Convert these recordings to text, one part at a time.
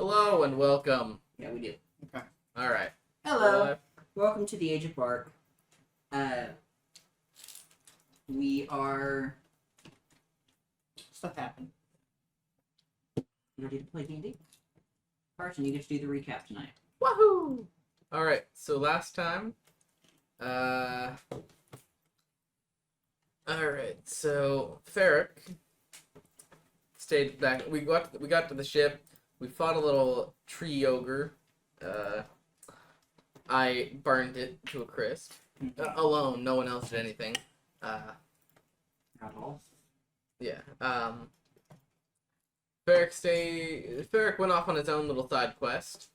Hello and welcome. Yeah, we do. Okay. All right. Hello. Welcome to the Age of Bark. We are Stuff happened. ready to play D&D. Carson, you get to do the recap tonight. Woohoo! All right. So last time, all right. So Ferric stayed back. We got to the ship. We fought a little tree ogre. I burned it to a crisp. Alone. No one else did anything. Not all. Yeah. Ferric went off on his own little side quest.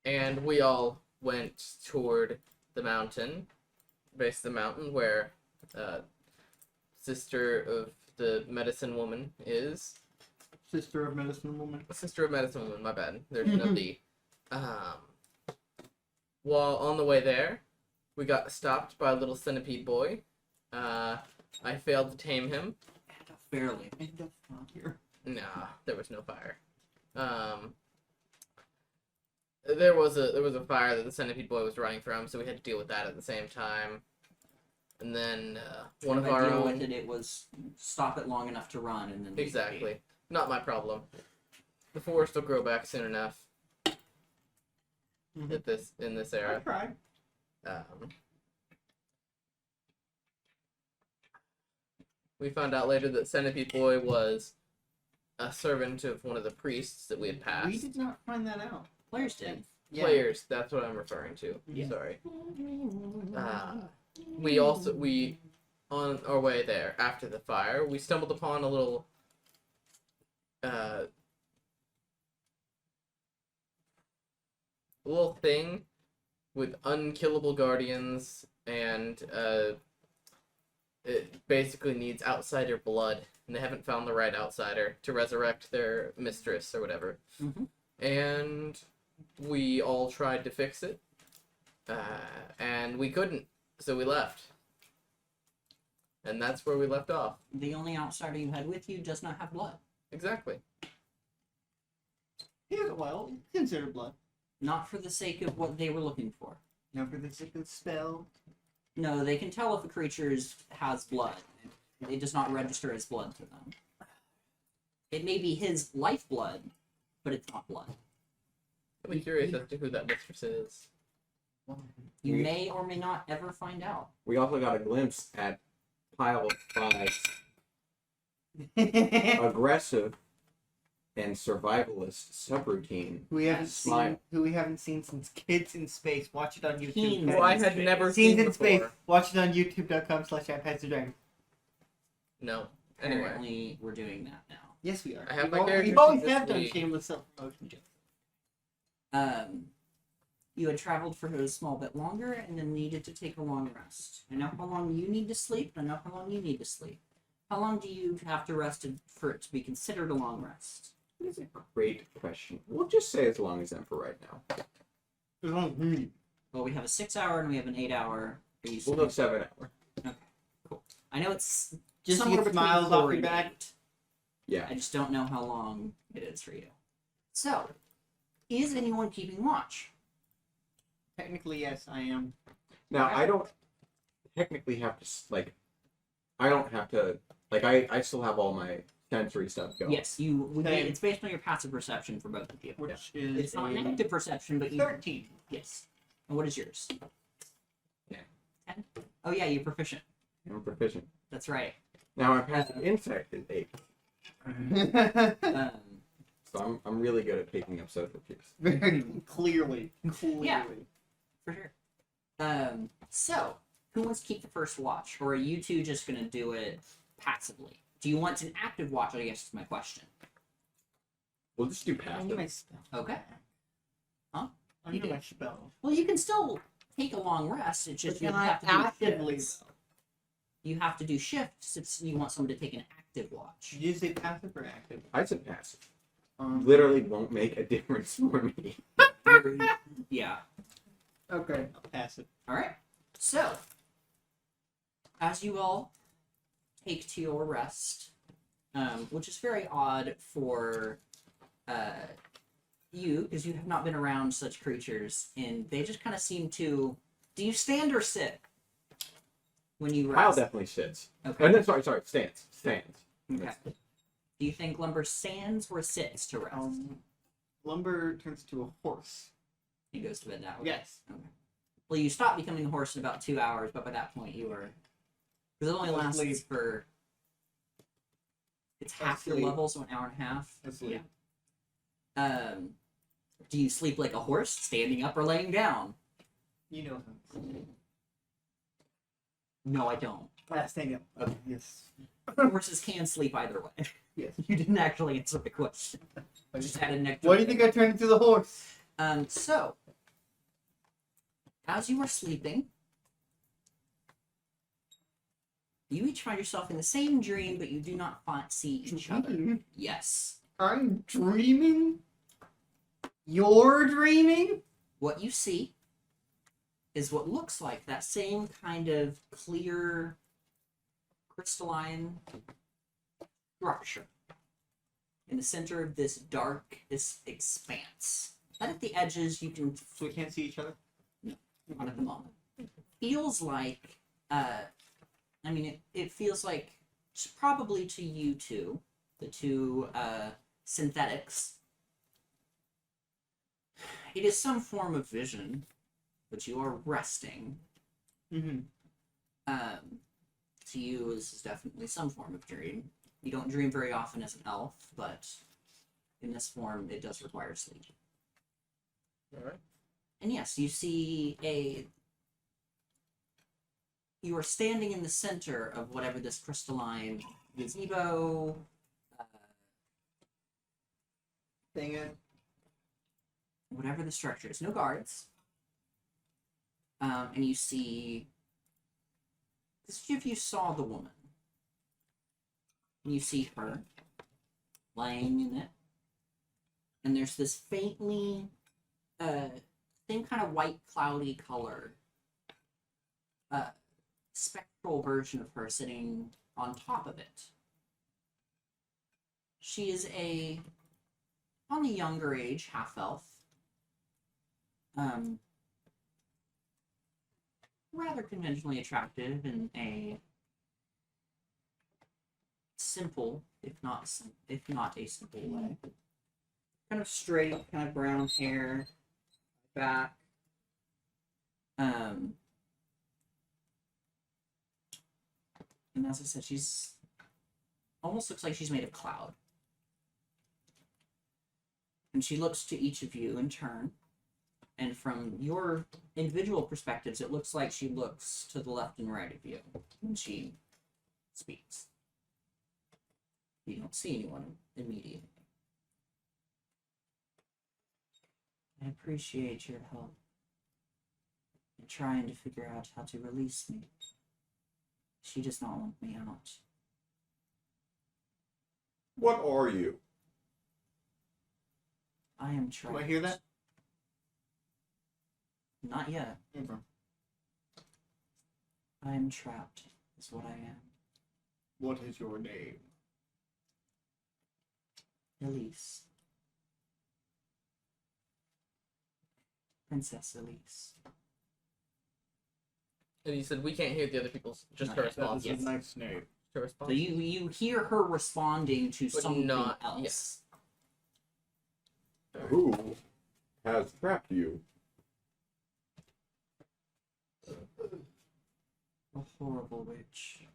And we all went toward the mountain, base of the mountain, where sister of the medicine woman is. Sister of Medicine Woman. Sister of medicine woman, my bad. There's no D. While on the way there, we got stopped by a little centipede boy. I failed to tame him. Barely. Here. Nah, there was no fire. There was a fire that the centipede boy was running from, so we had to deal with that at the same time. And then one of our own. With it was stop it long enough to run, and then Exactly, not my problem. The forest will grow back soon enough. Mm-hmm. In this era. I tried. We found out later that Centipede Boy was a servant of one of the priests that we had passed. We did not find that out. Players did. Yeah. Players, that's what I'm referring to. Yeah. Sorry. We on our way there after the fire, we stumbled upon a little thing with unkillable guardians, and it basically needs outsider blood, and they haven't found the right outsider to resurrect their mistress or whatever. Mm-hmm. And we all tried to fix it, and we couldn't, so we left. And that's where we left off. The only outsider you had with you does not have blood. Exactly. Yeah, well, consider blood. Not for the sake of what they were looking for. Not for the sake of the spell. No, they can tell if a creature has blood. It does not register as blood to them. It may be his lifeblood, but it's not blood. I'm curious as to who that mistress is. You may or may not ever find out. We also got a glimpse at Pile of Five's aggressive and survivalist subroutine. Who we haven't seen since Kids in Space. Watch it on YouTube. Teens. Who I had never Scenes seen in before. Space. Watch it on youtube.com/iPadsTheDragon. No. Anyway. Apparently, we're doing that now. Yes, we are. I have We've my al- character We always sheet have this done week. shameless self-promotion jokes. You had traveled for a small bit longer and then needed to take a long rest. I know how long you need to sleep, and I know how long you need to sleep. How long do you have to rest for it to be considered a long rest? That is a great question. We'll just say as long as Emperor right now. As long as we need. Well, we have a 6-hour and we have an 8-hour. Are you We'll go 7 hour. Cool. I know it's Just to somewhere get between smiles 4 off your and back. 8. Yeah. I just don't know how long it is for you. So, is anyone keeping watch? Technically, yes, I am. Now, I don't technically have to, I don't have to, I still have all my sensory stuff going. Yes, Okay. it's based on your passive perception for both of you. Which It's is not an active perception, but you 13. Yes. And what is yours? Yeah. 10? Oh yeah, you're proficient. I'm proficient. That's right. Now, my passive insect is 8. Um, So I'm really good at picking up social cues. Very clearly. Yeah. for sure. So, who wants to keep the first watch? Or are you two just going to do it passively? Do you want an active watch, I guess is my question. We'll just do I need passive. my spell. Okay. Huh? I You need do. my spell. Well, you can still take a long rest. It's just But you can I have to actively, do shifts. You have to do shifts since you want someone to take an active watch. Did you say passive or active? I said passive. Literally won't make a difference for me. Yeah. Okay. I'll pass it. Alright. So, as you all take to your rest, which is very odd for you, because you have not been around such creatures, and they just kind of seem to. Do you stand or sit when you Kyle rest? definitely sits. Okay. Oh, no, sorry, stands. Okay. Do you think Lumber stands or sits to rest? Lumber turns to a horse. He goes to bed that way. Yes. Okay. Well, you stopped becoming a horse in about 2 hours, but by that point you were. Because it only lasts Asleep. for. It's half your Asleep. level, so an hour and a half. Asleep. Yeah. Do you sleep like a horse, standing up or laying down? You know him. No, I don't. Last thing. Okay. Yes. Horses can sleep either way. Yes. You didn't actually answer the question. I just had an extra. Why do you think I turned into the horse? So, as you are sleeping, you each find yourself in the same dream, but you do not see each other. Yes. I'm dreaming? You're dreaming? What you see is what looks like that same kind of clear, crystalline structure in the center of this dark expanse. But at the edges, you can. So we can't see each other? Not at the moment. Feels like, it feels like probably to you two, the two synthetics. It is some form of vision, but you are resting. Mm-hmm. To you, this is definitely some form of dream. You don't dream very often as an elf, but in this form, it does require sleep. Alright. And yes, you see you are standing in the center of whatever this crystalline gazebo Thing in. whatever the structure is. No guards. And you see this if you saw the woman. And you see her laying in it. And there's this faintly same kind of white cloudy color spectral version of her sitting on top of it. She is on the younger age, half elf. Rather conventionally attractive in a simple, if not a simple way. Kind of straight, kind of brown hair, back. And as I said, she's almost looks like she's made of cloud. And she looks to each of you in turn. And from your individual perspectives, it looks like she looks to the left and right of you when she speaks. You don't see anyone immediately. I appreciate your help in trying to figure out how to release me. She does not want me out. What are you? I am trapped. Do I hear that? Not yet. Okay. I am trapped, is what I am. What is your name? Elise. Princess Elise. And you said we can't hear the other people's, just Not her yet. response. Yes. a nice name. Her response. So you hear her responding to But something not else. Who has trapped you? A horrible witch.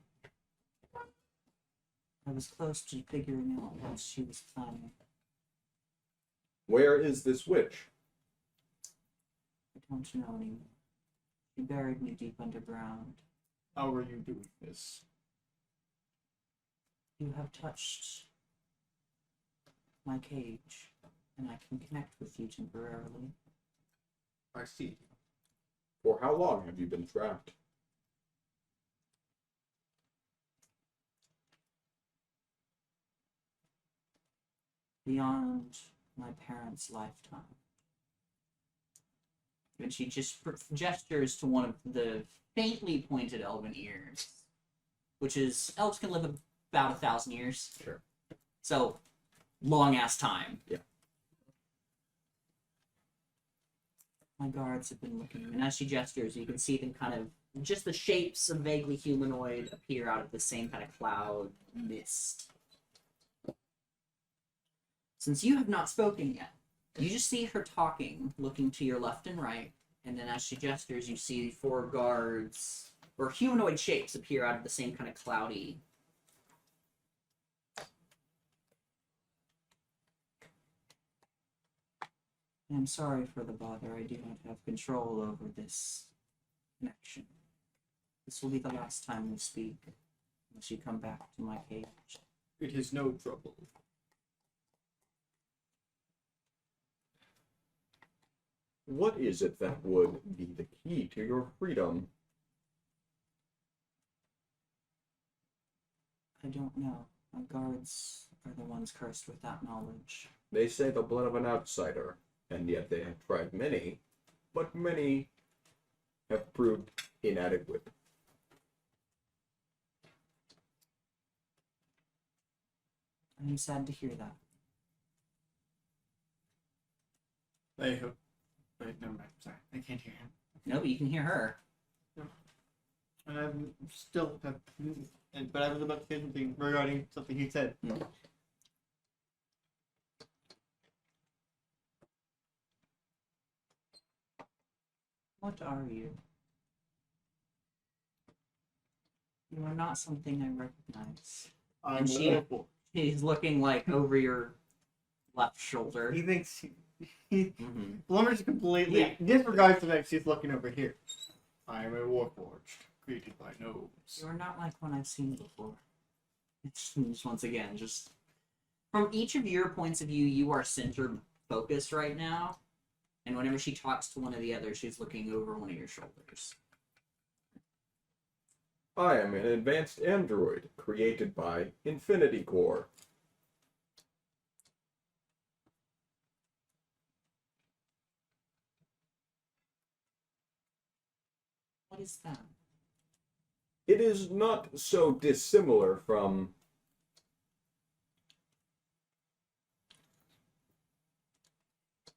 I was close to figuring out what she was planning. Where is this witch? I don't know anymore. She buried me deep underground. How are you doing this? You have touched my cage, and I can connect with you temporarily. I see. For how long have you been trapped? Beyond my parents' lifetime. And she just gestures to one of the faintly pointed elven ears, which is elves can live about 1,000 years. Sure. So long ass time. Yeah. My guards have been looking, and as she gestures, you can see them kind of, just the shapes of vaguely humanoid appear out of the same kind of cloud mist. Since you have not spoken yet, you just see her talking, looking to your left and right, and then as she gestures, you see 4 guards, or humanoid shapes appear out of the same kind of cloudy. I'm sorry for the bother. I do not have control over this connection. This will be the last time we speak, unless you come back to my cage. It is no trouble. What is it that would be the key to your freedom? I don't know. My guards are the ones cursed with that knowledge. They say the blood of an outsider, and yet they have tried many, but many have proved inadequate. I am sad to hear that. I hope. Wait, never mind. Sorry, I can't hear him. No, but you can hear her. And I'm still, but I was about to say something regarding something he said. What are you? You are not something I recognize. I'm And she- awful. He's looking like over your left shoulder. He thinks he Mm-hmm. Blummer's completely disregards the fact she's looking over here. I am a warforged, created by gnomes. You are not like one I've seen before. It's just once again, just from each of your points of view, you are center focused right now. And whenever she talks to one of the others, she's looking over one of your shoulders. I am an advanced android created by Infinity Core. What is that? It is not so dissimilar from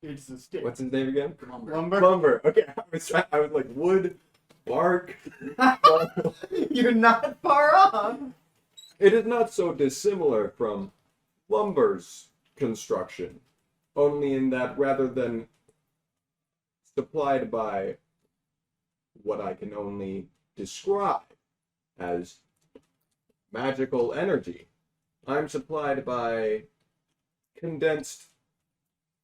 It's a stick. what's his name again? Lumber. Lumber? Lumber. Okay, I was like wood, bark. You're not far off. It is not so dissimilar from lumber's construction, only in that rather than supplied by what I can only describe as magical energy, I'm supplied by condensed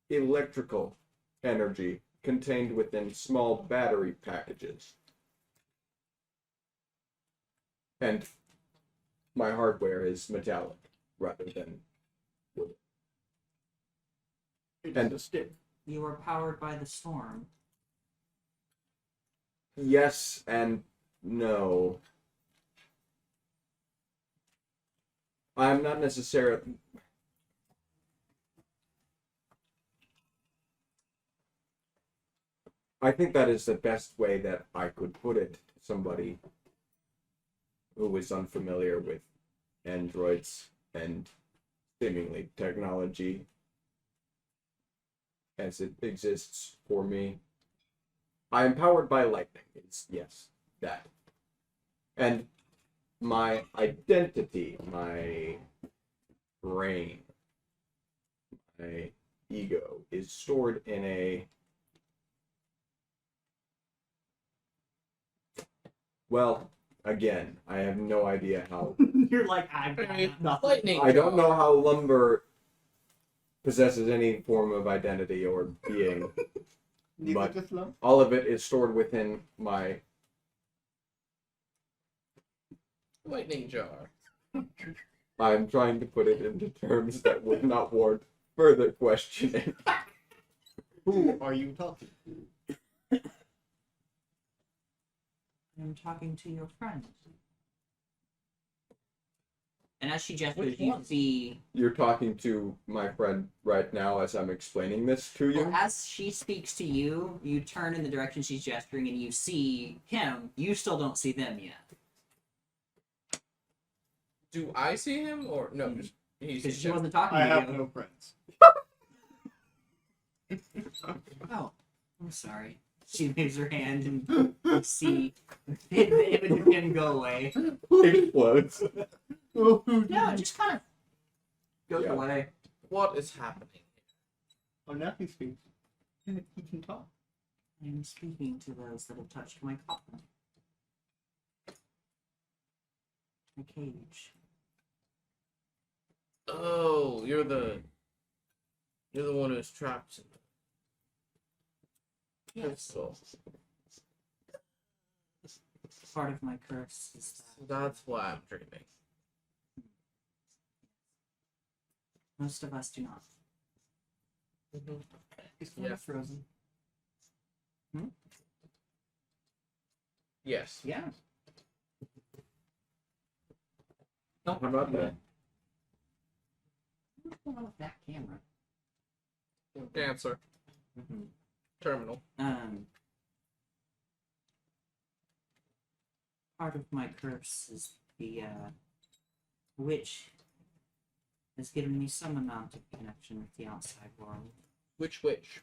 electrical energy contained within small battery packages. And my hardware is metallic rather than wood. It's And- a stick. You are powered by the storm. Yes and no. I'm not necessarily. I think that is the best way that I could put it to somebody who is unfamiliar with androids and seemingly technology as it exists for me. I am powered by lightning. It's yes, that. And my identity, my brain, my ego is stored in a well, again, I have no idea how You're like, I've I mean, nothing. lightning. I don't know how lumber possesses any form of identity or being. Neither But- does lump. All of it is stored within my Lightning jar. I'm trying to put it into terms that would not warrant further questioning. Who are you talking to? I'm talking to your friend. And as she gestures, Which you one? see. You're talking to my friend right now as I'm explaining this to you. Well, as she speaks to you, you turn in the direction she's gesturing and you see him. You still don't see them yet. Do I see him or no? Just he's Because she wasn't talking I to have you. no friends. Oh, I'm sorry. She waves her hand and you see the image again go away. Explodes. Yeah, it just kind of goes Yeah. away. What is happening? Oh, now he speaks. He can talk. I am speaking to those that have touched my coffin. My cage. Oh, you're the one who's trapped in the crystal. Part of my curse is that That's why I'm dreaming. most of us do not. Is Yeah. yeah. frozen? Yes. Yeah. How about that? What's going on with that camera? Answer. Terminal. Part of my curse is the witch has given me some amount of connection with the outside world. Which witch?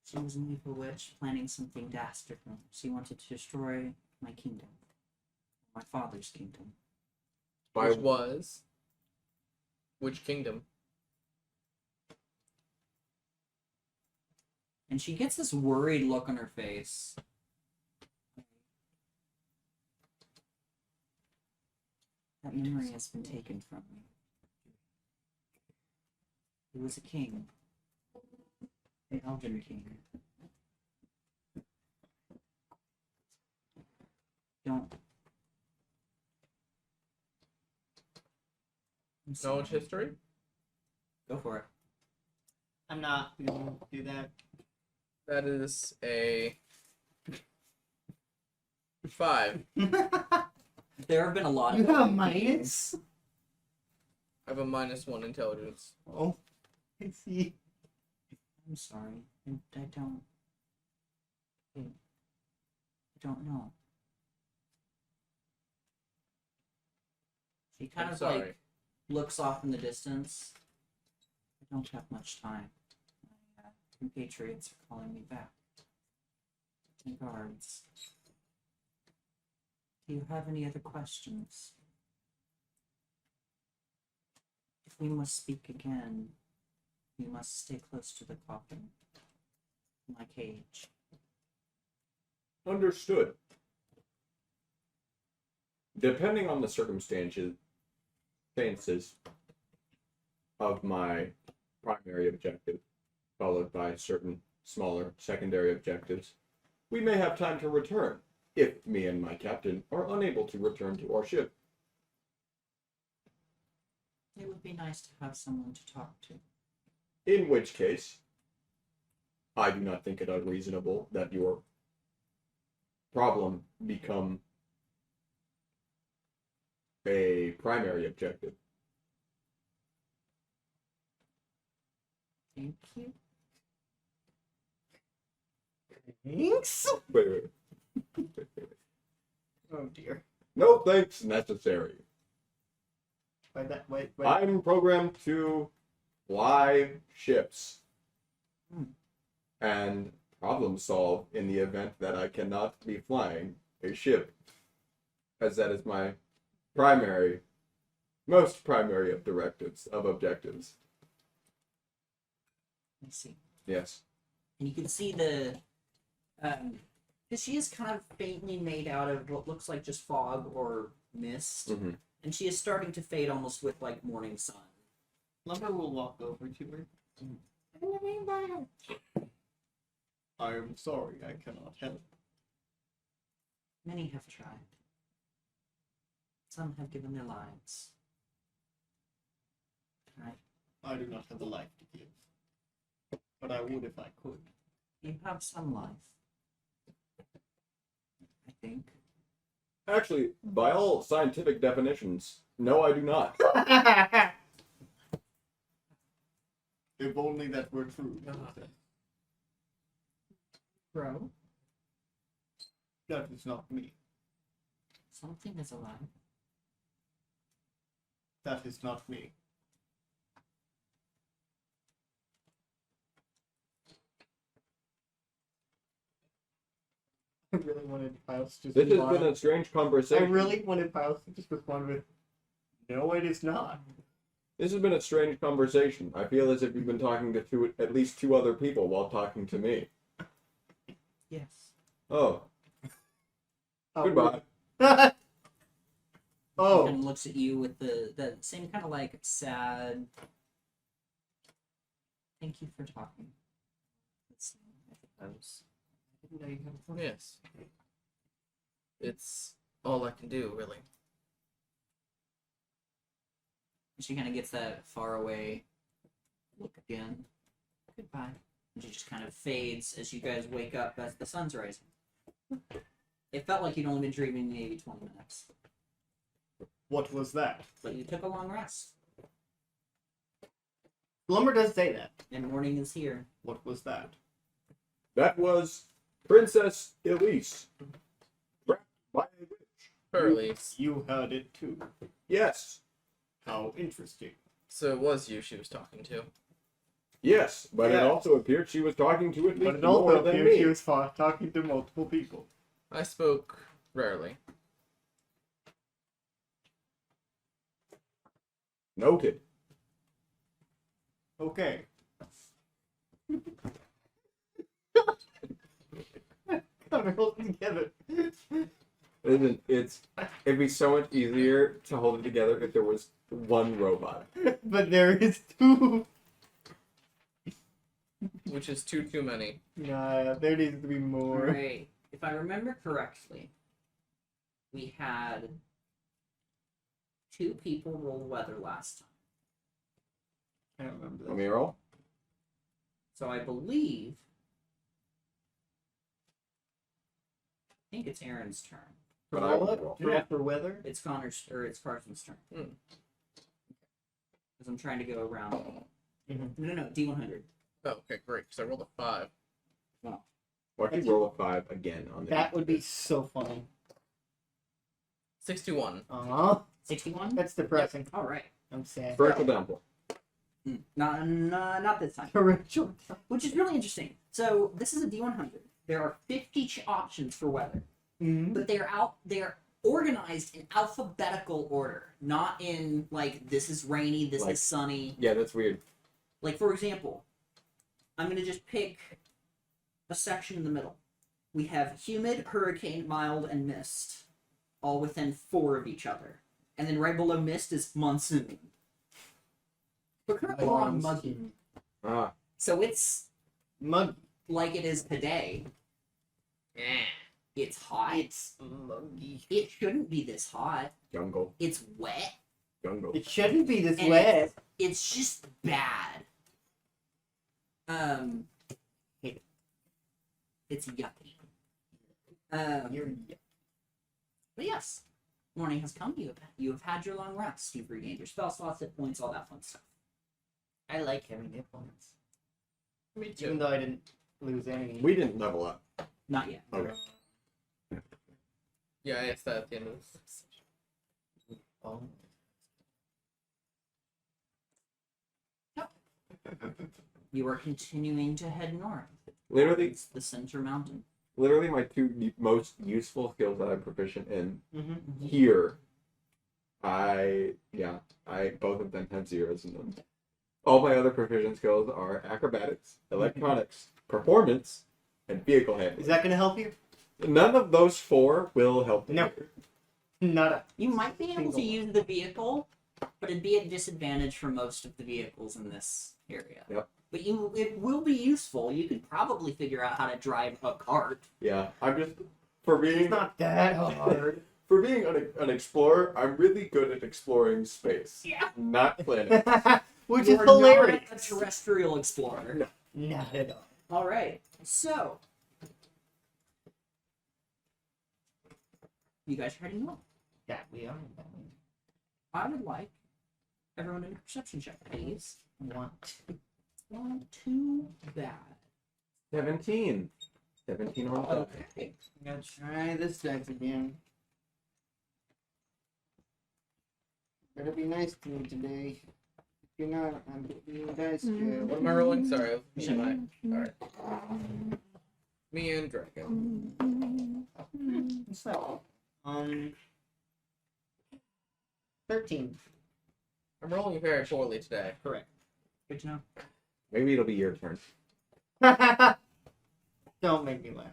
She was an evil witch planning something dastardly. She wanted to destroy my kingdom, my father's kingdom. By Which was? Which kingdom? And she gets this worried look on her face. That memory has been taken from me. He was a king. An elven king. Don't. I'm Knowledge sorry. history? Go for it. I'm not gonna do that. That is a 5. There have been a lot of You have a elven minus? kings. I have a -1 intelligence. Oh, I see. I'm sorry. I don't. I don't know. She kind I'm of sorry. like looks off in the distance. I don't have much time. My compatriots are calling me back. My guards. Do you have any other questions? If we must speak again, we must stay close to the coffin. My cage. Understood. Depending on the circumstances of my primary objective, followed by certain smaller secondary objectives, we may have time to return if me and my captain are unable to return to our ship. It would be nice to have someone to talk to. In which case, I do not think it unreasonable that your problem become a primary objective. Thank you. Thanks. Wait. Oh dear. No thanks necessary. Wait. I'm programmed to fly ships and problem solve in the event that I cannot be flying a ship, as that is my most primary of objectives. I see. Yes. And you can see because she is kind of faintly made out of what looks like just fog or mist, Mm-hmm. and she is starting to fade almost with like morning sun. Lumber will walk over to her. I am sorry, I cannot help. Many have tried. Some have given their lives. I do not have a life to give. But I would if I could. You have some life. I think. Actually, by all scientific definitions, no, I do not. If only that were true. Bro, That is not me. something is alive. That is not me. I really wanted Piles to just This has respond. been a strange I conversation. really wanted Piles to just respond with, "No, it is not." This has been a strange conversation. I feel as if you've been talking to at least two other people while talking to me. Yes. Oh, Oh, goodbye. He Oh, kind of looks at you with the same kind of like sad. Thank you for talking. Let's see, I suppose. I didn't know you had a phone. Yes. It's all I can do, really. She kind of gets that far away look again. Goodbye. And she just kind of fades as you guys wake up as the sun's rising. It felt like you'd only been dreaming maybe 20 minutes, what was that? but you took a long rest, Lumber does say that. and morning is here. What was that? That was Princess Elise. Trapped by a witch. Her at least. You heard it too. Yes. How interesting. So it was you she was talking to. Yes, but Yeah. it also appeared she was talking to at But least it more also than appears me. she was talking to multiple people. I spoke rarely. Noted. Okay. Come hold it together. Isn't it'd be so much easier to hold it together if there was one robot. But there is two. Which is too many. Nah, there needs to be more. Alright. If I remember correctly, we had 2 people roll weather last time. I don't remember Let that. me roll. So I believe. I think it's Aaron's turn. But I Roll will it? roll. Roll Yeah. for weather? It's it's Carson's turn. Hmm. Because I'm trying to go around. Mhm. No, D100. Oh, okay, great. Because I rolled a 5. Why don't you roll a 5 again on the That would be so funny. 61. Aw, 61? that's depressing. Alright. I'm sad. Virtual downpour. Not this time. Torrential. Which is really interesting. So this is a D100. There are 50 options for weather, Mm-hmm. but they're organized in alphabetical order, not in like this is rainy, this Like- is sunny. Yeah, that's weird. Like for example, I'm gonna just pick a section in the middle. We have humid, hurricane, mild, and mist, all within 4 of each other, and then right below mist is monsoon. But currently we're on muggy, Ah, so it's Muggy. like it is today. It's hot. It's muggy. It shouldn't be this hot. jungle. It's wet. Jungle. It shouldn't be this And wet. It's just bad. It's yucky. You're But yes, morning has come. You have had your long rest. You've regained your spell slots, hit points, all that fun stuff. I like having hit points. Me Even though I didn't lose any. We didn't level up. Not yet. Okay. Yeah, I asked that at the end of this. Oh. You are continuing to head north. Literally, It's the center mountain. literally my two most useful skills that I'm proficient in Mm-hmm. here. I both of them have 0s in them. All my other proficient skills are acrobatics, electronics, performance, and vehicle handling. Is that gonna help you? None of those 4 will help me. No. Not a. You might be able to Single. use the vehicle, but it'd be at disadvantage for most of the vehicles in this area. Yep. But it will be useful. You could probably figure out how to drive a cart. Yeah, I'm just for being It's not that hard. for being an explorer. I'm really good at exploring space, Yeah. not planet. Which You're is hilarious. not a terrestrial explorer. Not at all. All right. So, you guys are heading north. Yeah, we are. I would like everyone to do a perception check, please. Want. Not too bad. 17. 17 on top. Okay. I'm gonna try this dice again. Better be nice to me today. If you're not, I'm giving you a dice What jail. am I rolling? Sorry, I was looking at my. Alright. Me and Dragon. So, 13. I'm rolling very poorly today. Correct. Good to know. Maybe it'll be your turn. Don't make me laugh.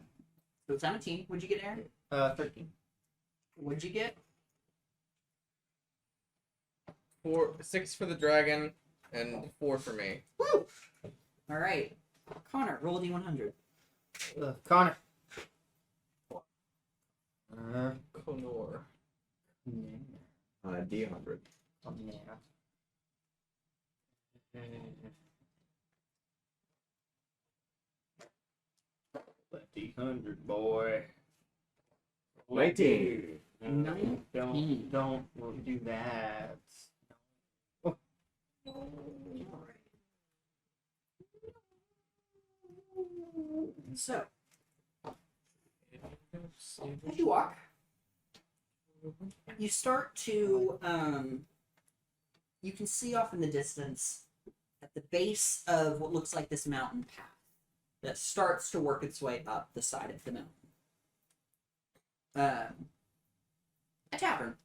So 17. What'd you get, Aaron? 13. What'd you get? 6 for the dragon, and 4 for me. Woo! All right. Connor, roll a d100. Connor. Conor. D100. Yeah. D100, boy. 19. Don't do that. So, as you walk, you start to, you can see off in the distance at the base of what looks like this mountain path that starts to work its way up the side of the mountain. A tavern.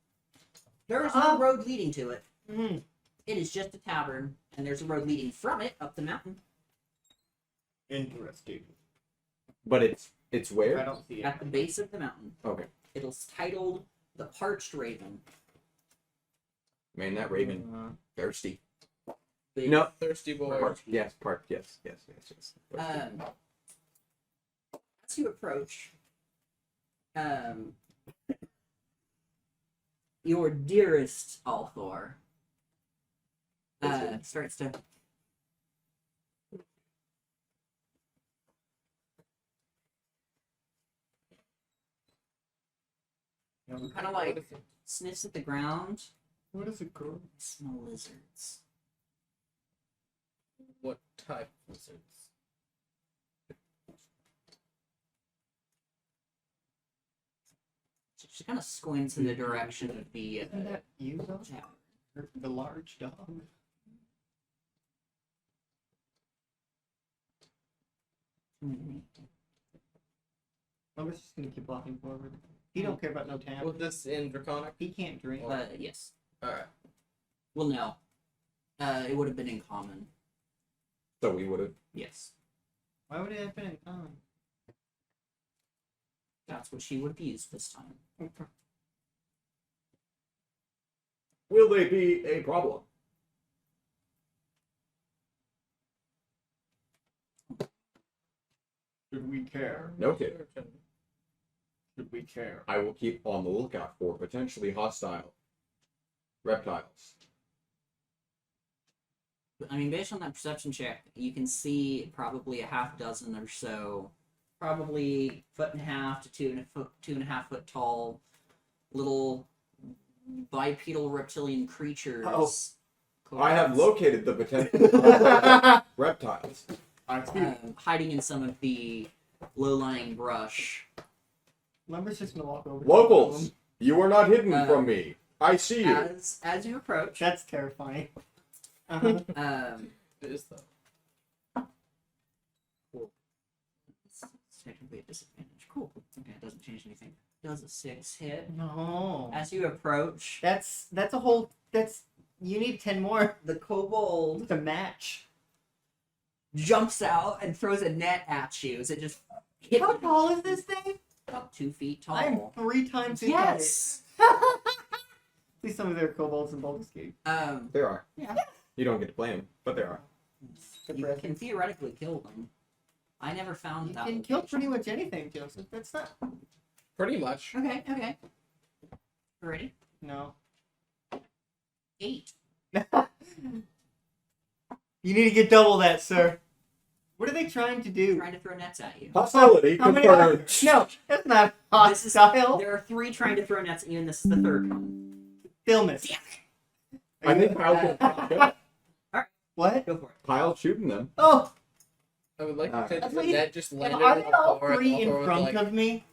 There is no road leading to it. Mm. It is just a tavern, and there's a road leading from it up the mountain. Interesting. But it's I where? don't see it. At the base of the mountain. Okay. It is titled The Parched Raven. Man, that raven. Thirsty. Big, No. Thirsty boy. Park. Yes, park. Yes. As you approach, your dearest Althor starts to kind of like sniffs at the ground. What is it called? Small lizards. What type of lizards? She kind of squints in the direction of the Isn't that you, though? tower. Or the large dog? I'm just gonna keep walking forward. He don't care about no tab. Was this in Draconic? He can't drink. Yes. Alright. Well, no. It would have been in common. So we would have. Yes. Why would it have been in common? That's what she would have used this time. Will they be a problem? Should we care? Noted. Should we care? I will keep on the lookout for potentially hostile reptiles. I mean, based on that perception check, you can see probably a half dozen or so, probably 1.5 to 2.5 foot tall, little bipedal reptilian creatures. Oh. I have located the potential reptiles. I see. Hiding in some of the low-lying brush. Lumber's just gonna walk over. Locals, you are not hidden from me. I see you. As you approach, That's terrifying. Uh-huh. It is though. It's technically a disadvantage. Cool. Okay, it doesn't change anything. Does a 6 hit? No. As you approach, That's a whole. That's you need 10 more the kobold to match. jumps out and throws a net at you. As it just hits How you tall is this thing? about 2 feet tall. I'm 3 times his Yes. height. See some of their kobolds in Baldur's Gate. There are. Yeah. You don't get to play them, but there are. You can theoretically kill them. I never found You that. can kill pretty much anything, Joseph. That's not. Pretty much. Okay. Okay. Ready? No. 8. You need to get double that, sir. What are they trying to do? Trying to throw nets at you. Hostility How many are confirmed. there? No, that's not This is, hostile. there are 3 trying to throw nets at you, and this is the 3rd one. Stillness. I think Kyle can What? Go for it. Kyle shooting them. Oh, I would like to say That's that what the you- net just and landed are on they the all floor. And 3 the in floor was front like, of me?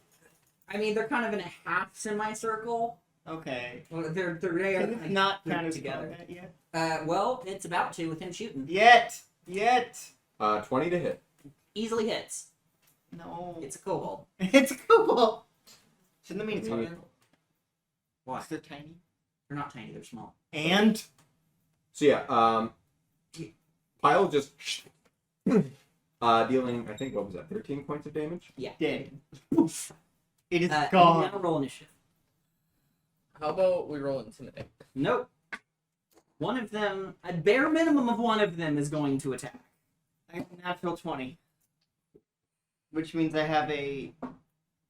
I mean, they're kind of in a half semicircle. Okay. Well, they're Because it's not grouped kind of together. together yet. Well, it's about to with him shooting. Yet. 20 to hit. Easily hits. No. It's a kobold. It's a kobold. Shouldn't that mean it's harder? Why? They're tiny. They're not tiny. They're small. And So yeah, Pile just dealing, I think, what was that, 13 points of damage? dead. It is You gone. now roll initiative. How about we roll intimidate? Nope. One of them, a bare minimum of one of them, is going to attack. I have a natural 20. Which means I have a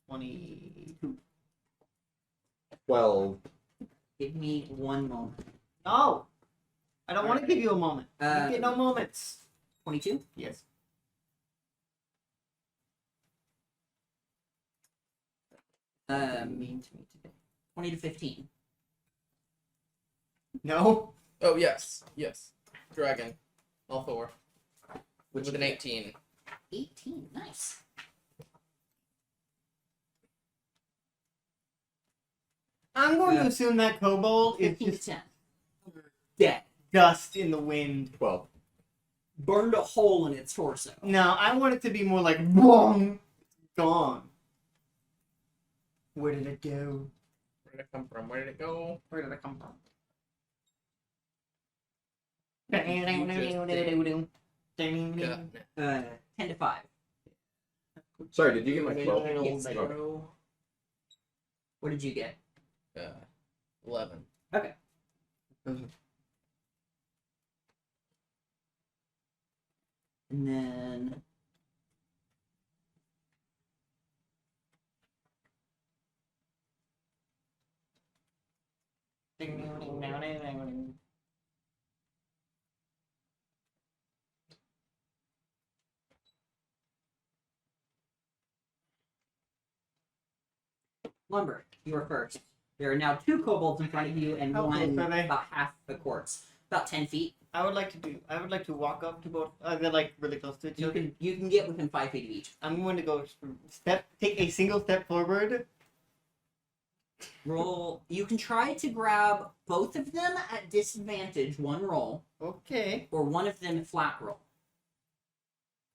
22. 12. Give me one moment. No! I don't want to give you a moment. You Uh, get no moments. 22? Yes. Mean to me today. 20 to 15. No. Oh yes, yes. Dragon. All four. Which With an 18. 18. Nice. I'm going Yeah. to assume that kobold is 15 to just 10. Dead. dust in the wind. 12. Burned a hole in its torso. No, I want it to be more like boom, gone. Where did it go? Where did it come from? Where did it go? Where did it come from? Yeah. 10 to 5. Sorry, did you get my 12? Yes. Okay. What did you get? 11. Okay. And then Lumber, you are first. There are now 2 kobolds in front of you and How one close are they? about half the quartz. About 10 feet. I would like to walk up to both. They're like really close to each You other. can get within 5 feet of each. I'm going to go take a single step forward. Roll. You can try to grab both of them at disadvantage, one roll, Okay. or one of them flat roll.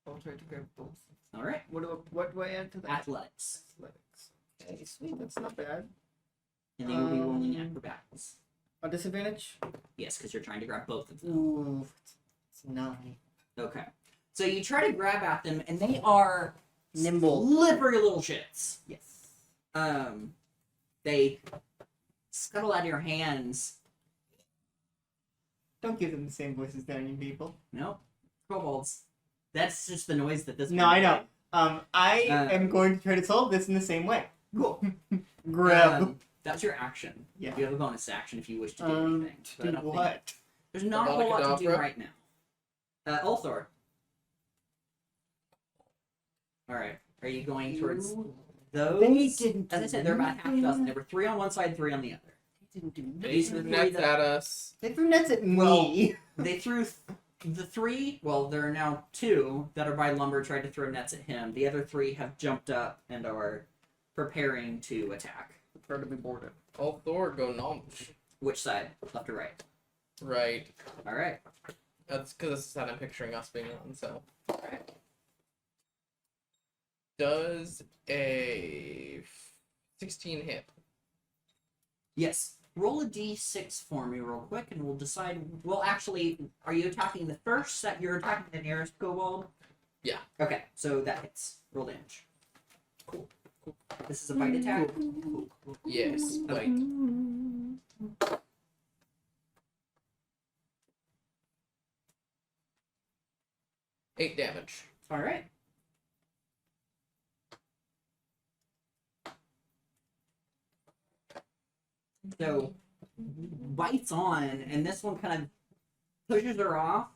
I'll try to grab both. All right. What do I add to that? Athletics, Athletics. Okay, sweet. That's not bad. and then you'll be rolling acrobatics. A disadvantage? Yes, because you're trying to grab both of them. Ooh, it's 9. Okay. So you try to grab at them, and they are Nimble. slippery little shits. Yes. They scuttle out of your hands. Don't give them the same voice as dining people. Nope. Kobolds. That's just the noise that this. No, one I know. made. I am going to try to solve this in the same way. Cool. Grab. That's your action. Yeah. You have a bonus action if you wish to do anything. But I Do don't think- what? There's not a whole lot to do Avada right now. Ulthor. Alright. Are you going towards those? They didn't As I said, they're about half a dozen. There were 3 on one side, 3 on the other. Didn't do They These are threw the nets three that- at us. They threw nets at Well, me. They threw the 3, well, there are now 2 that are by Lumber tried to throw nets at him. The other 3 have jumped up and are preparing to attack. Prepare to be boarded. All Thor go nomch. Which side? Left or right? Right. Alright. That's because this is how I'm picturing us being on, so. Does a 16 hit? Yes. Roll a d6 for me real quick and we'll decide. Well, actually, are you attacking the first set? You're attacking the nearest kobold? Yeah. Okay, so that hits. Roll damage. Cool. This is a bite attack? Yes. Okay. Wait. Eight damage. Alright. So, bites on, and this one kind of pushes her off.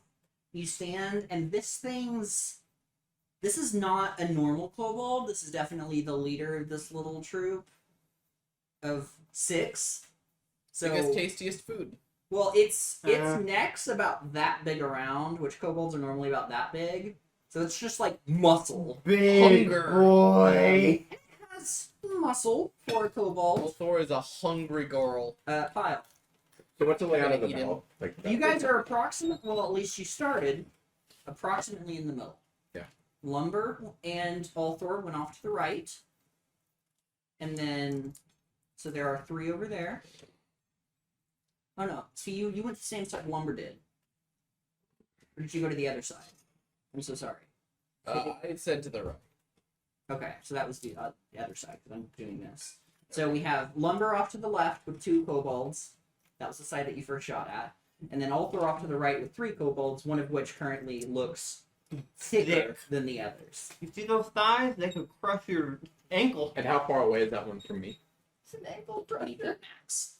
You stand, and this is not a normal kobold. This is definitely the leader of this little troop of 6. So, Biggest, tastiest food. well, its neck's about that big around, which kobolds are normally about that big. So it's just like muscle. Big Hunger. boy. It has muscle for a All kobold. Thor is a hungry girl. Pile. So what's the layout of the Eat him. battle? Like, You guys are well, at least you started approximately in the middle. Yeah. Lumber and Althor went off to the right. And then, so there are 3 over there. Oh no, so you went to the same side Lumber did. Or did you go to the other side? I'm so sorry. I said to the right. Okay, so that was the other side, because I'm doing this. So we have Lumber off to the left with 2 kobolds. That was the side that you first shot at. And then Althor off to the right with 3 kobolds, one of which currently looks thicker than the others. You see those thighs? They could crush your ankle. And how far away is that one from me? It's an ankle 20 feet max.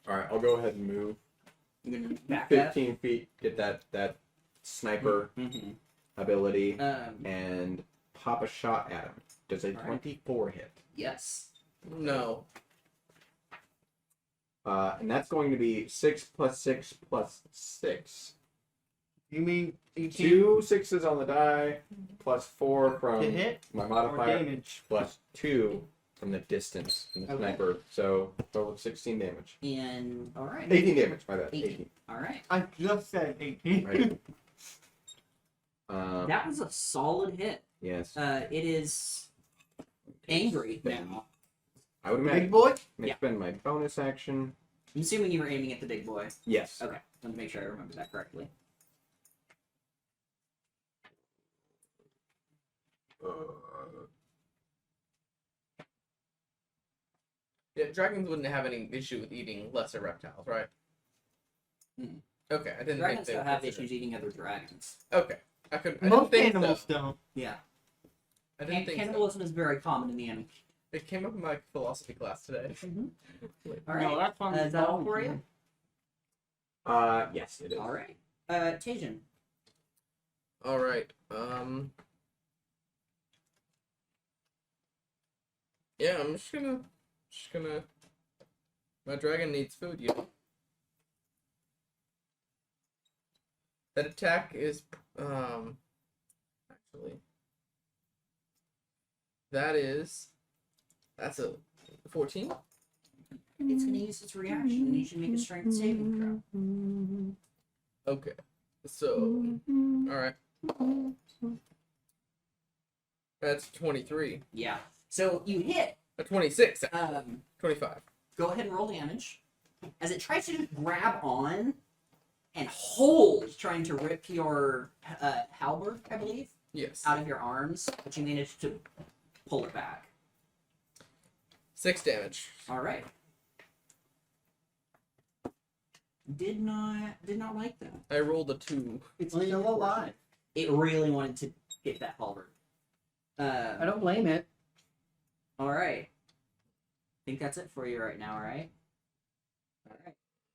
All right, I'll go ahead and move You're gonna back 15 feet, get that sniper Mm-hmm. ability, and pop a shot at him. Does a All right. 24 hit? Yes. No. And that's going to be 6 plus 6 plus 6. You mean 18 2 6s on the die, plus 4 from to hit my or modifier, damage? plus 2 from the distance from the Okay. sniper. So total of 16 damage. And all right. 18 damage, my bad. 18. All right. I just said 18. Right. That was a solid hit. Yes. It is angry now. I would Big imagine. boy? I Yeah. spend my bonus action. I'm assuming you were aiming at the big boy. Yes. Okay. Let me make sure I remember that correctly. Yeah, dragons wouldn't have any issue with eating lesser reptiles, right? Hmm. Okay, I didn't Dragons think they don't would have consider- issues eating other dragons. Okay, I didn't Most think animals so. don't. Yeah. I didn't think so. Cannibalism is very common in the animal. It came up in my philosophy class today. All right. No, that's on Is that all for you? Yes, it is. All right. Tajin. All right. Yeah, I'm just gonna. My dragon needs food, you know. That attack is actually that's a 14. It's going to use its reaction, and you should make a strength saving throw. Okay, so all right, that's 23. Yeah. So you hit. A 26. 25. Go ahead and roll damage. As it tries to just grab on and hold, trying to rip your halberd, I believe, Yes. out of your arms, but you managed to pull it back. 6 damage. All right. Did not like that. I rolled a 2. It's Still alive. It really wanted to get that halberd. I don't blame it. All right. I think that's it for you right now. All right. All right.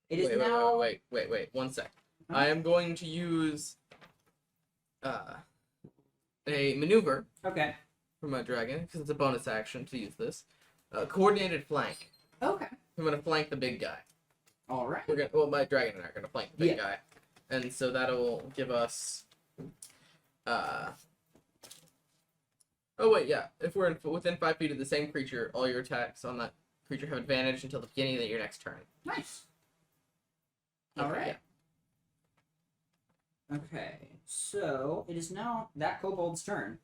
It is now. Wait. 1 sec. Huh? I am going to use a maneuver Okay. for my dragon because it's a bonus action to use this. Coordinated flank. Okay. I'm gonna flank the big guy. All right. My dragon and I are gonna flank the big Yeah. guy, and so that'll give us. Oh wait, yeah. If we're within 5 feet of the same creature, all your attacks on that creature have advantage until the beginning of your next turn. Nice. All Okay, right. Okay. So it is now that kobold's turn.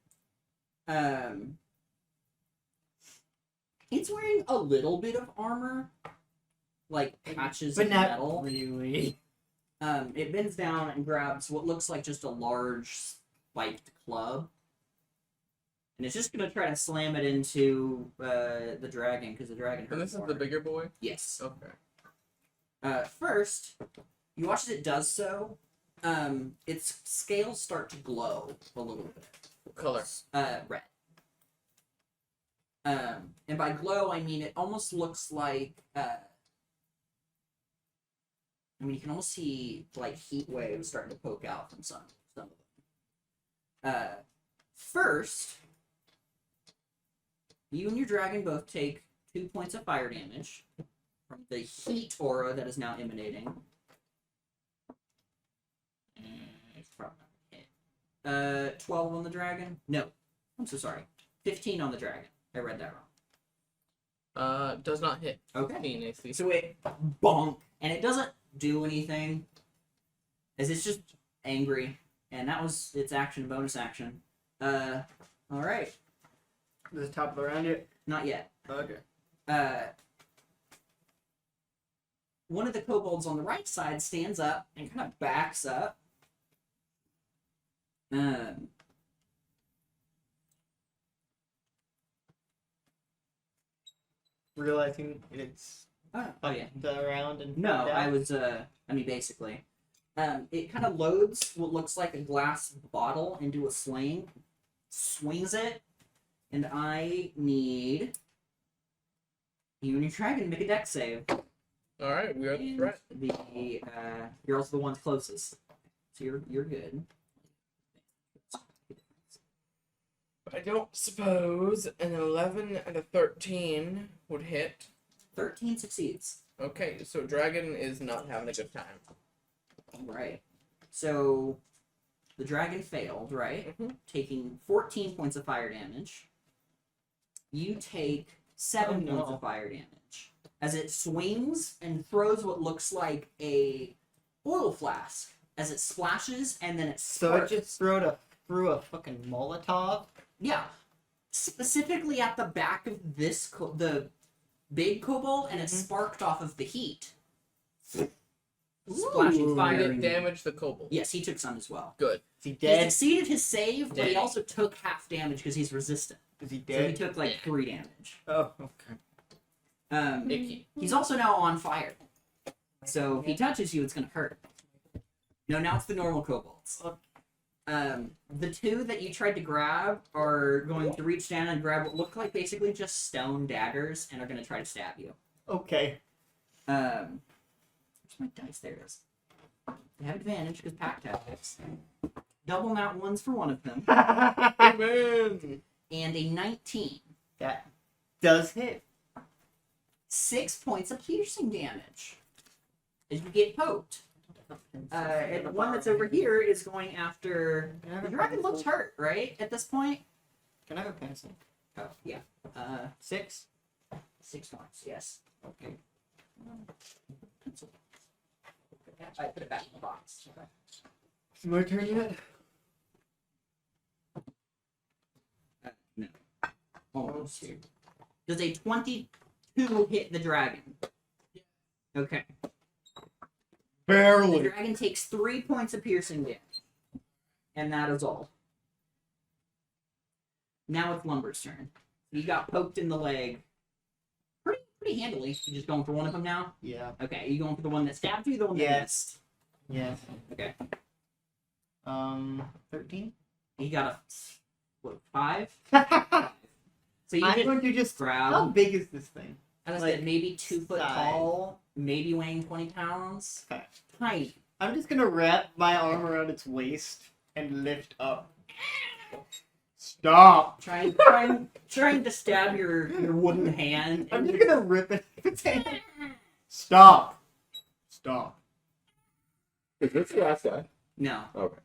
It's wearing a little bit of armor, like patches But of not metal. really. It bends down and grabs what looks like just a large spiked club. And it's just gonna try to slam it into the dragon because the dragon hurt And this is more. the bigger boy. Yes. Okay. First, you watch as it does so. Its scales start to glow a little bit. What color? Red. And by glow, I mean it almost looks like. I mean, you can almost see like heat waves starting to poke out from some of them. First, you and your dragon both take 2 points of fire damage from the heat aura that is now emanating. It's probably not gonna hit. 12 on the dragon? No. I'm so sorry. 15 on the dragon. I read that wrong. Does not hit. Okay. 15 AC. So it bonk, and it doesn't do anything, as it's just angry, and that was its action, bonus action. Alright. Is the top of the round yet? Not yet. Okay. One of the kobolds on the right side stands up and kind of backs up. Realizing it's Oh yeah. the round and No, down. I was, basically. It kind of loads what looks like a glass bottle into a sling, swings it, and I need you and your dragon to make a dex save. Alright, we are the And threat. you're also the ones closest. So you're good. I don't suppose an 11 and a 13 would hit. 13 succeeds. Okay, so Dragon is not having a good time. Right. So the dragon failed, right? Mhm. Taking 14 points of fire damage. You take 7 Oh, points no. of fire damage as it swings and throws what looks like a oil flask as it splashes and then it So sparks. it just threw a fucking Molotov. Yeah, specifically at the back of this the big kobold, and it Mhm. sparked off of the heat, splashing fire. Did it in- damage the kobold? Yes, he took some as well. Good. Is he He dead? succeeded his save, but he Dead. also took half damage because he's resistant. Is he So he dead? took like 3 damage. Oh, okay. Icky. He's also now on fire. So if he touches you, it's gonna hurt. No, now it's the normal kobolds. The 2 that you tried to grab are going to reach down and grab what look like basically just stone daggers and are gonna try to stab you. Okay. Where's my dice? There it is. They have advantage because pack tactics. Double nat ones for one of them, Amen! and a 19. That does hit. 6 points of piercing damage as you get poked. And the one that's over here is going after. Can I have The a dragon pencil? looks hurt, right? At this point? Can I have a pencil? Oh, yeah. 6? 6 points, yes. Okay. Pencil. I put it back in the box. Is it my turn yet? No. Almost. Does a 22 hit the dragon? Okay. The Barely. dragon takes 3 points of piercing damage. And that is all. Now it's Lumber's turn. You got poked in the leg. Pretty handily. You just going for one of them now? Yeah. Okay, you going for the one that stabbed you or the one that Yes. missed? Yes. Okay. 13? You got a 5? I'm So you just going to just. How grab, big is this thing? as I like, said, maybe 2 foot size? tall, maybe weighing 20 pounds. Okay. Tiny. I'm just gonna wrap my arm around its waist and lift up. Stop! Trying to stab your wooden hand. I'm and just gonna rip it. Its hand. Stop! Stop. Is this the last guy? No. Okay.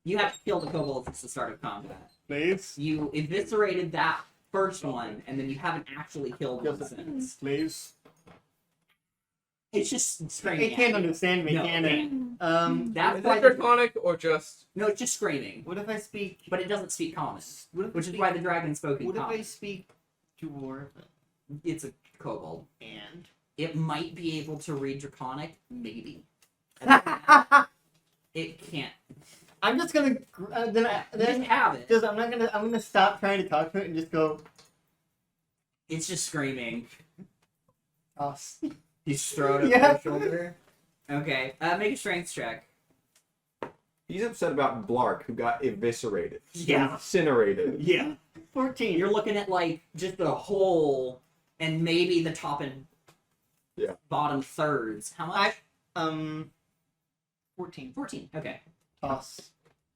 You have to kill the kobolds at the start of combat. Please? You eviscerated that first one, and then you haven't actually killed one since. Please? It's just screaming. It can't at you. understand me, No, can it it? can't. That's Is why it the, draconic or just. no, it's just screaming, What if I speak? but it doesn't speak common, What if I which is speak- why the dragon spoke in What if common. I speak dwarf It's a kobold. and? It might be able to read draconic, maybe. It can't. I'm just gonna then Just have it. just I'm gonna stop trying to talk to it and just go. It's just screaming. Toss. You just throw it over Yeah. your shoulder. Okay, make a strength check. He's upset about Blark, who got eviscerated. Yeah. Incinerated. Yeah. 14. You're looking at like just the hole and maybe the top and bottom thirds. How much? 14. 14. Okay. Toss.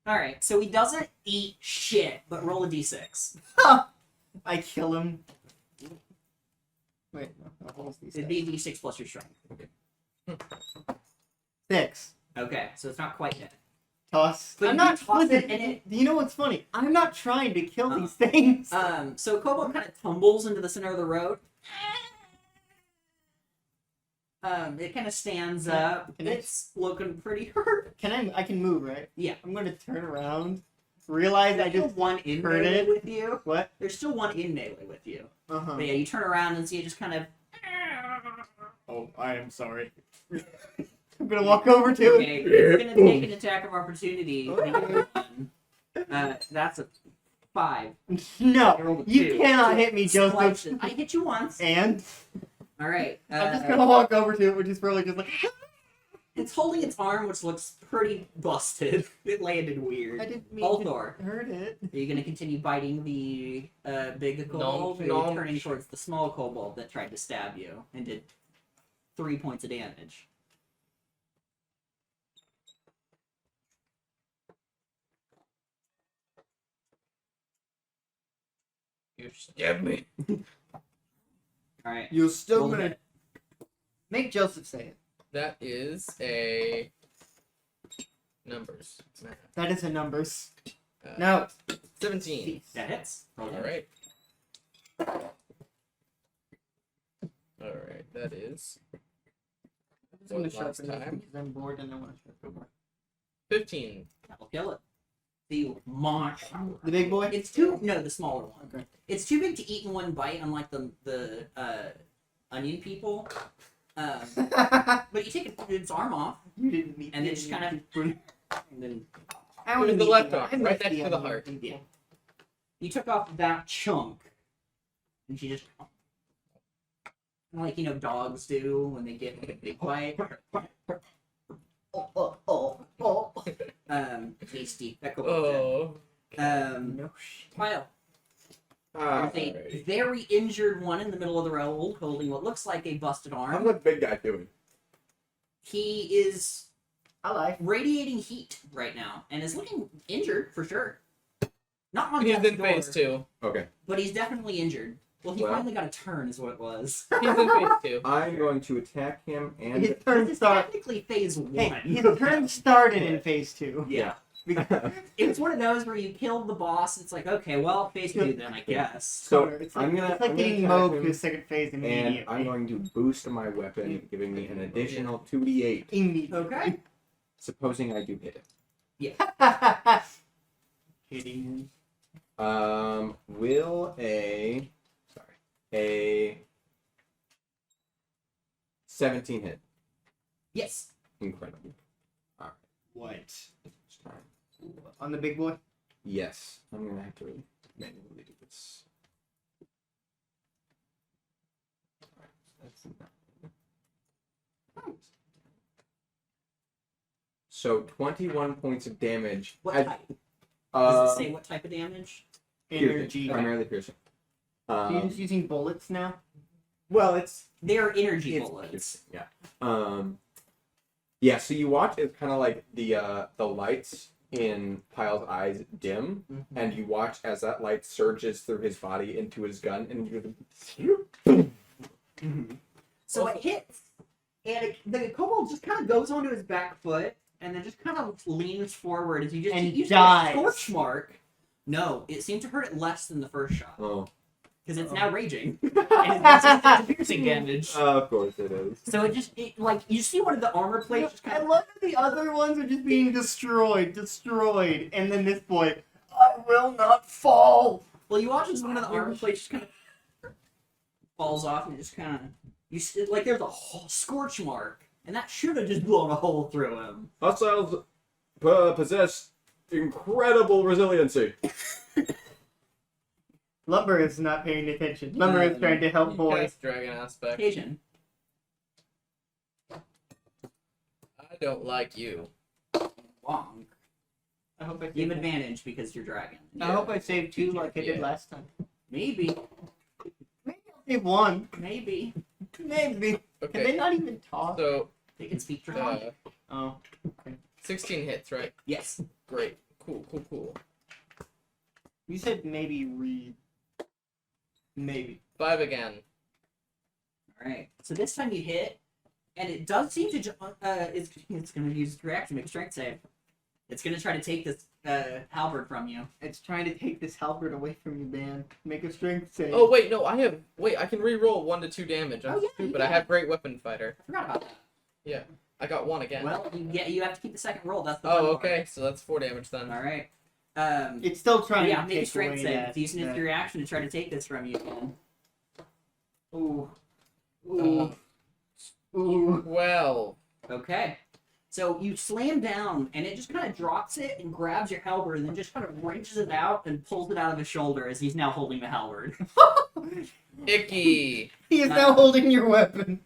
All right. So he doesn't eat shit, but roll a d6. I kill him. Wait, no, what was these It'd guys? be a d6 plus your strength. 6. Okay, so it's not quite dead. Toss. But I'm you not. toss Listen, it and it- you know what's funny? I'm not trying to kill these things. So Kobold kind of tumbles into the center of the road. It kind of stands up. Can I- It's looking pretty hurt. I can move, right? Yeah. I'm gonna turn around realized I There's still just one in heard melee it. with you. What? There's still one in melee with you. Uh-huh. But yeah, you turn around and see it just kind of. Oh, I am sorry. I'm gonna walk over to it. Okay, it's gonna take an attack of opportunity. That's a 5. I No, rolled a you 2. cannot hit me, Joseph. Slice it. I hit you once. And All right. I'm just gonna walk over to it, which is probably just like. It's holding its arm, which looks pretty busted. It landed weird. I didn't mean Althor, to hurt it. are you gonna continue biting the big kobold, or are you nom. turning towards the small kobold that tried to stab you and did 3 points of damage? You stabbed me. All right. You're still Roll gonna it. make Joseph say it. That is a numbers. That is a numbers. Uh, No. 17. That hits. Roll All damage. right. All right. That is I'm gonna What, last sharpen this time? because I'm bored and I want to sharpen more. 15. That'll kill it. The monk. The big boy? It's too no, the smaller one. Okay. It's too big to eat in one bite, unlike the onion people. But you take its arm off, You didn't meet and me. then just kind of, and then I wanna With the meet left you. arm, I right miss next to the onion heart. people. yeah, you took off that chunk, and she just like dogs do when they get like a big bite. Oh. Tasty. That goes with Oh. it. No shit. Kyle, Ah, there's a alrighty. very injured one in the middle of the road, holding what looks like a busted How's arm. that big guy doing? He is Alive. radiating heat right now and is looking injured for sure. Not on He's death's in door, phase 2. Okay. but he's definitely injured. Well, he Well. finally got a turn, is what it was. He's in phase 2. I'm going to attack him His and turn This is start. technically phase 1. Hey, his turn started in phase 2. Yeah. Because It's one of those where you kill the boss, it's like, okay, well, phase 2 then, I guess. so it's like, I'm gonna it's like I'm gonna getting attack mowed him, to the second phase and immediately. I'm going to boost my weapon, giving me an additional 2d8, Immediately. Okay. supposing I do hit it. Hitting. Will a 17 hit? Yes. Incredible. What? It's time. On the big boy? Yes, I'm gonna have to manually do this. So 21 points of damage. What as- type? Does it uh, say what type of damage? Energy. piercing, primarily piercing. So you're just using bullets now? Well, it's They're energy it's bullets. piercing, yeah. Yeah. So you watch as kind of like the lights in Pyle's eyes dim, Mhm. and you watch as that light surges through his body into his gun, and you. So it hits, and the kobold just kind of goes onto his back foot, and then just kind of leans forward as you just And you see dies. a scorch mark. No, it seemed to hurt it less than the first shot Oh, because it's now raging and it's resistant to piercing damage. of course it is. So it like you see one of the armor plates just I kind of love that the other ones are just being destroyed, and then this boy, I will not fall. well, you watch as one of the armor plates just kind of falls off and it just kind of you see, like there's a whole scorch mark, and that should have just blown a hole through him. Hostiles possess incredible resiliency. Lumber is not paying attention. Lumber is trying to help You boys. cast dragon aspect. Occasion. I don't like you. Long. I hope I You have saved advantage because you're dragon. I hope I saved 2 like I did Yeah. last time. Maybe. Maybe I'll save 1. Maybe. Maybe. Can they Okay. not even talk? So, They can speak draconic. Oh. 16 hits, right? Yes. Great. Cool. You said maybe read. Maybe. 5 again. Alright. So this time you hit, and it does seem to it's gonna use its reaction, make a strength save. It's gonna try to take this halberd from you. It's trying to take this halberd away from you, man. Make a strength save. Oh, wait, no, I can re-roll 1 to 2 damage. I'm Oh, yeah, you stupid. I can. have Great Weapon Fighter. I forgot about that. I got 1 again. Well, you have to keep the second roll, that's the Oh, fun okay, so that's 4 damage then. part. Alright. It's still trying yeah, to make a take strength away save. that. It's using its reaction to try to take this from you again. Ooh. Ooh. Uh, Ooh. 12. Okay. So you slam down, and it just kind of drops it and grabs your halberd, and then just kind of wrenches it out and pulls it out of his shoulder as he's now holding the halberd. Icky. He is now holding your weapon.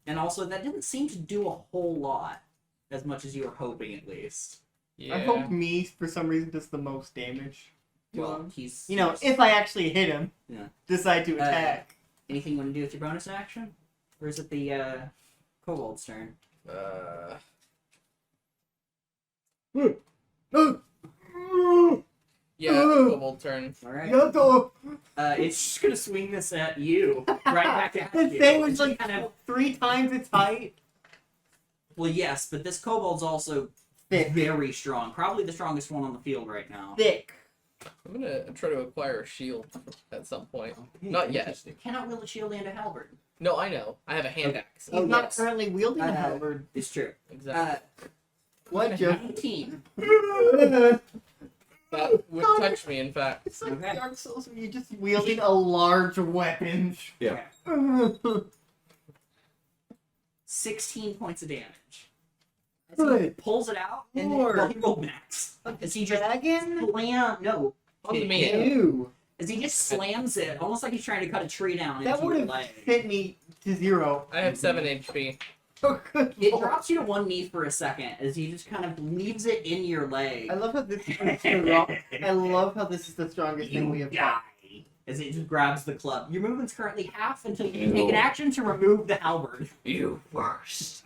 And also, that didn't seem to do a whole lot, as much as you were hoping, at least. Yeah. I hope me, for some reason, does the most damage. Well, he's... You know, if I actually hit him, Yeah. decide to attack. Anything you want to do with your bonus action? Or is it the, Kobold's turn? Yeah, Kobold turn. Alright. Yato! It's just gonna swing this at you. Right back at you. This thing was It's like kind of... 3 times its height. Well, yes, but this Kobold's also Thick. very strong. Probably the strongest one on the field right now. Thick. I'm gonna try to acquire a shield at some point. Not yet. You cannot wield a shield and a halberd. No, I know. I have a hand axe. He's Oh, not yes. currently wielding a halberd. It's true. Exactly. What, Joe? 19. That would touch me, in fact. It's like Okay. Dark Souls where you're just wielding a large weapon. Yeah. 16 points of damage. As he Good. pulls it out, and then, Lord. well, he rolled max. As he just Dragon? no. On Hit me. him. Ew. As he just slams it, almost like he's trying to cut a tree down That into would your have leg. hit me to 0. I have 7 HP. Oh, good It lord. drops you to one knee for a second as he just kind of leaves it in your leg. I love how this is the strong- I love how this is the strongest thing we have fought. die. As it just grabs the club. Your movement's currently half until you can take an action to remove the halberd. You worst.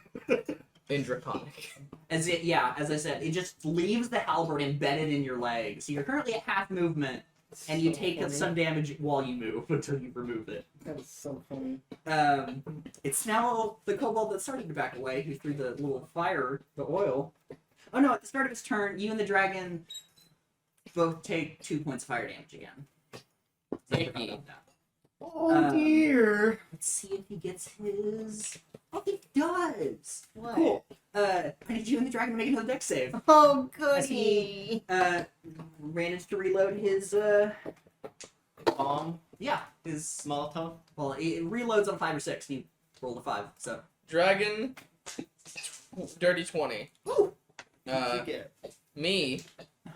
In Draconic. As I said, it just leaves the halberd embedded in your leg. So you're currently at half movement, and you So take funny. some damage while you move until you remove it. That is so funny. It's now the kobold that started to back away, who threw the little fire, the oil. Oh no, at the start of his turn, you and the dragon both take 2 points of fire damage again. I forgot about that. Oh dear. Let's see if he gets his... Oh, he does! What? Cool. I need you and the dragon to make another dex save. Oh As he, goody. managed to reload his, Bomb. yeah, his... Molotov. Well, it reloads on 5 or 6, and he rolled a 5, so... Dragon. Dirty 20. Ooh! What'd you get? Me.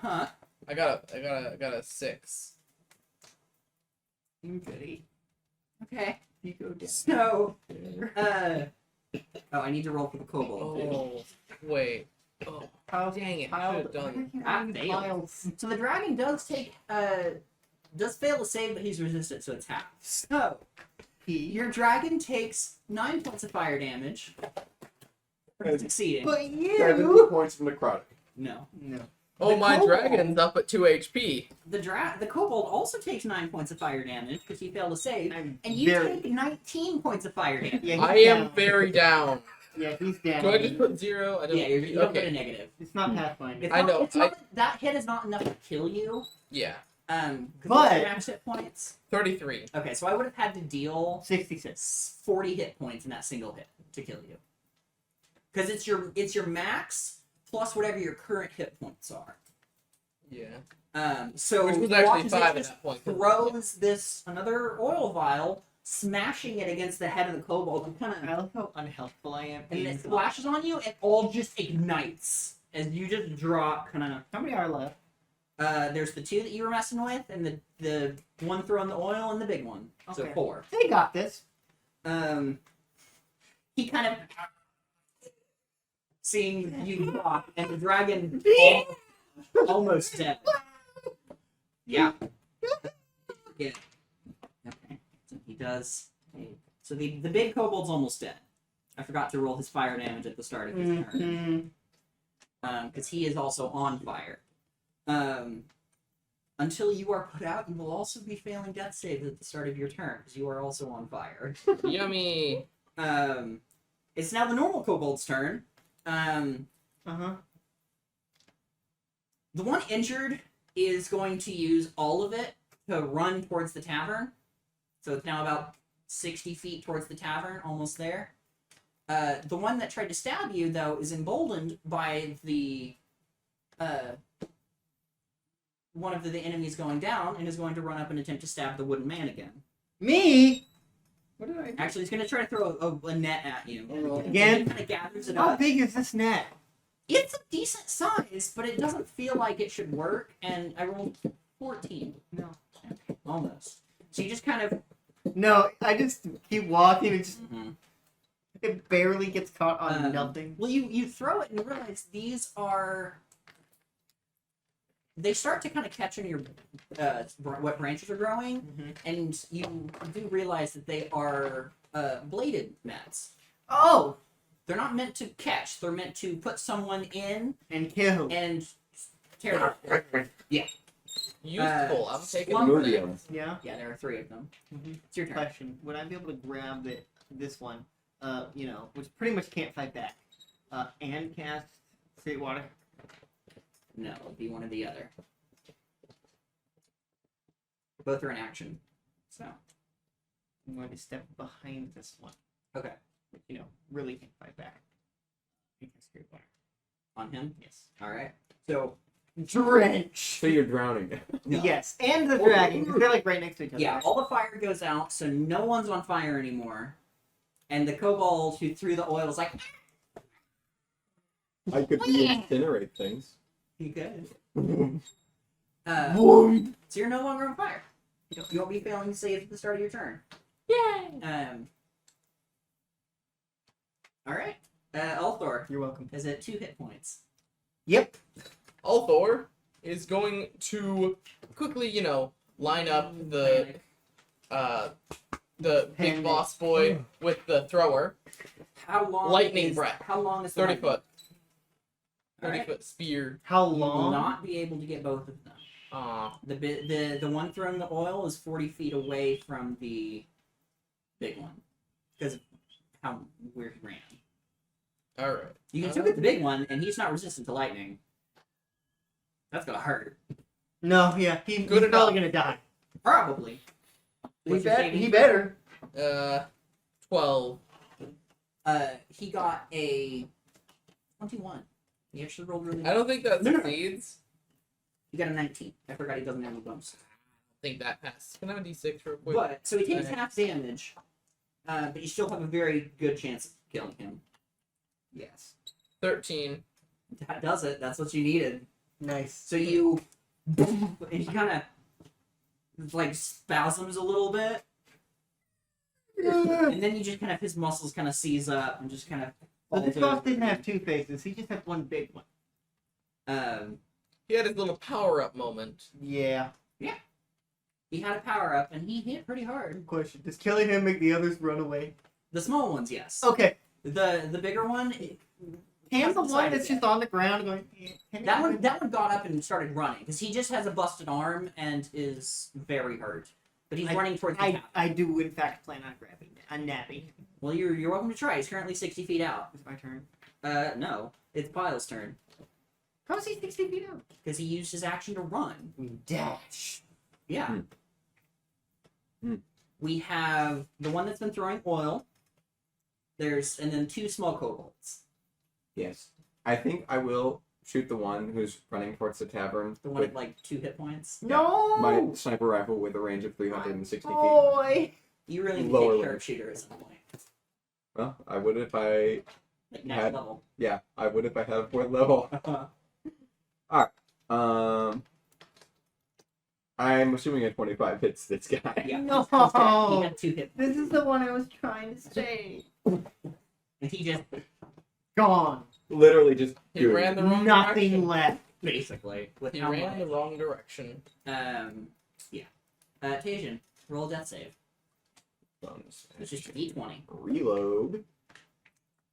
Huh? I got a 6. Goody. Okay. You go down. So, oh, I need to roll for the kobold. Oh, wait. Oh, Piles, dang it. piles- Should've done. Ah, Piles. failed. Piles. So the dragon does take, does fail to save, but he's resistant, so it's half. So, your dragon takes 9 points of fire damage. For succeeding. But 7 you. points of necrotic. No. No. Oh, The my kobold- dragon's up at 2 HP. The kobold also takes 9 points of fire damage, because he failed to save. I'm And you very. take 19 points of fire damage. Yeah, he's I am down. very down. Yeah, he's down. Do I just put 0? I don't. Yeah, you don't get a okay. negative. It's not Pathfinder. It's I not- know, It's not, that hit is not enough to kill you. Yeah. 'Cause But- what's your max hit points? 33. Okay, so I would have had to deal 66. 40 hit points in that single hit to kill you. Because it's your max plus whatever your current hit points are. Yeah. So Which was watch actually as 5 it at just that point. throws this another oil vial, smashing it against the head of the kobold, and kind of I love how unhelpful I am. and it splashes on you, and all just ignites as you just drop. Kind of. How many are left? There's the 2 that you were messing with, and the one throwing the oil, and the big one. So Okay. 4. They got this. He kind of seeing you drop, and the dragon almost dead. Yeah. Yeah. Okay. So he does. So the big kobold's almost dead. I forgot to roll his fire damage at the start of his turn. Because he is also on fire. Until you are put out, you will also be failing death saves at the start of your turn, because you are also on fire. Yummy. It's now the normal kobold's turn. Uh-huh. The one injured is going to use all of it to run towards the tavern. So it's now about 60 feet towards the tavern, almost there. The one that tried to stab you, though, is emboldened by the one of the enemies going down and is going to run up and attempt to stab the wooden man again. Me? What did I do? Actually, he's going to try to throw a net at you. Again? He kind of gathers it How up. big is this net? It's a decent size, but it doesn't feel like it should work. And I rolled 14. No. Almost. So you just kind of... No, I just keep walking. Mhm. It barely gets caught on nothing. Well, you throw it and you realize these are... They start to kind of catch on your what branches are growing, and you do realize that they are bladed nets. Oh! They're not meant to catch. They're meant to put someone in And kill. and tear it. Useful. I'm taking slump that. Medium. Yeah. Yeah, there are 3 of them. Mhm. It's your turn. Question: would I be able to grab this one? Which pretty much can't fight back. And cast Straight Water. No, it'll be one or the other. Both are in action. So, I'm going to step behind this one. okay. Really can't fight back. And cast Straight Water. On him? Yes. Alright. So, Drench. So you're drowning. No. Yes, and the dragon, because they're like right next to each other. yeah, all the fire goes out, so no one's on fire anymore. And the kobold who threw the oil is like, I could incinerate things. you good. Boom. So you're no longer on fire. You won't be failing to save at the start of your turn. Yay! Alright. Ulthor You're welcome. is at 2 hit points. Yep. Althor is going to quickly, line up the big Panic. boss boy with the thrower. How long Lightning is, breath. How long is the 30 lightning? foot. 30 Alright. foot spear. How You will long? not be able to get both of them. Aw. The one throwing the oil is 40 feet away from the big one. Because of how where he ran. Alright. You can still get the big one, and he's not resistant to lightning. That's gonna hurt. No, yeah, he's Good enough. probably gonna die. Probably. What's your saving He throw? better. 12. He got a 21. He actually rolled really I well. don't think that No, no. succeeds. He got a 19. I forgot he doesn't have any bumps. I think that passes. Can I have a d6 real quick? But, so he takes Okay. half damage, but you still have a very good chance of killing him. Yes. 13. That does it. That's what you needed. Nice. So you, and he kind of like spasms a little bit, and then you just kind of his muscles kind of seize up and just kind of. But fall this boss to- didn't have 2 faces. He just had one big one. He had his little power up moment. Yeah. He had a power up and he hit pretty hard. Question: does killing him make the others run away? The small ones, yes. Okay. The bigger one. Cam's the one decided that's yet. just on the ground going. That one got up and started running because he just has a busted arm and is very hurt. But he's running towards the cabin. I do in fact plan on grabbing napping. Well, you're welcome to try. He's currently 60 feet out. It's my turn. No, it's Pyle's turn How is he 60 feet out? because he used his action to run. Dash. Yeah. Hmm. We have the one that's been throwing oil. And then 2 small kobolds. Yes. I think I will shoot the one who's running towards the tavern The one with with like 2 hit points. No. my sniper rifle with a range of 360 feet. Boy. You really need to Lower take range. sharpshooter at some point. Well, I would if I Like next Had- level. yeah, I would if I had a 4th level. I'm assuming a 25 hits this guy. Yeah. No. He had 2 hit points. This is the one I was trying to say. And he just Gone. Literally just He doing ran the wrong Nothing direction. left. basically with He how ran the much. wrong direction. Yeah. Tajan, roll a death save. bonus. It's just a d20. Reload.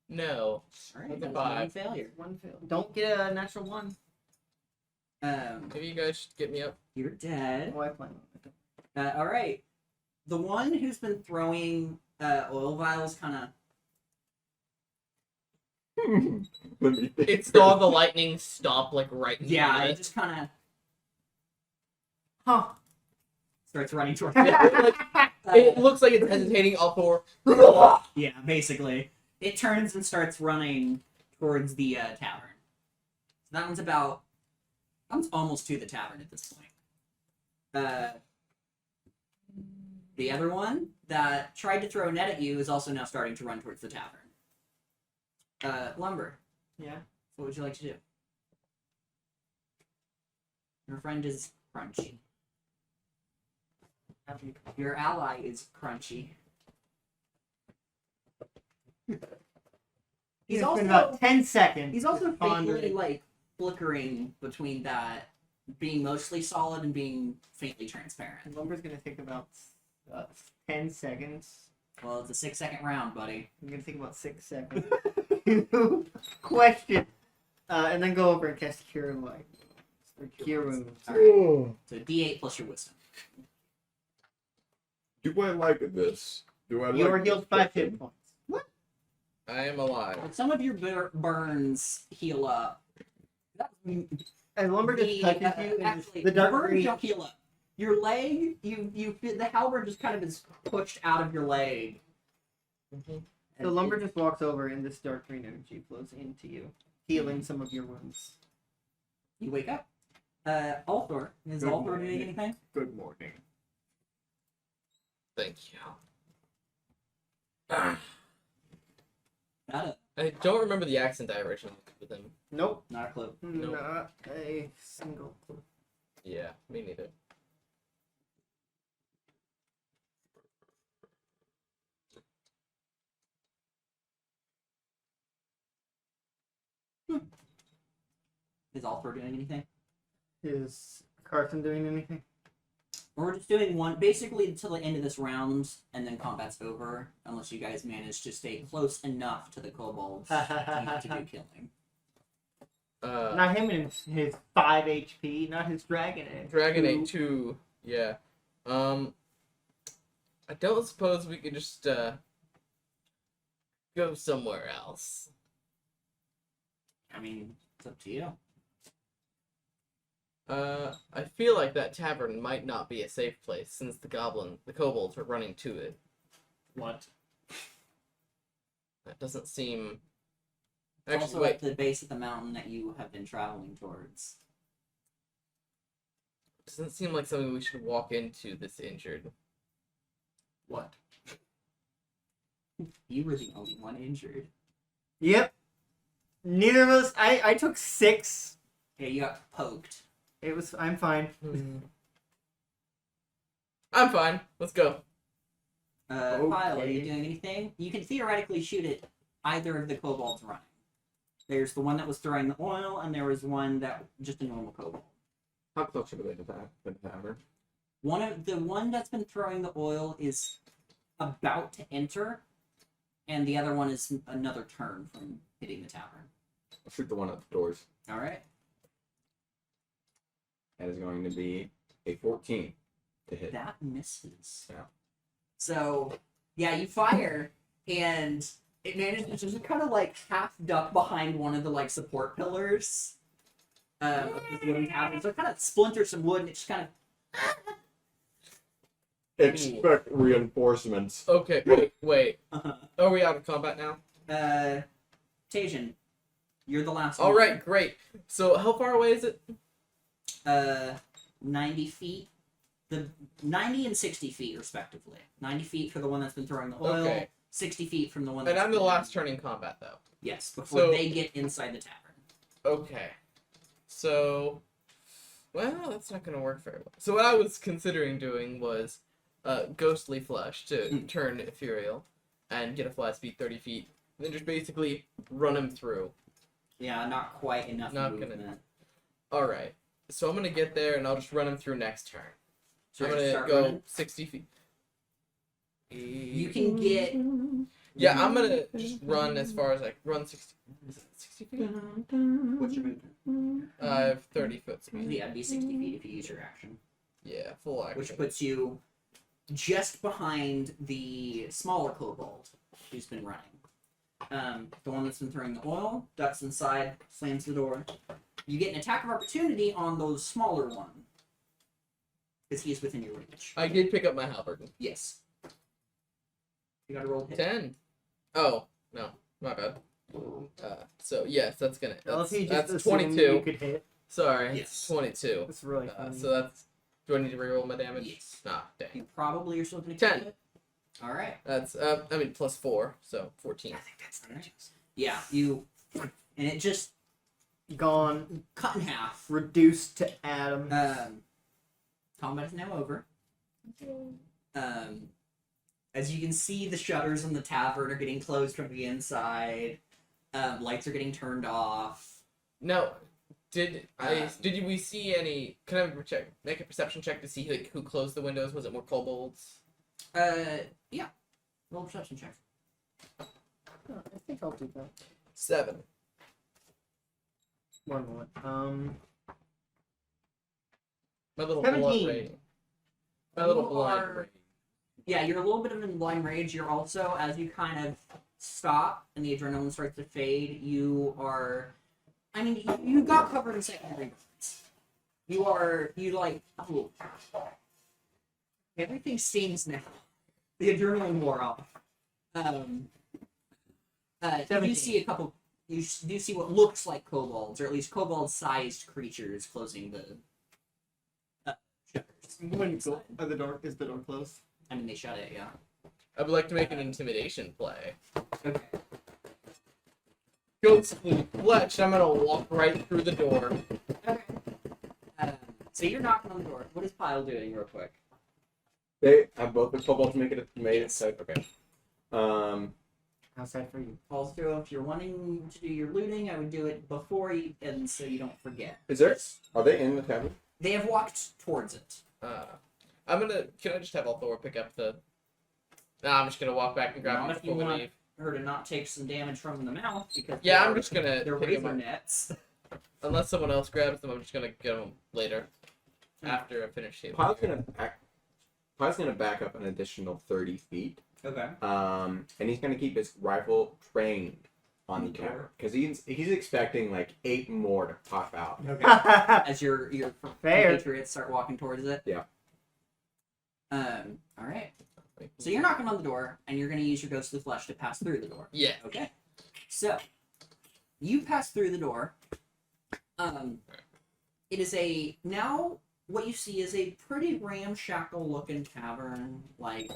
No. Alright, That's a that's 5. one failure. One fail. Don't get a natural one. Maybe you guys should get me up. You're dead. Oh, I plan on it. Alright. The one who's been throwing oil vials kind of. Let me think. It saw the lightning stop like right in Yeah, front it of just kind of Huh. starts running towards it. it. It looks like it's hesitating. Althor. Yeah, basically. It turns and starts running towards the tavern. So that one's about I'm almost to the tavern at this point. The other one that tried to throw a net at you is also now starting to run towards the tavern. Lumber, Yeah. what would you like to do? Your friend is crunchy. Your ally is crunchy. He's It's also been about 10 seconds. He's also pondering. faintly like flickering between that being mostly solid and being faintly transparent. Lumber's gonna take about 10 seconds. Well, it's a 6-second round, buddy. I'm gonna take about 6 seconds. Question. And then go over and cast Cure Light. Or Cure Wounds. Alright. So D8 plus your wisdom. Do I like this? Do I like You're this healed 5 question? hit points. I am alive. But some of your burns heal up. And Lumber just touches you, and actually, the dark burns green. don't heal up. Your leg, the halberd just kind of is pushed out of your leg. So Lumber just walks over, and this dark green energy flows into you, healing some of your wounds. You wake up. Althor. Is Good Althor morning. doing anything? Good morning. Thank you. Not I don't remember the accent I originally did with him. Nope. a clue. Nope. Not a single clue. Yeah, me neither. Is Althor doing anything? Is Carson doing anything? We're just doing one, basically until the end of this round, and then combat's over, unless you guys manage to stay close enough to the kobolds to do killing. Not him and his 5 HP, not his Dragon Egg. Dragon Egg 2, yeah. I don't suppose we could just, go somewhere else. I mean, it's up to you. I feel like that tavern might not be a safe place since the kobolds are running to it. What? That doesn't seem... It's Actually, also wait. at the base of the mountain that you have been traveling towards. Doesn't seem like something we should walk into this injured. What? You were the only one injured. Yep. Neither of us. I took 6. Yeah, you got poked. It was. I'm fine. I'm fine. Let's go. Kyle, are you Okay. doing anything? You can theoretically shoot at either of the kobolds running. There's the one that was throwing the oil, and there was one that just a normal kobold. How close should we be to the tavern? The one that's been throwing the oil is about to enter, and the other one is another turn from hitting the tavern. I'll shoot the one at the doors. All right. That is going to be a 14 to hit. That misses. Yeah. So, yeah, you fire, and it manages to just kind of like half duck behind one of the like support pillars of this wooden tavern. So it kind of splinters some wood, and it just kind of. Expect reinforcements. Okay, wait. Are we out of combat now? Tajan, you're the last All one. right, great. So how far away is it? 90 feet. The 90 and 60 feet, respectively. 90 feet for the one that's been throwing the oil. Okay. 60 feet from the one. And that's I'm the been- last turn in combat, though. Yes, before So- they get inside the tavern. Okay. So, well, that's not going to work very well. So what I was considering doing was Ghostly Flush to turn Ethereal and get a flat speed 30 feet. And then just basically run him through. Yeah, not quite enough Not gonna- movement. Alright. So I'm going to get there and I'll just run him through next turn. So I'm I going to start go running? 60 feet. You can get. Yeah, I'm going to just run as far as I run 60. Is it 60 feet? What's your movement? I have 30 foot speed. Yeah, it'd be 60 feet if you use your action. Yeah, full action. Which puts you just behind the smaller kobold who's been running. The one that's been throwing the oil, ducks inside, slams the door. You get an attack of opportunity on the smaller one. Because he is within your reach. I did pick up my halberd. Yes. You gotta roll hit. 10. Oh, no. My bad. So, yes, that's gonna... Well, if he just That's assumed 22. you could hit. Sorry, Yes. it's 22. That's really funny. So that's. Do I need to reroll my damage? Yes. Ah, dang. You probably are still going to 10. keep it. All right. That's I mean plus 4, so 14. I think that's the Yeah, you, and it just Gone, cut in half. reduced to atoms. Combat is now over. As you can see, the shutters in the tavern are getting closed from the inside. Lights are getting turned off. Now, did we see any? Can I make a perception check to see who closed the windows? Was it more kobolds? Yeah. Roll a perception check. Oh, I think I'll do that. 7. One moment. My little 17. blood rage. My little You blind are- rage. Yeah, you're a little bit of in blind rage. You're also, as you kind of stop and the adrenaline starts to fade, you are. I mean, you got covered in secondary burns. Oh. Everything stings now. The adrenaline wore off. You 17. see a couple. You do see what looks like kobolds, or at least kobold-sized creatures closing the shutters. When go, the door is the door closed? I mean, they shut it, yeah. I would like to make an intimidation play. Okay. Ghostly Fletch, I'm gonna walk right through the door. Okay. So you're knocking on the door. What is Pyle doing, real quick? They have both the kobolds made it so okay. How's that for you? Also, if you're wanting to do your looting, I would do it before you, and so you don't forget. Are they in the tavern? They have walked towards it. Can I just have Althor pick up the? Nah, I'm just gonna walk back and grab Not him if you before we want leave. her to not take some damage from the mouth, because Yeah, I'm just gonna they're pick him razor up. nets. Unless someone else grabs them, I'm just gonna get them later. After I finish healing. Pyle's gonna back up an additional 30 feet. Okay. And he's gonna keep his rifle trained on the Door. tower because he's expecting like 8 more to pop out. Okay. As your Fair. compatriots start walking towards it. Yeah. All right. So you're knocking on the door, and you're going to use your ghostly flesh to pass through the door. Yeah. Okay. So you pass through the door. It is now what you see is a pretty ramshackle looking tavern. Like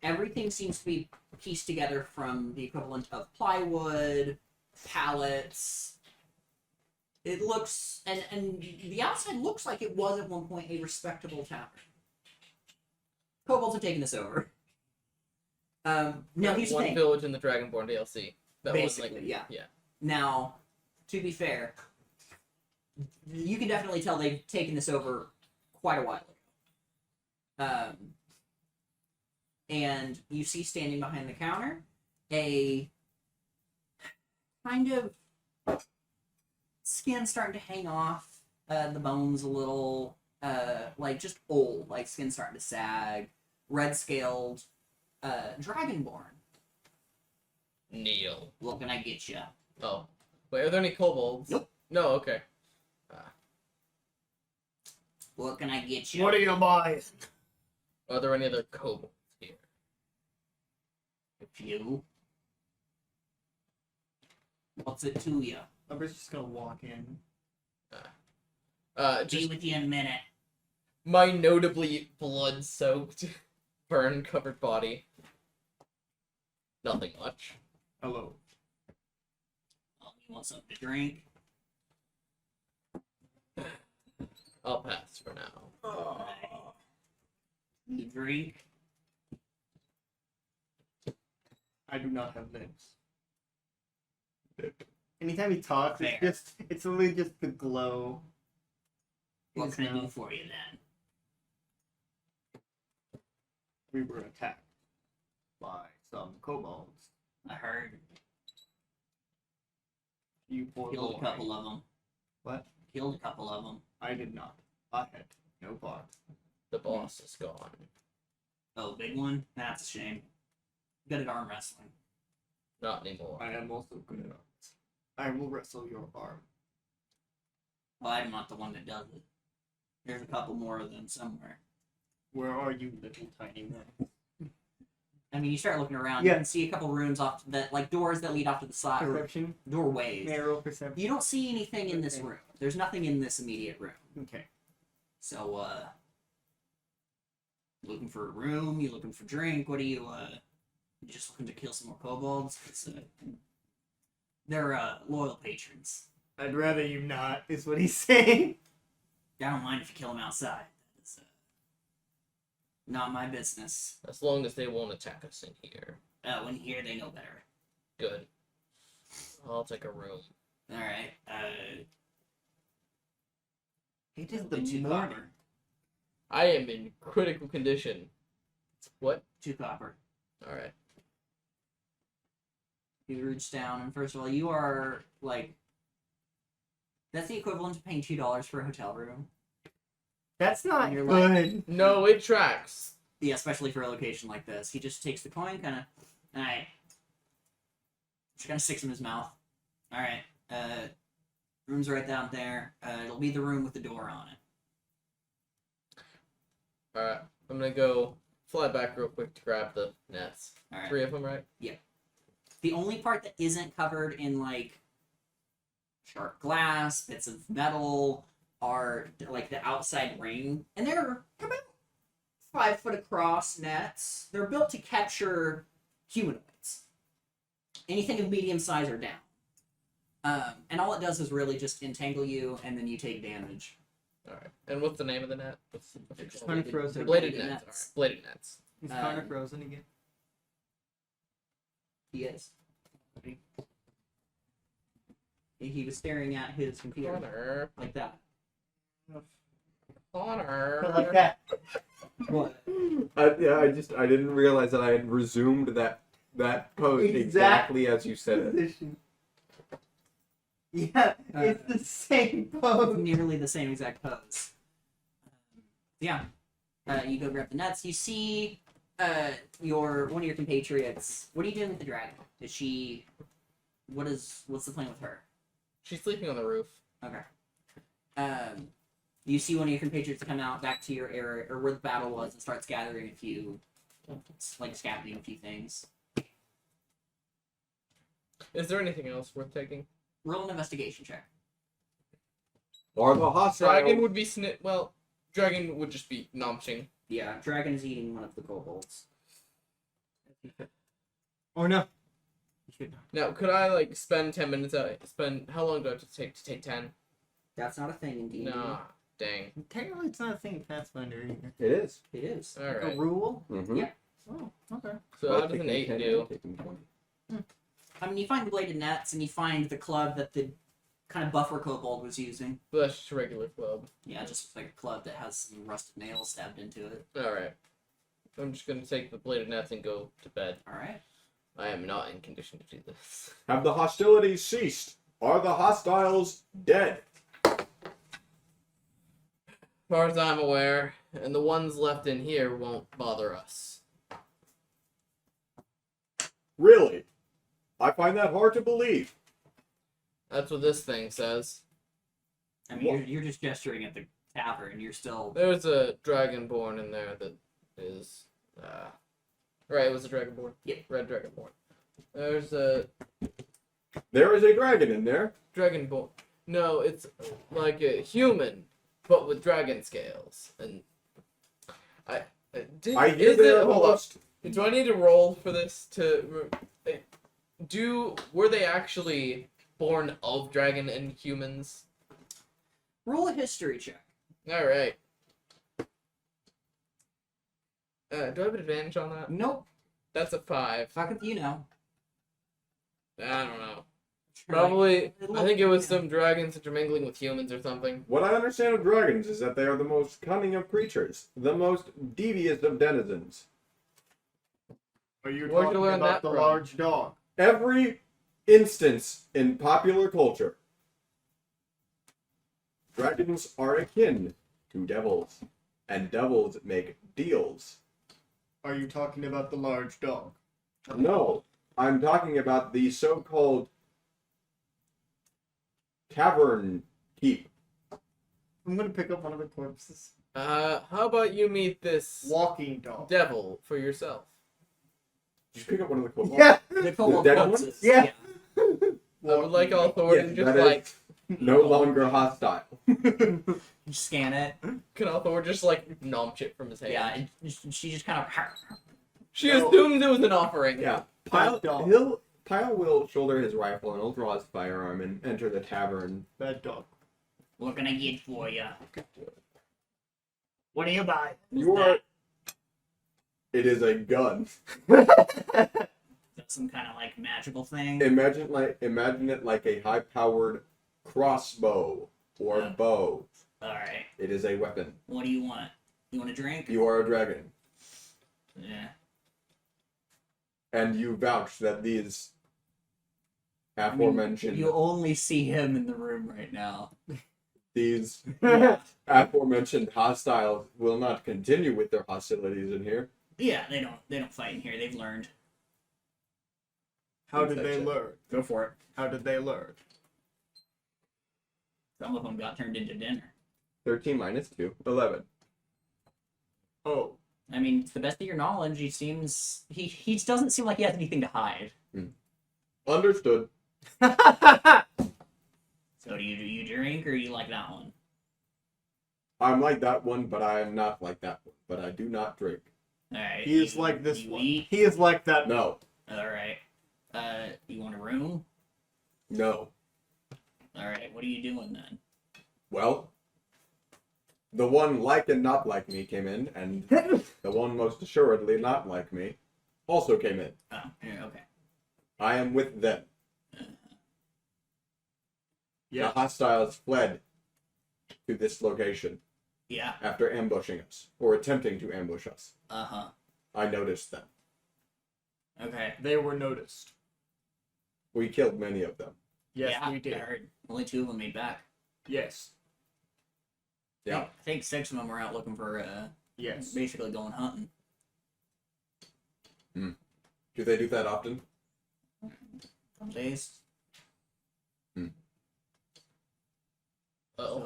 everything seems to be pieced together from the equivalent of plywood, pallets. It looks and the outside looks like it was at one point a respectable tavern. Kobolds have taken this over. Now here's the One thing. village in the Dragonborn DLC. That Basically, one, like, yeah. Yeah. Now, to be fair, you can definitely tell they've taken this over quite a while ago. And you see standing behind the counter a kind of skin starting to hang off, the bones a little, like just old, like skin starting to sag, red scaled, dragonborn. Neil. What can I get you? Oh. Wait, are there any kobolds? Nope. No, okay. What can I get you? What are you buying? Are there any other kobolds here? A few. What's it to you? Umber's just gonna walk in. Be Just with you in a minute. my notably blood-soaked, burn-covered body. Nothing much. Hello. Oh, you want something to drink? I'll pass for now. You drink? I do not have lips. Anytime he talks, Fair. it's literally just the glow. in What his can I do mouth. for you then? We were attacked by some kobolds. I heard. You poor Killed a boy. couple of them. What? Killed a couple of them. I did not. I had no part. The boss is gone. Oh, big one? That's a shame. Good at arm wrestling. Not anymore. I am also good at arms. I will wrestle your arm. Well, I'm not the one that does it. There's a couple more of them somewhere. Where are you, little tiny one? I mean, you start looking around. You Yeah. can see a couple rooms off that, like doors that lead off to the side, or Perception. doorways. Narrow perception. You don't see anything in this Okay. room. There's nothing in this immediate room. Okay. So, looking for a room? You looking for drink? What are you, you just looking to kill some more kobolds? 'Cause, they're, loyal patrons. I'd rather you not, is what he's saying. I don't mind if you kill them outside. It's, not my business. As long as they won't attack us in here. When here, they know better. Good. I'll take a room. Alright, It is the two morning. copper. I am in critical condition. What? 2 copper. Alright. You reach down, and first of all, you are, like... That's the equivalent of paying $2 for a hotel room. That's not You're good. No, it tracks. Yeah, especially for a location like this. He just takes the coin, kind of... Alright. Just kind of sticks in his mouth. Alright. Room's right down there. It'll be the room with the door on it. Alright. I'm gonna go fly back real quick to grab the nets. Alright. 3 of them, right? The only part that isn't covered in, like, sharp glass, bits of metal, are, like, the outside ring. And they're about 5 foot across nets. They're built to capture humanoids. Anything of medium size or down. And all it does is really just entangle you, and then you take damage. Alright. And what's the name of the net? What's it called? Honey frozen. Bladed Bladed nets. nets. Alright. Bladed nets. Is Connor Um, frozen again? He is. He was staring at his computer Connor. like that. Connor. Like that. What? I didn't realize that I had resumed that pose exactly as you said it. Position. Yeah, it's the same pose. Nearly the same exact pose. Yeah. You go grab the nuts. You see one of your compatriots. What are you doing with the dragon? Is she... what's the plan with her? She's sleeping on the roof. Okay. You see one of your compatriots come out back to your area, or where the battle was, and starts gathering a few, like, scavenging a few things. Is there anything else worth taking? Roll an investigation check. Are the hostile? Dragon would be Dragon would just be nomching. Yeah, dragon is eating one of the kobolds. Or no. Now, could I like spend 10 minutes? How long do I have to take 10? That's not a thing in D&D. Nah, dang. Technically, it's not a thing in Pathfinder either. It is. It is. All Like right. a rule? Mm-hmm. Yeah. Oh, okay. So how does an 8 do? I mean, you find the bladed nets, and you find the club that the kind of buffer kobold was using. But that's just a regular club. Yeah, just like a club that has some rusted nails stabbed into it. All right. I'm just gonna take the bladed nets and go to bed. Alright. I am not in condition to do this. Have the hostilities ceased? Are the hostiles dead? As far as I'm aware, and the ones left in here won't bother us. Really? I find that hard to believe. That's what this thing says. I mean, you're just gesturing at the tavern. You're still... There's a dragonborn in there that is, right, it was a dragonborn. Yep. Red dragonborn. There's a There is a dragon in there. dragonborn. No, it's like a human, but with dragon scales. And I hear there are hold up. most. Do I need to roll for this were they actually born of dragon and humans? Roll a history check. All right. Do I have an advantage on that? Nope. That's a 5. Fuck if you know. I don't know. Probably. Like, I think it was some dragons intermingling with humans or something. What I understand of dragons is that they are the most cunning of creatures, the most devious of denizens. Are you Where'd you talking learn about that the from? large dog? Every instance in popular culture, dragons are akin to devils, and devils make deals. Are you talking about the large dog? No, I'm talking about the so-called tavern keep. I'm gonna pick up one of the corpses. How about you meet this Walking dog. devil for yourself? Did you pick up one of the kobolds? Yeah. The kobold dead corpses. Yeah. I would like all Thornton Yes, just that is- like No longer hostile. You scan it. can all Thornton just like nomch it from his hand. Yeah, she just kind of. She No. assumed it was an offering. Yeah. Bad dog. Pyle will shoulder his rifle and he'll draw his firearm and enter the tavern. Bad dog. What can I get for you? What do you buy? It is a gun. Is that some kind of like magical thing? Imagine it like a high-powered crossbow or Yeah. bow. Alright. It is a weapon. What do you want? You want a drink? You are a dragon, Yeah. and you vouch that these I mean, aforementioned you only see him in the room right now. these Yeah. aforementioned hostiles will not continue with their hostilities in here. Yeah, they don't fight in here. They've learned. How did they learn? Go for it. How did they learn? Some of them got turned into dinner. 13 minus 2, 11. Oh. I mean, to the best of your knowledge, he doesn't seem like he has anything to hide. Understood. So do you drink or you like that one? I'm like that one, but I am not like that one. But I do not drink. All right. He is like this you one. Eat? He is like that. No. All right. You want a room? No. All right. What are you doing then? Well, the one like and not like me came in, and the one most assuredly not like me also came in. Oh, yeah, okay. I am with them. Yeah. The hostiles fled to this location Yeah. after ambushing us, or attempting to ambush us. Uh-huh. I noticed them. Okay. They were noticed. We killed many of them. Yes, yeah, we did. I heard. Only 2 of them made back. Yes. Yeah. I think 6 of them were out looking for, Yes. basically going hunting. Do they do that often? Some days. Oh,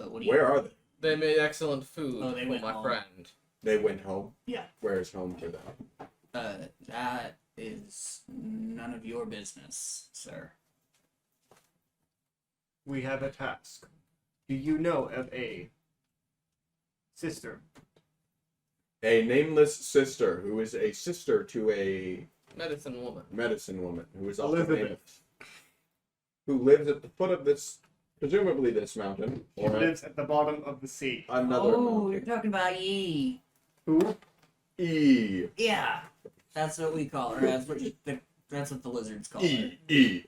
So, what do you... Where are they? they made excellent food Oh, they for went my home. friend. They went home? Yeah. Where is home for them? That is none of your business, sir. We have a task. Do you know of a sister? A nameless sister who is a sister to a Medicine woman. medicine woman who is also Elizabeth. nameless. Who lives at the foot of this, presumably this mountain, She or lives at the bottom of the sea. another Oh, mountain. you're talking about Yi. Who? E. Yeah, that's what we call her. That's what the lizards call her. E.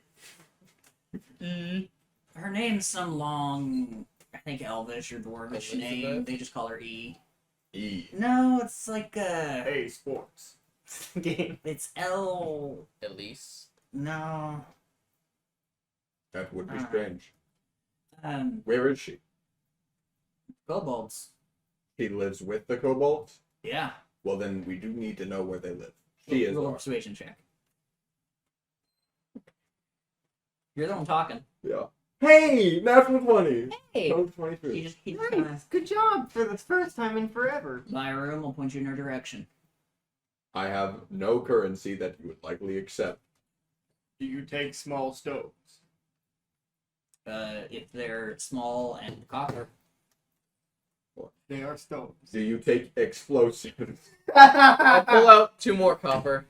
Her name's some long, I think Elvish or Dwarvish name. Elizabeth? They just call her E. E. No, it's like A sports game. it's L. Elise. No. That would be Alright. strange. Um, Where is she? Kobolds. She lives with the kobolds? Yeah. Well, then we do need to know where they live. She is Roll a ours. persuasion check. You're the one talking. Yeah. Hey! Natural 20! Hey. Total 23. He just kinda, Nice. Good job for the first time in forever. buy a room. I'll point you in her direction. I have no currency that you would likely accept. Do you take small stones? If they're small and copper. They are stones. Do you take explosives? I'll pull out 2 more copper.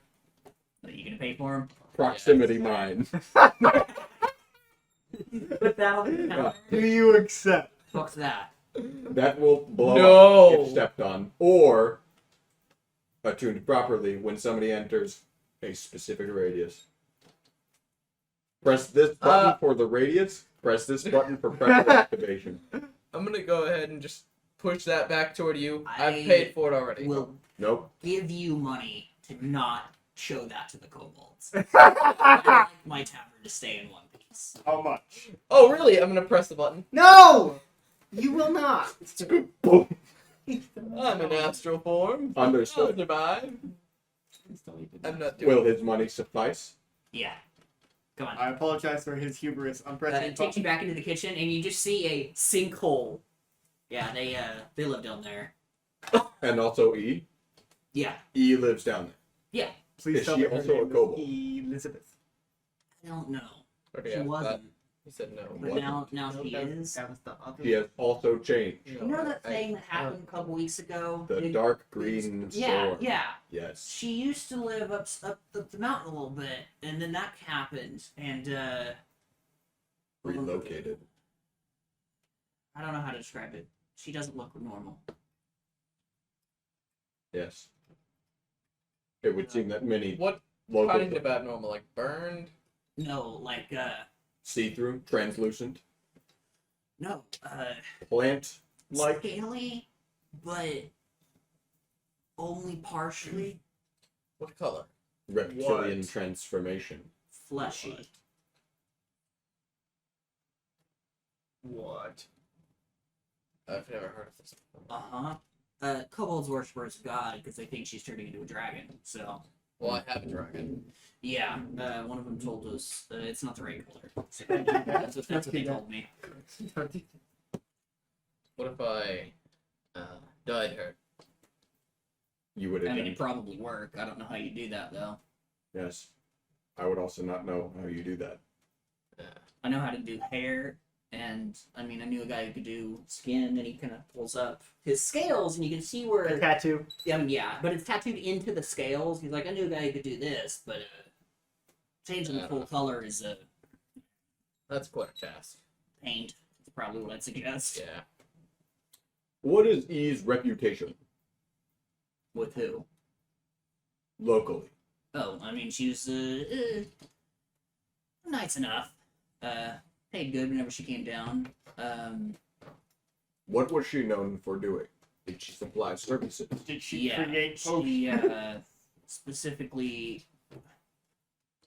Are you gonna pay for them? Proximity mine. Put that on the counter. Do you accept? Fuck's that. That will blow No. up if stepped on, or attuned properly when somebody enters a specific radius. Press this button for the radius. Press this button for pressure activation. I'm gonna go ahead and just push that back toward you. I've I paid for it already. Will Nope. give you money to not show that to the kobolds. I like my tavern to stay in one piece. How much? Oh, really? I'm gonna press the button. No! You will not. Boom. I'm in astral form. I'll Understood. survive. I'm not doing Will his money suffice? Yeah. Come on. I apologize for his hubris. I'm pressing It takes you back into the kitchen, and you just see a sinkhole. Yeah, they live down there. And also E? Yeah. E lives down there. Yeah. Please Is tell she me her also a name is kobold? Elizabeth. I don't know. Already She asked that. wasn't, You said no. but What? now No, she is. That was the other. She has also changed. You know that thing that happened a couple weeks ago? The dark green Yeah, storm. yeah. Yes. She used to live up the mountain a little bit, and then that happened, and Relocated. I don't know how to describe it. She doesn't look normal. Yes. It would seem that many What local kind of abnormal? Like burned? No, like see-through, translucent, no, plant-like. scaly, but only partially What color? Reptilian What? transformation. fleshy. What? I've never heard of this before. Kobolds worship her as a god because they think she's turning into a dragon. So Well, I have a dragon. yeah, one of them told us it's not the right color. Don't do that. That's what they told me. Don't do What if I dyed her? You would I have mean, it'd probably work. I don't know how you do that though. Yes. I would also not know how you do that. I know how to do hair, and I mean, I knew a guy who could do skin, and he kind of pulls up his scales, and you can see A where. tattoo. I mean, yeah, but it's tattooed into the scales. He's like, I knew a guy who could do this, but changing the full color is a That's quite a task. paint. That's probably what I'd suggest. Yeah. What is E's reputation With who? locally? Oh, I mean, she was nice enough. Paid good whenever she came down. What was she known for doing? Did she supply services? Did she Yeah, create she specifically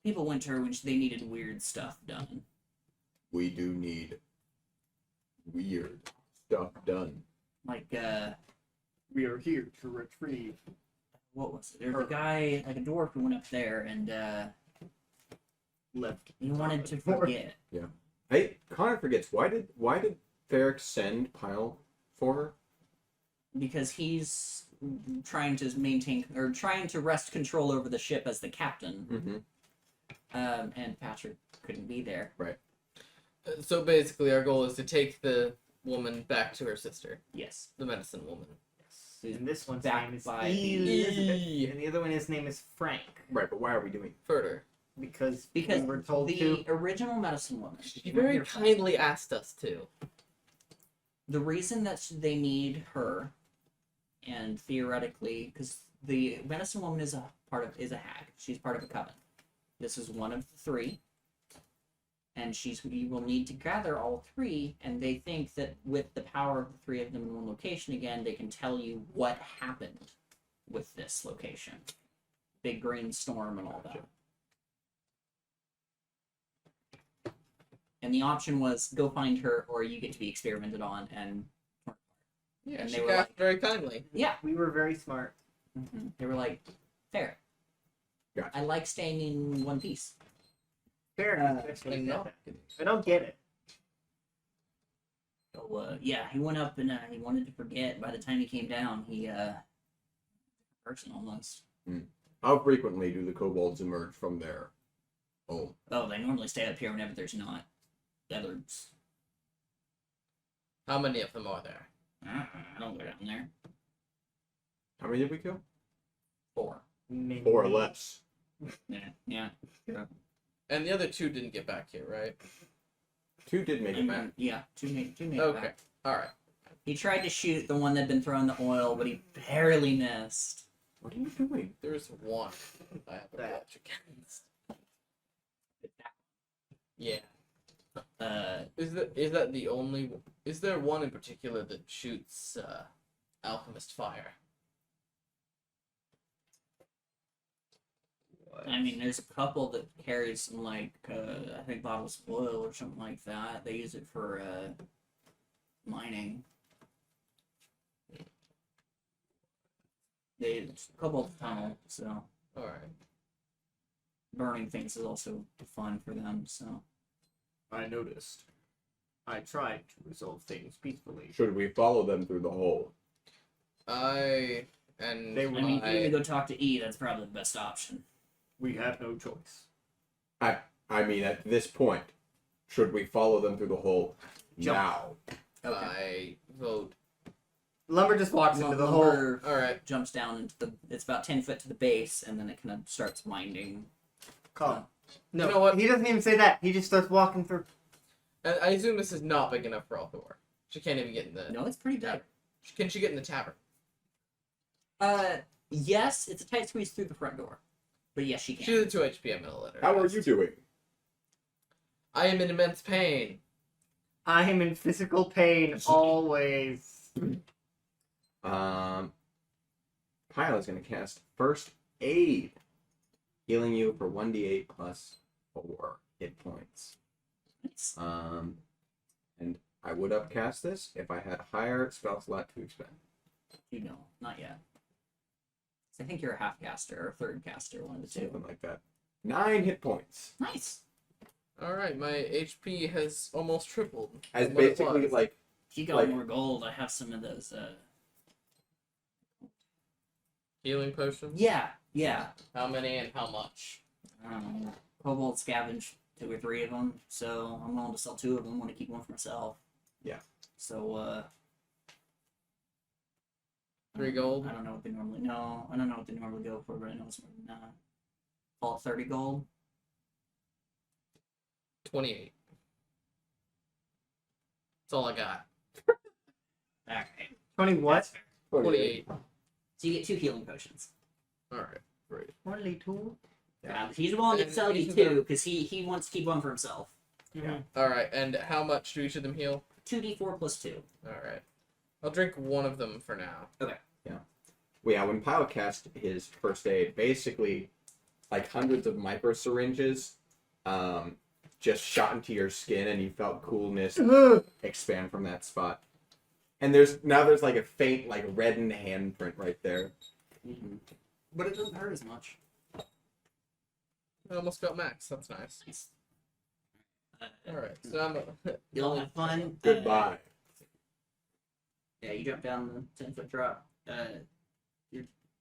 people went to her when they needed weird stuff done. We do need weird stuff done. Like We are here to retrieve. what was it? There's a guy, like a dwarf, who went up there and Left. he wanted to forget. Hey, Connor forgets. Why did Ferric send Pyle for her? Because he's trying to maintain or trying to wrest control over the ship as the captain. Mm-hmm. And Patrick couldn't be there. So basically, our goal is to take the woman back to her sister, Yes. the medicine woman. And this one's Back name is by Elizabeth. E. And the other one, his name is Frank. Right, but why are we doing? Further. Because Because we were told the to. original medicine woman. She very kindly asked us to. The reason that they need her, and theoretically, because the medicine woman is a hag. She's part of a coven. This is one of the three, and you will need to gather all three. And they think that with the power of the three of them in one location again, they can tell you what happened with this location. Big green storm and all that. And the option was go find her, or you get to be experimented on. And Yeah, And she they were asked like- very kindly. yeah, We were very smart. they were like, fair. Gotcha. I like staying in one piece. Fair. especially And said no. that. I don't get it. So yeah, he went up and he wanted to forget. By the time he came down, he person almost. How frequently do the kobolds emerge from their home? Oh, they normally stay up here whenever there's not others. How many of them are there? I don't go down there. How many did we kill? 4. Maybe. 4 or less. Yeah. And the other two didn't get back here, right? 2 did make it back. Yeah, two made Okay. back. Alright. He tried to shoot the one that'd been throwing the oil, but he barely missed. What are you doing? There's one I have a That. grudge against. Yeah. Is that the only? Is there one in particular that shoots alchemist fire? I mean, there's a couple that carry some, like, I think bottles of oil or something like that. They use it for, mining. It's a couple of tunnel, so Alright. burning things is also fun for them, so. I noticed. I tried to resolve things peacefully. Should we follow them through the hole? I and They I mean, if you're I, gonna go talk to E, that's probably the best option. We have no choice. I mean, at this point, should we follow them through the hole Jump. now? I vote. Lumber just walks into the hole. Lumber All right. jumps down into the. It's about 10 foot to the base, and then it kind of starts winding. Call. No, You know what? he doesn't even say that. He just starts walking through. I assume this is not big enough for Althor. She can't even get in the. No, it's pretty big. Can she get in the tavern? Yes, it's a tight squeeze through the front door, but yes, she can. She's at 2 HP. I'm gonna let her. How are rest. you doing? I am in immense pain. I am in physical pain always. Pilot's gonna cast First Aid, healing you for 1d8 plus 4 hit points. Nice. And I would upcast this if I had a higher spell slot to expend. You know, not yet. I think you're a half caster or a third caster, one of the two. Something like that. 9 hit points. Nice. All right, my HP has almost tripled. As from what it basically was. like If you got Like- more gold, I have some of those. Healing potions. Yeah. How many and how much? Kobold scavenged 2 or 3 of them, so I'm willing to sell 2 of them. Want to keep one for myself. Yeah. So 3 gold. I don't know what they normally. No, I don't know what they normally go for, but I know it's more than that. Call it 30 gold. 28. That's all I got. Okay. 20 what? 28. So you get 2 healing potions. All right. Great. 22. Yeah, he's willing to And sell you each of 2 them- because he wants to keep one for himself. Yeah. All right. And how much do each of them heal? 2d4 plus 2. All right. I'll drink one of them for now. Well, yeah, when Pilot cast his first aid, basically, like hundreds of micro syringes, just shot into your skin, and you felt coolness expand from that spot. And there's like a faint, like reddened handprint right there. Mm-hmm. But it doesn't hurt as much. I almost got max. That's nice. All right. So I'm. You'll have fun. Goodbye. Yeah, you jump down the 10-foot drop.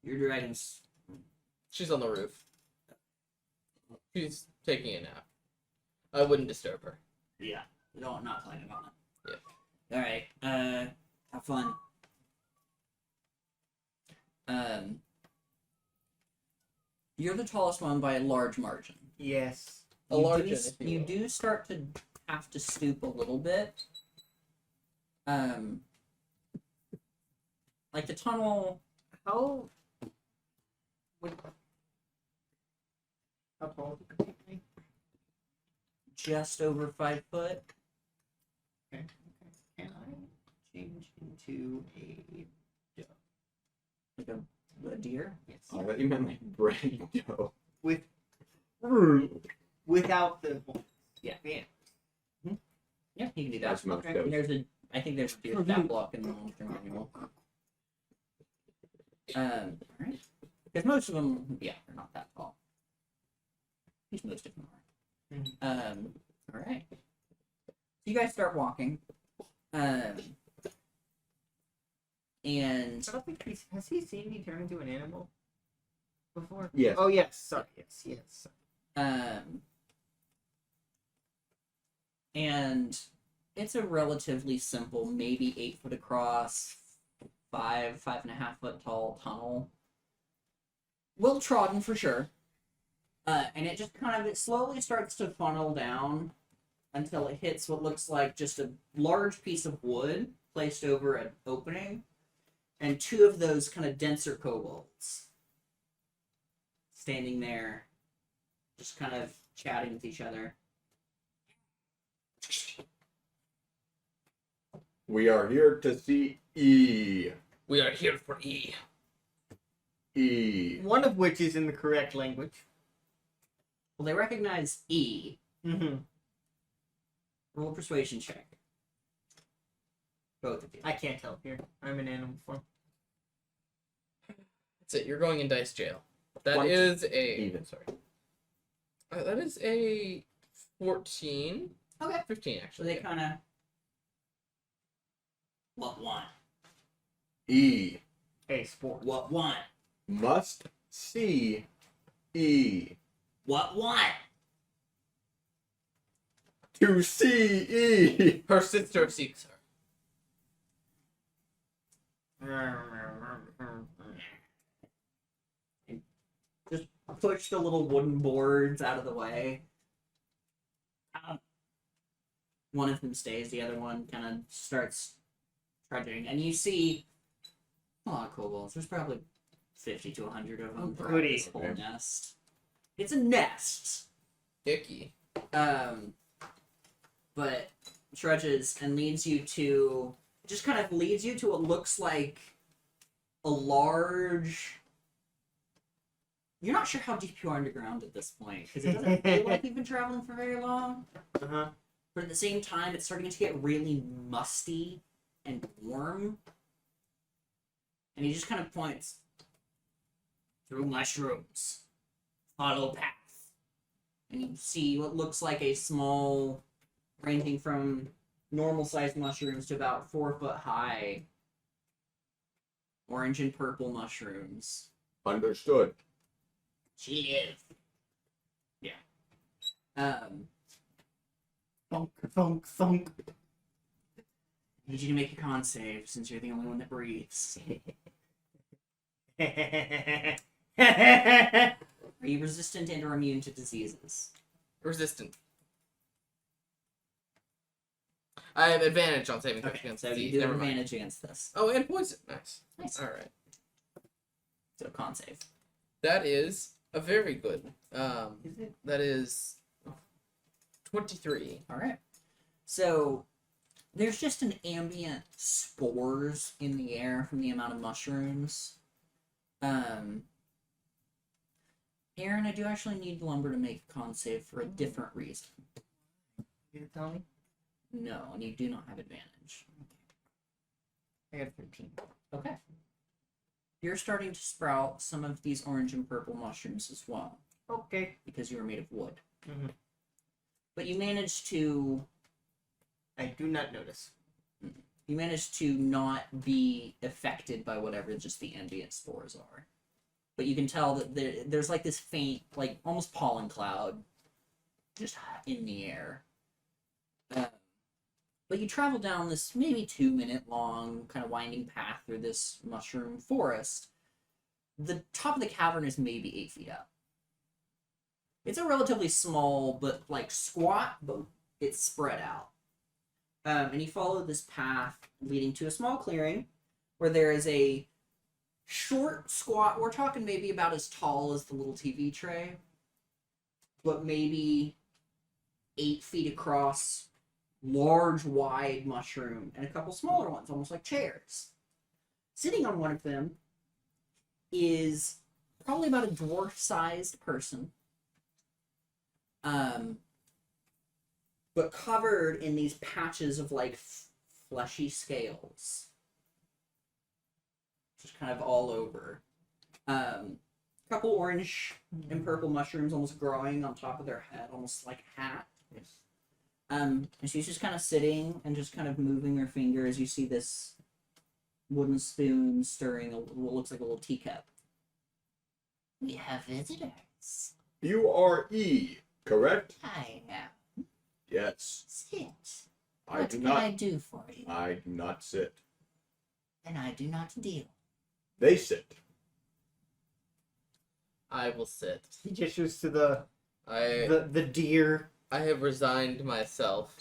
Your dragon's. She's on the roof. She's taking a nap. I wouldn't disturb her. Yeah. No, not planning on it. Yeah. Alright, have fun. You're the tallest one by a large margin. Yes. A large, if You will. do start to have to stoop a little bit. Like the tunnel. How? How tall is the company? Just over 5 foot. Can I change into a Like a deer. yes? I thought you meant like bread dough. With without the Yeah. yeah. Yeah, you can do that. That's most Okay. doughs. I think there's a deer stat block in the monster manual. Alright. Because most of them, yeah, they're not that tall. At least most of them are. Alright. So you guys start walking. And I don't think has he seen me turn into an animal before? Yes. Oh yes. Sorry. Yes. and it's a relatively simple, maybe 8 foot across, 5.5 foot tall tunnel. Well trodden for sure. And it just it slowly starts to funnel down until it hits what looks like just a large piece of wood placed over an opening, and 2 of those kind of denser kobolds standing there, just kind of chatting with each other. We are here to see E. We are here for E. E. One of which is in the correct language. Well, they recognize E. Mm-hmm. Roll a persuasion check. Both of you. I can't tell here. I'm in animal form. That's it. You're going in dice jail. That 20. is a. Even, sorry. That is a 14. Okay. 15 So actually. they kind of. What one? E. Hey, sport. What one? Must see E. What? To C-E! Her sister seeks her. Just push the little wooden boards out of the way. One of them stays, the other one kind of starts trudging, and you see a lot of kobolds. There's probably 50 to 100 of them throughout goody. this whole nest. It's a nest. Icky. But trudges and leads you to what looks like a large. You're not sure how deep you are underground at this point because it doesn't feel like you've been traveling for very long. Uh-huh. But at the same time, it's starting to get really musty and warm. And he just kind of points through mushrooms. Follow path. And you see what looks like a small, ranging from normal-sized mushrooms to about 4 foot high, orange and purple mushrooms. Understood. She lives. Yeah. Thunk, thunk, thunk. I need you to make a con save since you're the only one that breathes. Are you resistant and or immune to diseases? Resistant. I have advantage on saving throws Okay, against so you disease. do have Never mind. advantage against this. Oh, and poison. Nice. Nice. All right. So con save. That is a very good. Is it? That is 23. All right. So there's just an ambient spores in the air from the amount of mushrooms. Aaron, I do actually need Lumber to make a con save for a different reason. You tell me? No, and you do not have advantage. I got 13. Okay. You're starting to sprout some of these orange and purple mushrooms as well, Okay. because you are made of wood. Mhm. But you managed to I do not notice. not be affected by whatever just the ambient spores are. But you can tell that there's like this faint, like almost pollen cloud just in the air. But you travel down this maybe 2-minute long kind of winding path through this mushroom forest. The top of the cavern is maybe 8 feet up. It's a relatively small, but like squat, but it's spread out. And you follow this path leading to a small clearing where there is a short squat. We're talking maybe about as tall as the little TV tray, but maybe 8 feet across, large, wide mushroom, and a couple smaller ones, almost like chairs. Sitting on one of them is probably about a dwarf-sized person. But covered in these patches of like fleshy scales, just kind of all over. Couple orange and purple mushrooms almost growing on top of their head, almost like a hat. Yes. And she's just kind of sitting and just kind of moving her finger as you see this wooden spoon stirring what looks like a little teacup. We have visitors. You are E, correct? I am. Yes. Sit. I What do can not. I do for you? I do not sit. Then I do not deal. They sit. I will sit. He gestures to the deer. I have resigned myself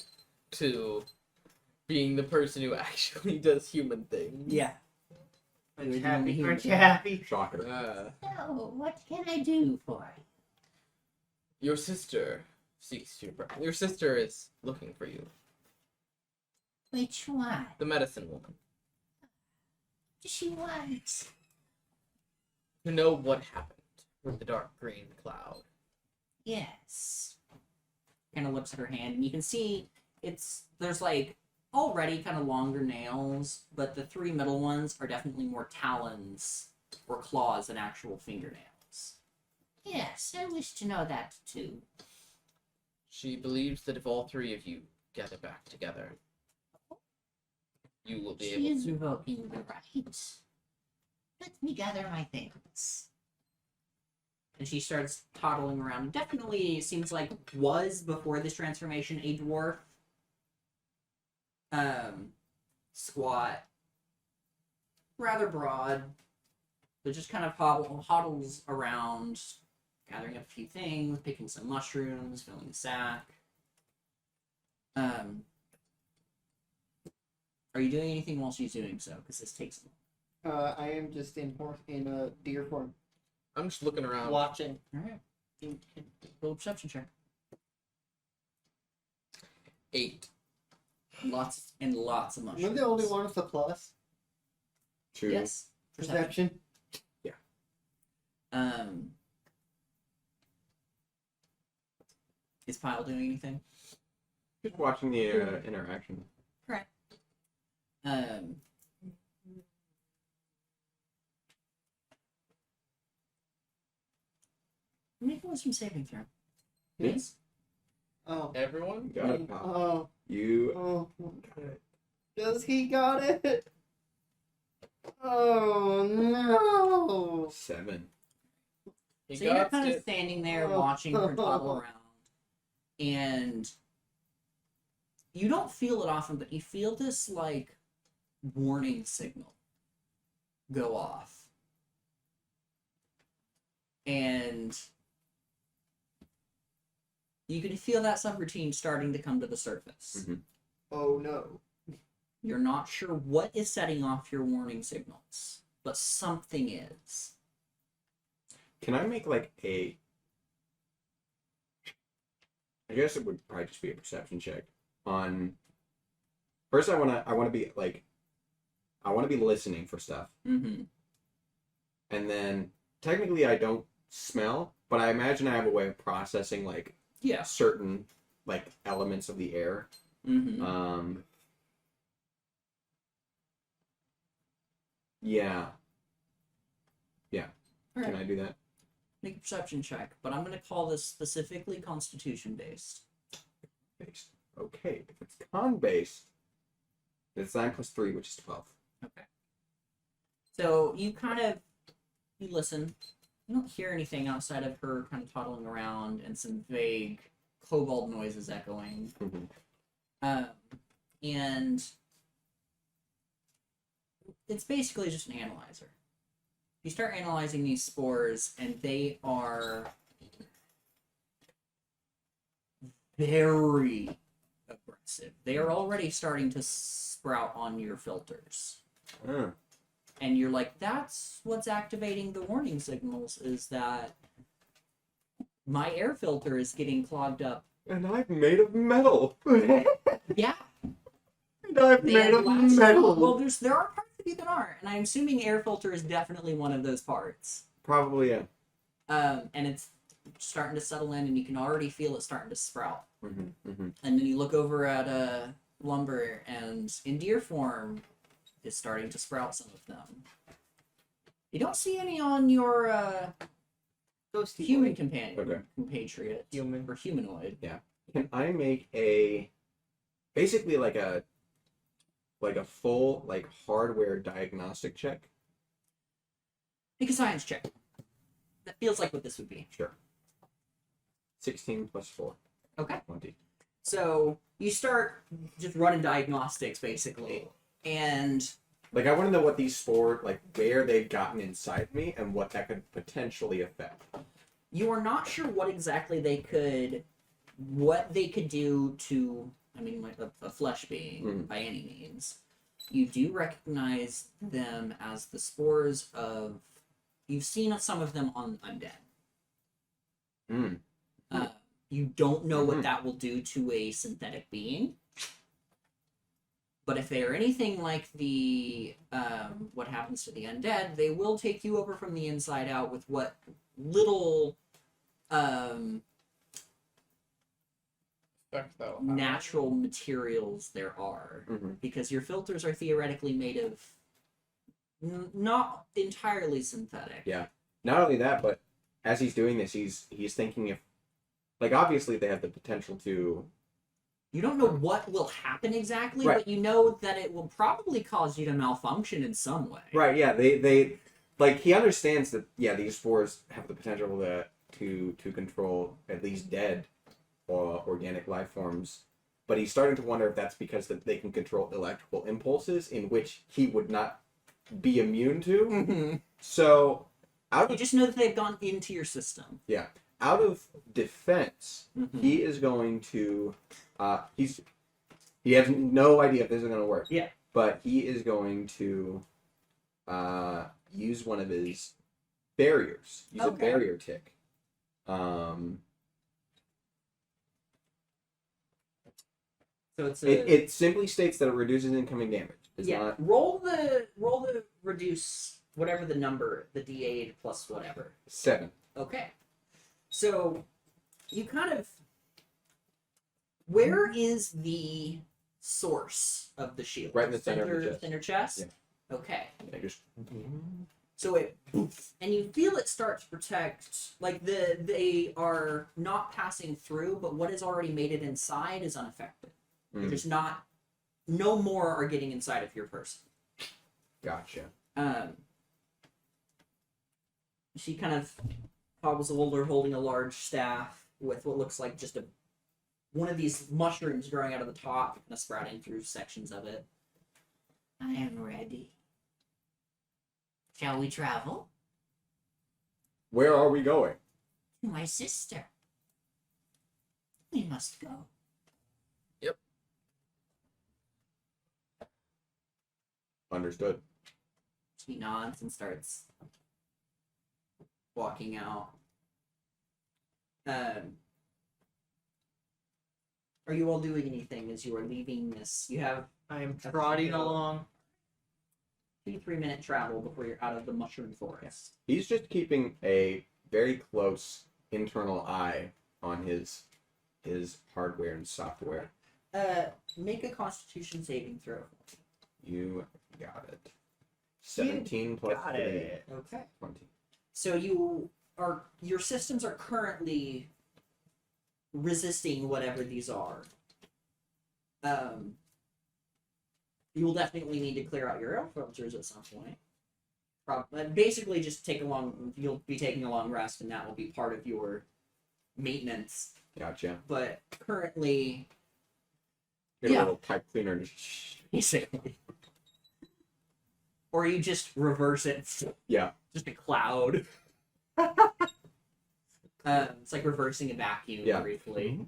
to being the person who actually does human things. Yeah. Aren't you happy? Aren't you happy? Shocker. So, what can I do for you? Your sister seeks you. Your sister is looking for you. Which one? The medicine woman. What does she want? To know what happened with the dark green cloud. Yes. Kind of looks at her hand, and you can see there's like already kind of longer nails, but the 3 middle ones are definitely more talons or claws than actual fingernails. Yes, I wish to know that too. She believes that if all 3 of you gather back together, you will be She able is to. revoking the right. Let me gather my things. and she starts toddling around. Definitely seems like was before this transformation a dwarf. Squat, rather broad, but just kind of hoddles around, gathering up a few things, picking some mushrooms, filling a sack. Are you doing anything while she's doing so? Because this takes long. I am just in deer form, I'm just looking around. Watching. Alright. Roll a perception check. 8. Lots and lots of am I mushrooms. the only one with a plus? 2. Yes. Perception. Is Pyle doing anything? Just watching the interaction. Make a wisdom saving throw. Yes. Oh. Everyone? You got it, pal. Oh. You Oh. got it. Does he got it? Oh no. 7. He So you're got kind of it. standing there watching her toddle around, and you don't feel it often, but you feel this like warning signal go off, and you can feel that subroutine starting to come to the surface. Mhm. Oh no. You're not sure what is setting off your warning signals, but something is. Can I make like a? I guess it would probably just be a perception check on. First, I wanna be like, I wanna be listening for stuff, Mm-hmm. and then technically I don't smell, but I imagine I have a way of processing like Yeah. certain like elements of the air. Mm-hmm. Yeah. Yeah. Can Alright. I do that? Make a perception check, but I'm going to call this specifically Constitution based. Based. Okay. If it's con based, it's 9 plus 3, which is 12. Okay. So you you listen. You don't hear anything outside of her kind of toddling around and some vague kobold noises echoing. Mhm. And it's basically just an analyzer. You start analyzing these spores, and they are very aggressive. They are already starting to sprout on your filters. And you're like, that's what's activating the warning signals, is that my air filter is getting clogged up. And I'm made of metal. Yeah. And I'm They made have of latched metal. on. Well, there are parts of you that aren't, and I'm assuming air filter is definitely one of those parts. Probably, yeah. And it's starting to settle in, and you can already feel it starting to sprout. Mm-hmm, mm-hmm. And then you look over at lumber, and in deer form, is starting to sprout some of them. You don't see any on your Ghosty human boy. companion, Okay. compatriot, Human. or humanoid. Can I make basically like a full like hardware diagnostic check? Make a science check. That feels like what this would be. Sure. 16 plus 4. Okay. 20. So you start just running diagnostics, basically, and Like I want to know what these spores, like where they've gotten inside me and what that could potentially affect. you are not sure what exactly they could do to, I mean, like a flesh being Mhm. by any means. You do recognize them as the spores of. You've seen some of them on undead. Mm. You don't know what Mhm. that will do to a synthetic being. But if they are anything like the what happens to the undead, they will take you over from the inside out with what little Effect that'll have. natural materials there are, Mhm. because your filters are theoretically made of not entirely synthetic. Yeah. Not only that, but as he's doing this, he's thinking if, like, obviously they have the potential to. You don't know what will happen exactly, Right. but you know that it will probably cause you to malfunction in some way. Right. Yeah. They like he understands that these spores have the potential to control at least dead or organic life forms, but he's starting to wonder if that's because that they can control electrical impulses in which he would not be immune to. Mm-hmm. So You just know that they've gone into your system. out of defense, Mm-hmm. he is going to he has no idea if this is going to work. Yeah. But he is going to use one of his barriers. Use a Okay. barrier tick. So it's a It simply states that it reduces incoming damage. It's not roll the reduce whatever the number, the D8 plus whatever. 7. Okay. So you kind of where is the source of the shield? Right in the center of the chest. Center chest? Yeah. Okay. I just So it and you feel it start to protect like they are not passing through, but what has already made it inside is unaffected. They're just not no more are getting inside of your person. Gotcha. She kind of hobbles older, holding a large staff with what looks like just one of these mushrooms growing out of the top and sprouting through sections of it. I am ready. Shall we travel? Where are we going? To my sister. We must go. Understood. She nods and starts walking out. Are you all doing anything as you are leaving this? You have I am trotting along. 2-3 minute travel before you're out of the mushroom forest. He's just keeping a very close internal eye on his hardware and software. Make a Constitution saving throw. You got it. 17 plus Got 3. it. Okay. 20. So your systems are currently resisting whatever these are. You will definitely need to clear out your air filters at some point. Basically, just you'll be taking a long rest, and that will be part of your maintenance. Gotcha. But currently, Get a Yeah. little pipe cleaner and just basically, or you just reverse it. Yeah. Just a cloud. It's like reversing a vacuum Yeah. briefly.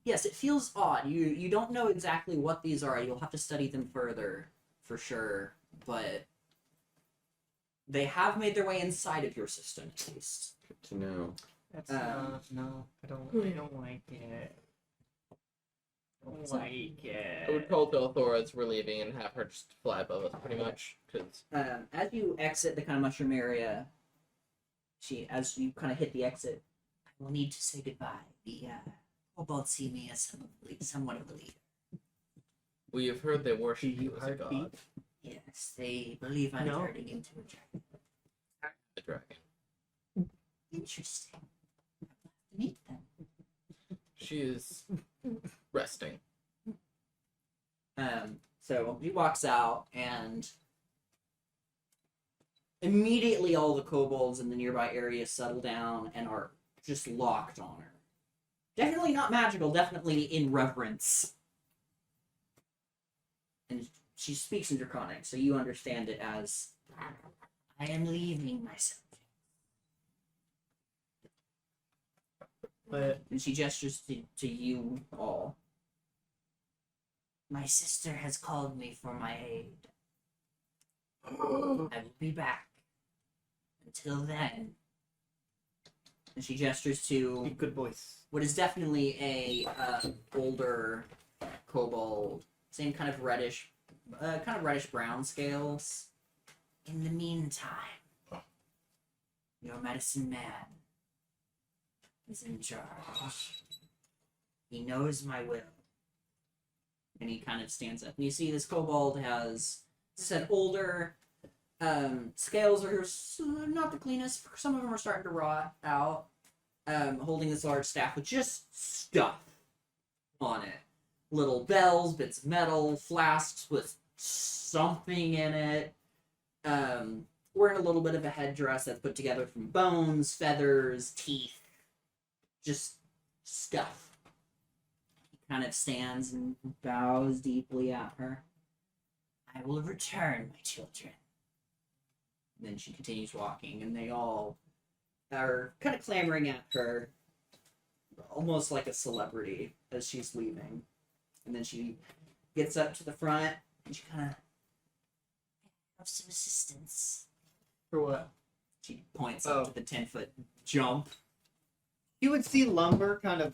Yes, it feels odd. You don't know exactly what these are. You'll have to study them further, for sure. But they have made their way inside of your system, at least. Good to know. That's no, I don't like it. I don't like it. I would call Delthora as we're leaving and have her just fly above us, pretty much. Cause As you exit the kind of mushroom area, as you kind of hit the exit, I will need to say goodbye. The Kobolds see me as somewhat of a leader. we have heard they worship Do you you as a heartbeat? god. Yes, they believe I'm No. turning into a dragon. The dragon. Interesting. I'll have to meet them. She is resting. So he walks out, and immediately all the kobolds in the nearby area settle down and are just locked on her. Definitely not magical, definitely in reverence. And she speaks in Draconic, so you understand it as I am leaving myself. But and she gestures to you all. My sister has called me for my aid. I will be back. Until then, And she gestures be to good voice. what is definitely a older kobold, same kind of reddish brown scales. in the meantime, your medicine man is in charge. He knows my will. And he kind of stands up. And you see this kobold has, as I said, older scales are not the cleanest. Some of them are starting to rot out. Holding this large staff with just stuff on it. Little bells, bits of metal, flasks with something in it. Wearing a little bit of a headdress that's put together from bones, feathers, teeth, just stuff. He kind of stands and bows deeply at her. I will return, my children. And then she continues walking, and they all are kind of clamoring at her, almost like a celebrity as she's leaving. And then she gets up to the front, and she kind of Have some assistance. For what? she points up to the 10-foot jump. You would see Lumber kind of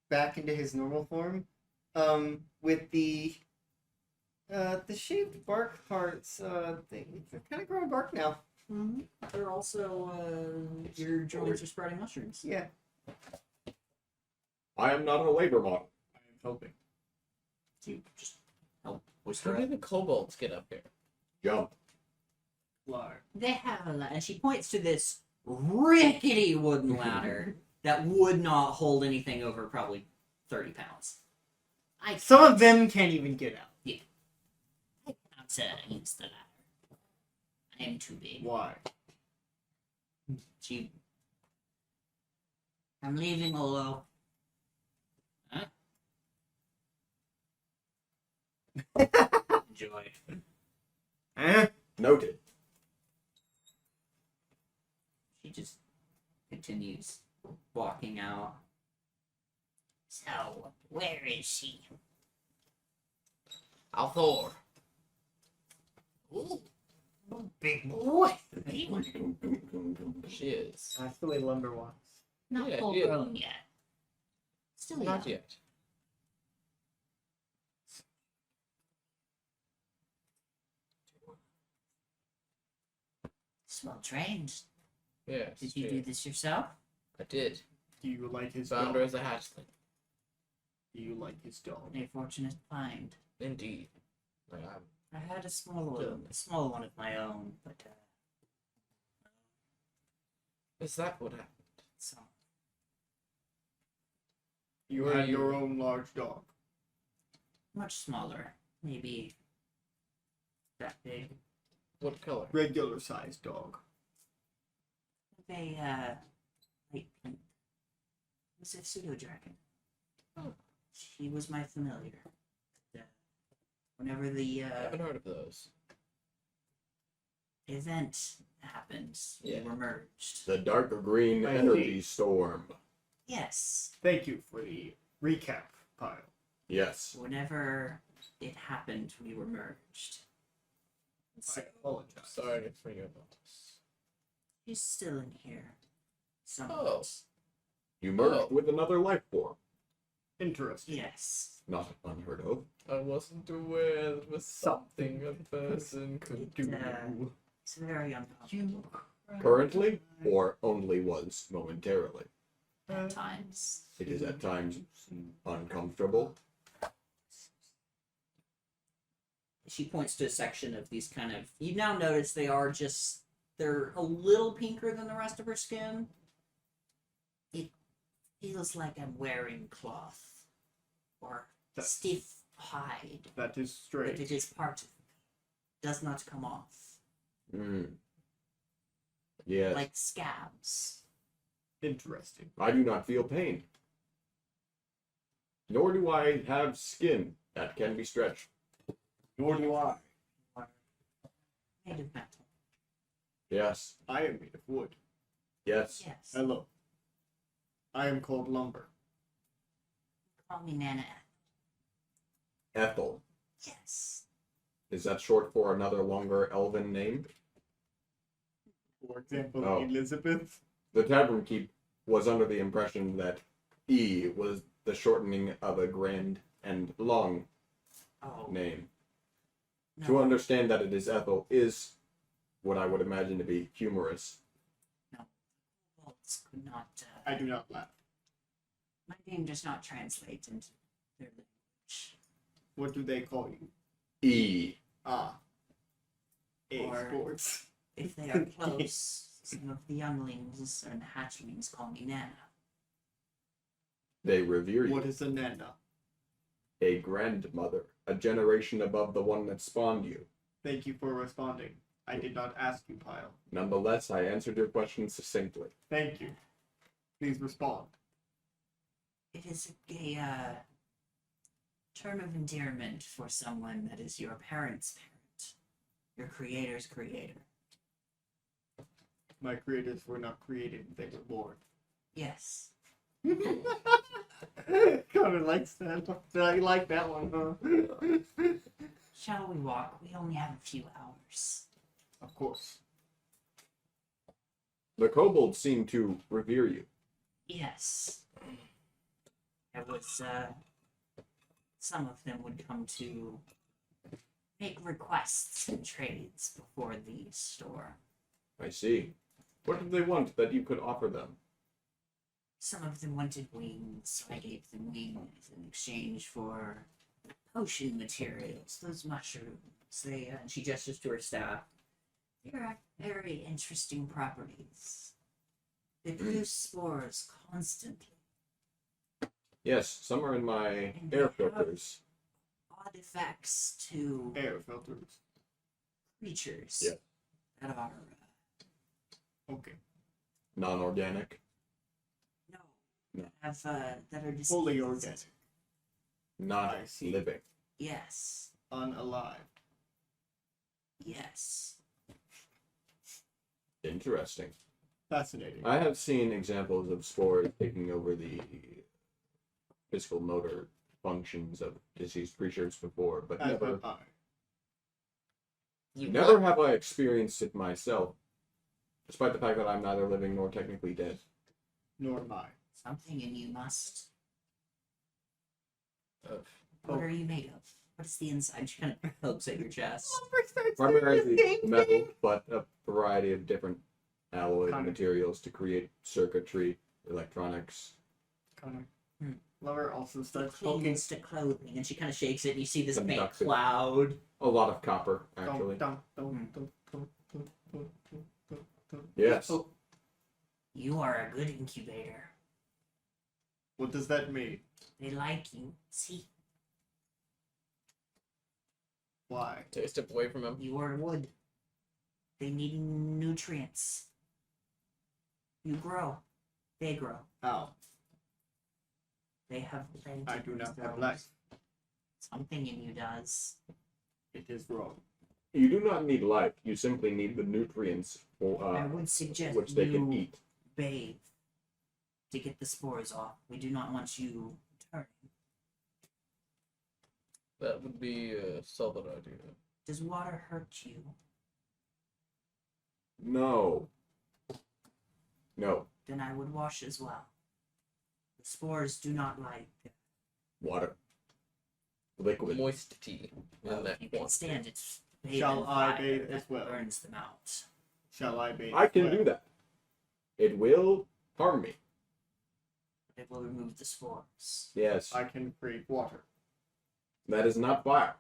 back into his normal form, with the shaved bark parts. They're kind of growing bark now. Mm-hmm. They're also your joints are sprouting mushrooms. Yeah. I am not a labor model. I am hoping. So you just help How whisper did up. the kobolds get up here? Jump. Lar. They have a ladder, and she points to this rickety wooden ladder that would not hold anything over probably 30 pounds. Some of them can't even get out. I cannot use the ladder. I am too big. Why? She I'm leaving, Olo. enjoy. Eh? Noted. She just continues walking out. So, where is she? Althor. Ooh, big boy. She is. That's the way Lumber walks. Not Yeah, full yeah. grown yet. Still young. Not yet. Well trained. Yes. Did you she do is. this yourself? I did. Do you like his Found dog? her as a hatchling. Do you like his dog? A fortunate find. Indeed. Like, I had a small one of my own, but is that what happened? so You Were had you- your own large dog. much smaller, maybe that big. What color? Regular sized dog. A light pink. It was a pseudo dragon. Oh. She was my familiar. Whenever the I haven't heard of those. event happened, Yeah. we were merged. The dark green I energy storm. Yes. Thank you for the recap pile. Yes. Whenever it happened, we were merged. And I so apologize. Sorry for your loss. she's still in here. Somewhat. Oh. You merged Oh. with another life form. Interesting. Yes. Not unheard of. I wasn't aware it was something a person could do. It's very uncomfortable Currently, or only was momentarily. at times. It is at times uncomfortable. She points to a section of these kind of. You now notice they're a little pinker than the rest of her skin. Feels like I'm wearing cloth. Or That- stiff hide. That is But it strange. is part of me. Does not come off. Hmm. Yes. Like scabs. Interesting. I do not feel pain. Nor do I have skin that can be stretched. Nor do I. Made of metal. Yes. I am made of wood. Yes. Yes. Hello. I am called Lumber. Call me Nana. Ethel. Yes. Is that short for another longer elven name? For example, Oh. Elizabeth. The tavern keep was under the impression that E was the shortening of a grand and long Oh. name. No. To understand that it is Ethel is what I would imagine to be humorous. Kobolds could not. I do not laugh. My name does not translate into their language. What do they call you? E. Ah. A Or- sports. If they are close, some of the younglings and hatchlings call me Nana. They revere you. What is a nana? a grandmother, a generation above the one that spawned you. Thank you for responding. I did not ask you, Pyle. Nonetheless, I answered your question succinctly. Thank you. Please respond. It is a term of endearment for someone that is your parent's parent, your creator's creator. My creators were not created, they were born. Yes. Connor likes that. I like that one, huh? Shall we walk? We only have a few hours. Of course. The kobolds seem to revere you. Yes. There was, some of them would come to make requests and trades before the store. I see. What did they want that you could offer them? Some of them wanted wings, so I gave them wings in exchange for potion materials, those mushrooms. They, and she gestures to her staff. They are very interesting properties. They produce spores constantly. Yes, some are in my And air they have filters. odd effects to Air filters. creatures Yeah. that are Okay. Non-organic. no, No. have that are diseased. Fully organic. Not I see. living. Yes, Unalive. yes. Interesting. Fascinating. I have seen examples of spores taking over the physical motor functions of deceased creatures before, but As never have I. You never what? have I experienced it myself, despite the fact that I'm neither living nor technically dead. Nor am I. Something in you must. Of- What are you made of? What is the inside? She kind of pokes at your chest. Primarily metal, but a variety of different alloy Kind of. materials to create circuitry, electronics. Connor. Hmm. Lover also It starts poking. clings to clothing, and she kind of shakes it, and you see this faint Conductive. cloud. A lot of copper, actually. Yes. Oh, You are a good incubator. what does that mean? They like you. See, Why? Take a step away from him. you are wood. They need nutrients. You grow. They grow. Ow. They have plenty. I do not have themselves. life. Something in you does. It is wrong. You do not need life. You simply need the nutrients for, I would suggest which they can you eat. bathe to get the spores off. We do not want you turning. That would be a solid idea. Does water hurt you? No. No. Then I would wash as well. The spores do not like Water. Liquid. Moist tea. In that you can quantity. stand it. Bathe Shall in I fire, bathe that as well? burns them out. Shall I bathe? I can do that. It will harm me. It will remove the spores. Yes. I can create water. That is not fire.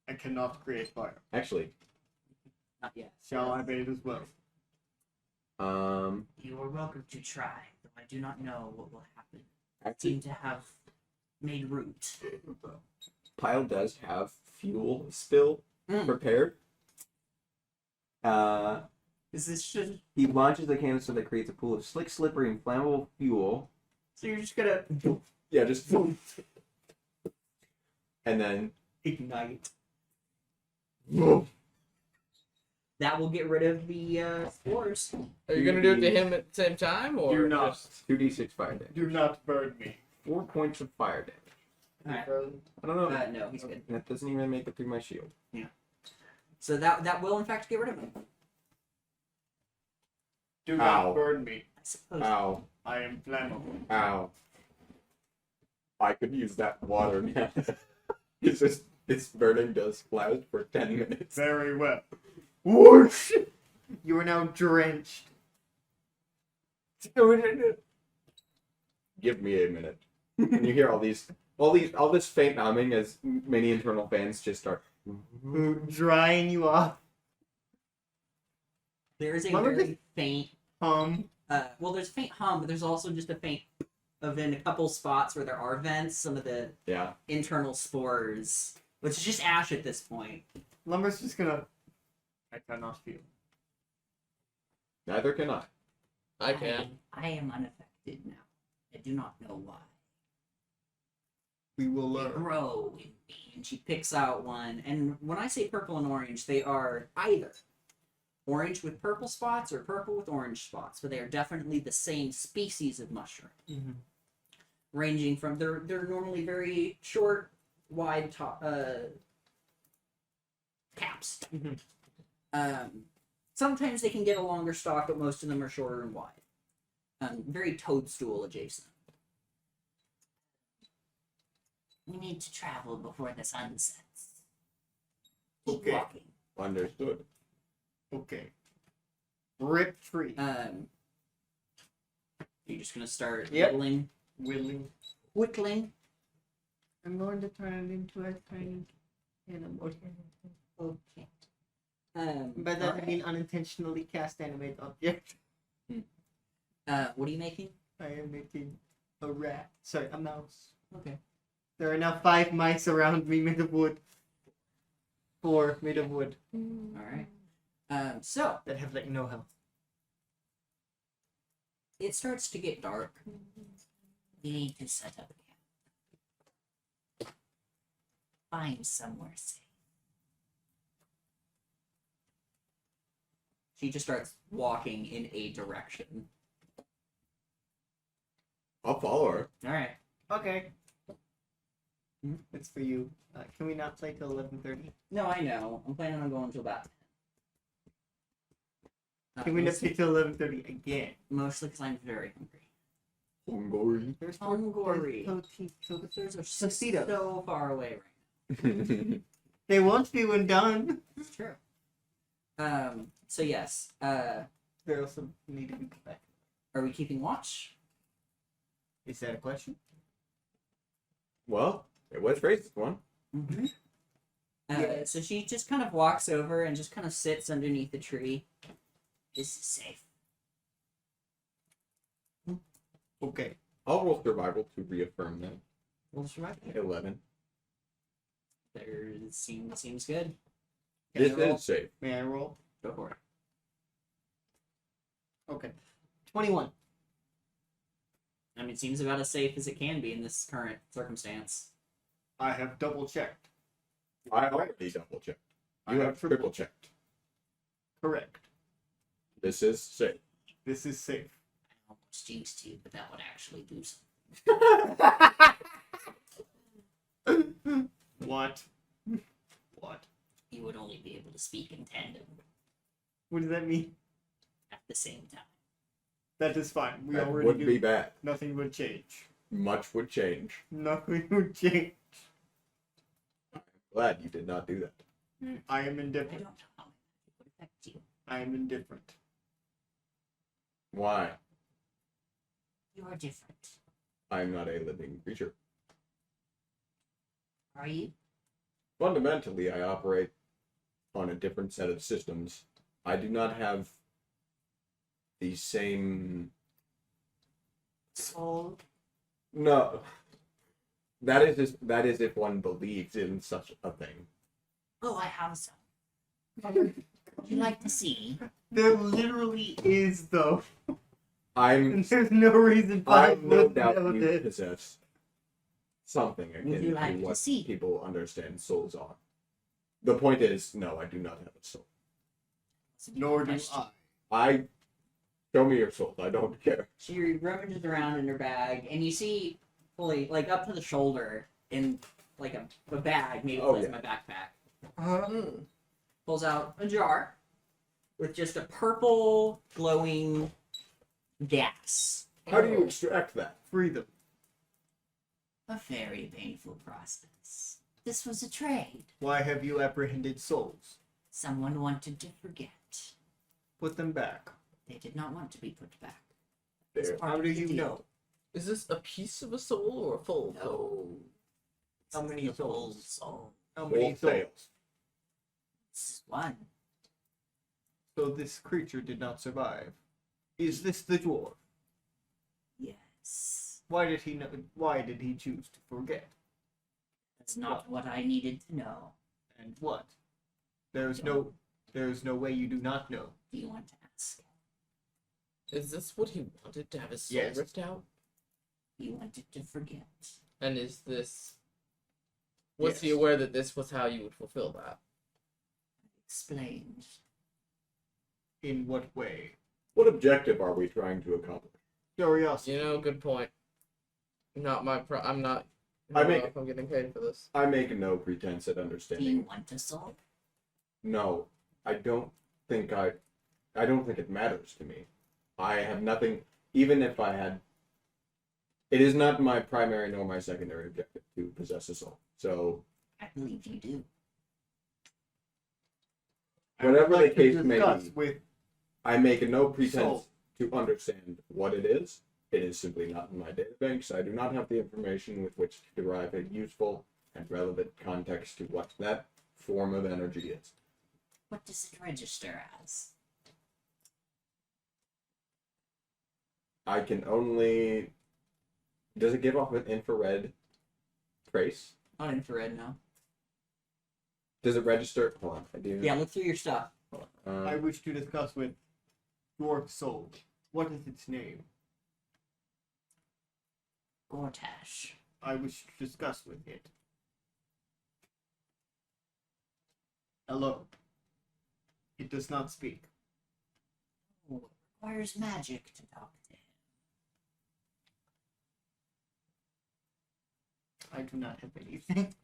I cannot create fire. Actually, Not yet. Shall I bathe as well? You are welcome to try, though I do not know what will happen. I actually, seem to have made root. Pyle does have fuel spill Mm. prepared. Is this should He launches the canister that creates a pool of slick, slippery, and flammable fuel. so you're just gonna Yeah, just. And then. ignite. That will get rid of the spores. Are you gonna do it to him at the same time, or Do not. just 2d6 fire damage. Do not burn me. 4 points of fire damage. Alright. I don't know. No, he's good. That doesn't even make it through my shield. So that will in fact get rid of him. Do Ow. not burn me. I suppose. Ow. I am flammable. Ow. I could use that water now. This burning does last for 10 minutes. Very well. Whoosh! You are now drenched. Give me a minute. And you hear all this faint humming as many internal fans just start. Drying you off. There is a What was very faint Hum. well there's a faint hum, but there's also just a faint of in a couple spots where there are vents, some of the Yeah. internal spores, which is just ash at this point. Lumber's just gonna. I cannot feel. Neither can I. I can. I am unaffected now. I do not know why. We will They learn. grow in me. And she picks out one. And when I say purple and orange, they are either orange with purple spots or purple with orange spots, but they are definitely the same species of mushroom. Mhm. Ranging from they're normally very short, wide top caps. Mhm. Sometimes they can get a longer stalk, but most of them are shorter and wide. Very toadstool adjacent. We need to travel before the sun sets. Keep Okay. walking. Understood. Okay. Rip tree. You're just gonna start Yep. whittling. Willing. Whittling. I'm going to turn it into a tiny animal. Okay. By that I alright. mean unintentionally cast animate object. What are you making? I am making a rat. Sorry, a mouse. Okay. There are now 5 mice around me made of wood. 4 made of wood Alright. So that have like no health. it starts to get dark. We need to set up camp. Find somewhere safe. She just starts walking in a direction. I'll follow her. Alright. Okay. Mhm. It's for you. Can we not play till 11:30? No, I know. I'm planning on going to about 10. Can we not play till 11:30 again? Mostly because I'm very hungry. Hungry. There's Hungry. so Those are Tostitos. so far away right They won't be when done. now. It's true. So yes. They also need to be back. Are we keeping watch? Is that a question? Well, it was racist one. Mm-hmm. Yes. So she just kind of walks over and just kind of sits underneath the tree. This is safe. Okay. I'll roll survival to reaffirm that. We'll survive. 11. There seems good. Can I This roll? is safe. May I roll? Go for it. Okay. 21. I mean, it seems about as safe as it can be in this current circumstance. I have double checked. I already double checked. You have triple checked. Correct. This is safe. This is safe. I almost jinxed you, but that would actually do something. What? What? You would only be able to speak in tandem What does that mean? at the same time. That is fine. We That already would do. be bad. Nothing would change. Much would change. Nothing would change. Glad you did not do that. I am I indifferent. don't know how it would affect you. I am indifferent. Why? You are different. I am not a living creature. Are you? Fundamentally, I operate on a different set of systems. I do not have the same. Soul. No. That is if one believes in such a thing. Oh, I have some. Would you like to see? There literally is, though. I'm. And there's no reason I why no would doubt know you this. possess something Would akin you to like to what see? people understand souls are. The point is, no, I do not have a soul. Nor do Question. I. Show me your soul. I don't care. She rummages around in her bag, and you see, fully, like, up to the shoulder, in, like, a bag, maybe Oh, like yeah. my backpack. Hmm. Pulls out a jar with just a purple, glowing gas. How do you extract that? Freedom. A very painful process. This was a trade. Why have you apprehended souls? Someone wanted to forget. Put them back. They did not want to be put back. There. Part How of do the you deal. know? Is this a piece of a soul or a full soul? No. How many The full souls? soul. How many Both souls? fails. This is one. So this creature did not survive. Is this the dwarf? Yes. Why did he know? Why did he choose to forget? That's not what I needed to know. And what? There's no way you do not know. Do you want to ask? Is this what he wanted, to have his soul Yes. ripped out? He wanted to forget. And is this... Was he Yes. aware that this was how you would fulfill that? Explained. In what way? What objective are we trying to accomplish? Curiosity. You know, good point. Not my I'm not... I don't know make- if I'm getting paid for this. I make no pretense at Do you understanding. want a soul? No, I don't think it matters to me. I have nothing, even if I had. It is not my primary nor my secondary objective to possess a soul. So, I believe you do. I would whatever the like to case may discuss be, with I make no pretense Soul. to understand what it is. It is simply not in my databanks. I do not have the information with which to derive a useful and relevant context to what that form of energy is. What does it register as? I can only. Does it give off an infrared trace? Not infrared, no. Does it register? Hold on, I do. Yeah, look through your stuff. I wish to discuss with your soul. What is its name? Gortash. I wish to discuss with it. Hello. It does not speak. Oh, it requires magic to talk to him. I do not have anything.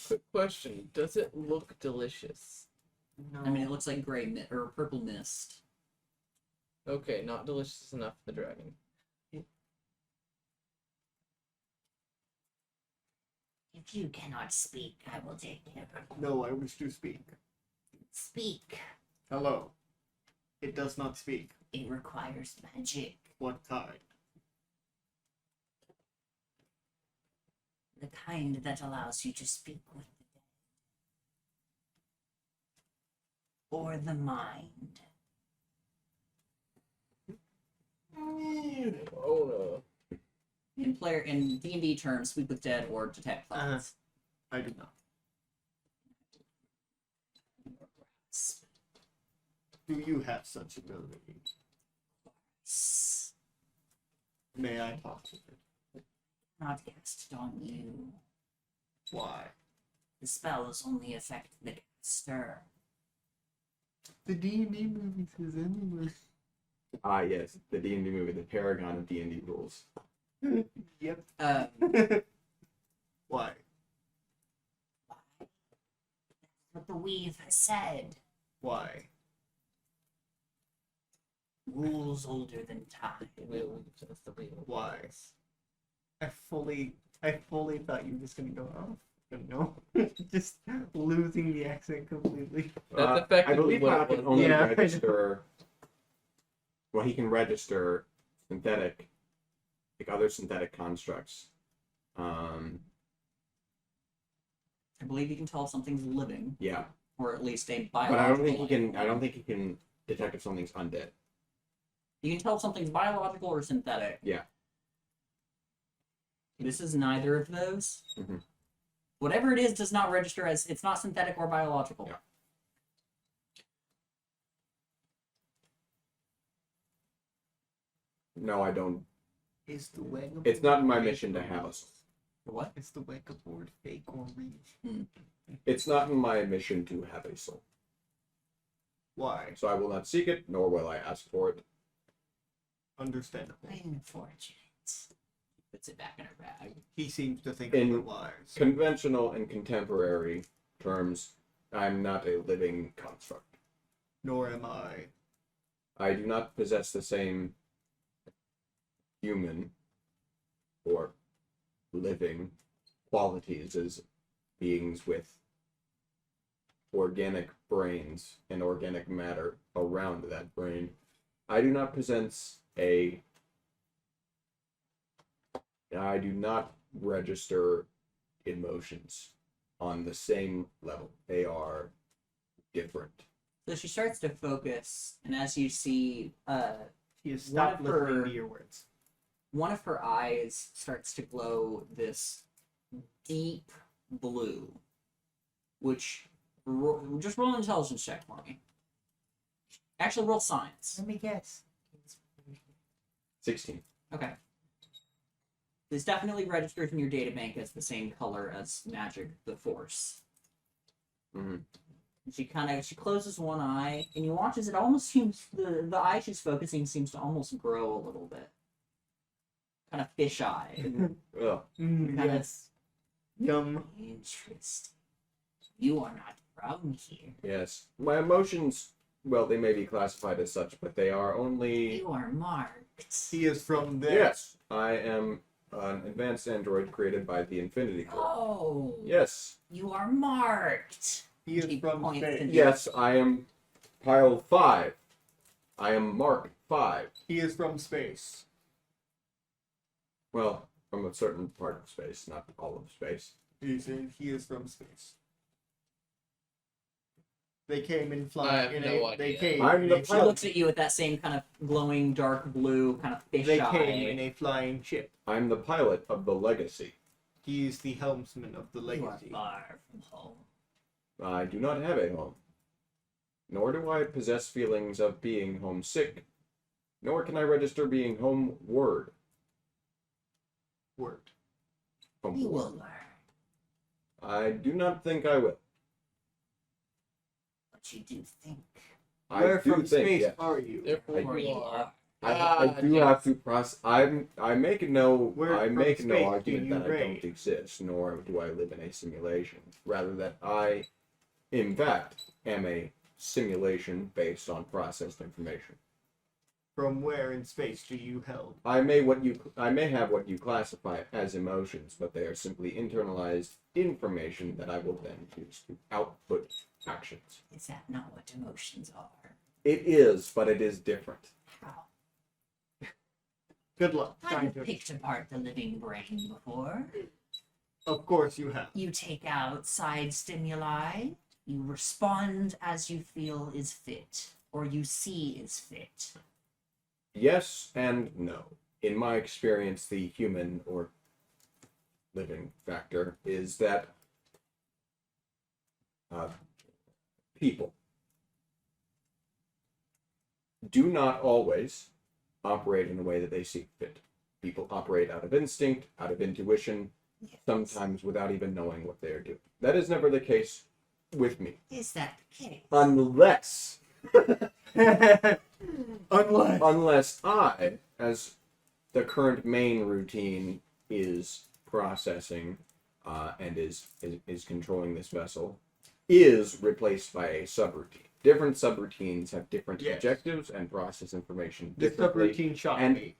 Quick question. Does it look delicious? No. I mean, it looks like gray or purple mist. Okay, not delicious enough for the dragon. If you cannot speak, I will take him. No, I wish to speak. Speak. Hello. It does not speak. It requires magic. What kind? The kind that allows you to speak with the dead. Or the mind. Oh In D&D terms, speak with dead or detect thoughts. I do not. Do you have such ability? May I talk to it? Not cast it on you. Why? The spells only affect the caster. The D&D movie says anyway. Ah, yes, the D&D movie, the paragon of D&D rules. Yep. Uh, Why? Why? That's what the weave has said. Why? Rules older than time. Why? I fully thought you were just gonna go off. No, just losing the accent completely. That's I effectively believe what Hal it can was. only Yeah, I know. register. Well, he can register synthetic, like other synthetic constructs. I believe you can tell if something's living, Yeah, or at least a but biological. I don't think he can. life. I don't think he can detect if something's undead. You can tell if something's biological or synthetic. Yeah. This is neither of those. Mhm. Whatever it is does not register as it's not synthetic or biological. Yeah. No, I don't. Is the Wega It's not in my board mission fake to or have real? us. What? Is the Wega board fake or real? It's not in my mission to have a soul. Why? So I will not seek it, nor will I ask for it. Understandable. Unfortunate. Puts it back in her bag. He seems to think In- we're wise. Conventional and contemporary terms, I'm not a living construct. Nor am I. I do not possess the same human or living qualities as beings with organic brains and organic matter around that brain. I do not possess I do not register emotions on the same level. They are different. So she starts to focus, and as you see, He has One stopped of her- listening to your words. one of her eyes starts to glow this deep blue, which just roll an intelligence check for me. Actually, roll science. Let me guess. 16. Okay. This definitely registers in your databank as the same color as magic, the force. Mhm. She closes one eye, and you watch as it almost seems the eye she's focusing seems to almost grow a little bit, kind of fish eye. Well, Yes. Yum. Interesting. You are not from here. yes. My emotions, well, they may be classified as such, but they are only. You are marked. He is from there. Yes, I am an advanced android created by the Infinity Corps. Oh. Yes. You are marked. He is He from points space. to- Yes, I am Pile 5. I am Mark 5. He is from space. Well, from a certain part of space, not all of space. He is from space. They came in I flying. have in no a, They idea. came. I'm in the a She fly- looks at you with that same kind of glowing dark blue, kind of fish They eye. came in a flying ship. I'm the pilot of the Legacy. He is the helmsman of the You are legacy. far from home. I do not have a home. Nor do I possess feelings of being homesick. Nor can I register being homeward. Word. You will Homeward. learn. I do not think I will. But you do think. Where I do from think, space yes. are you? Therefore, Where you you are. are. I do Jinx. have to process. I make no Where I from make no space do argument you that I reign? don't exist, nor do I live in a simulation. Rather, that I, in fact, am a simulation based on processed information. From where in space do you held? I may have what you classify as emotions, but they are simply internalized information that I will then use to output actions. Is that not what emotions are? It is, but it is different. How? Good luck. Have Trying you to. picked apart the living brain before? Of course you have. You take out side stimuli. You respond as you feel is fit, or you see is fit. Yes and no. In my experience, the human or living factor is that people do not always operate in the way that they see fit. People operate out of instinct, out of intuition, Yes. sometimes without even knowing what they are doing. That is never the case with me. Is that the case? Unless Unless. I, as the current main routine is processing and is controlling this vessel, is replaced by a subroutine. Different subroutines have different Yes. objectives and process information This differently, subroutine shot and me.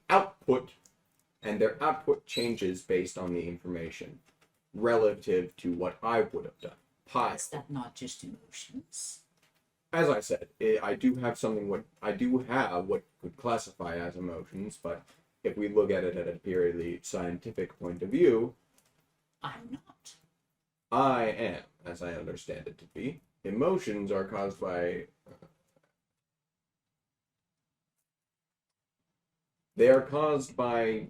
and their output changes based on the information relative to what I would have done. Pi. Is that not just emotions? As I said, I do have what could classify as emotions, but if we look at it at a purely scientific point of view, I'm not. I am, as I understand it to be. Emotions are caused by. They are caused by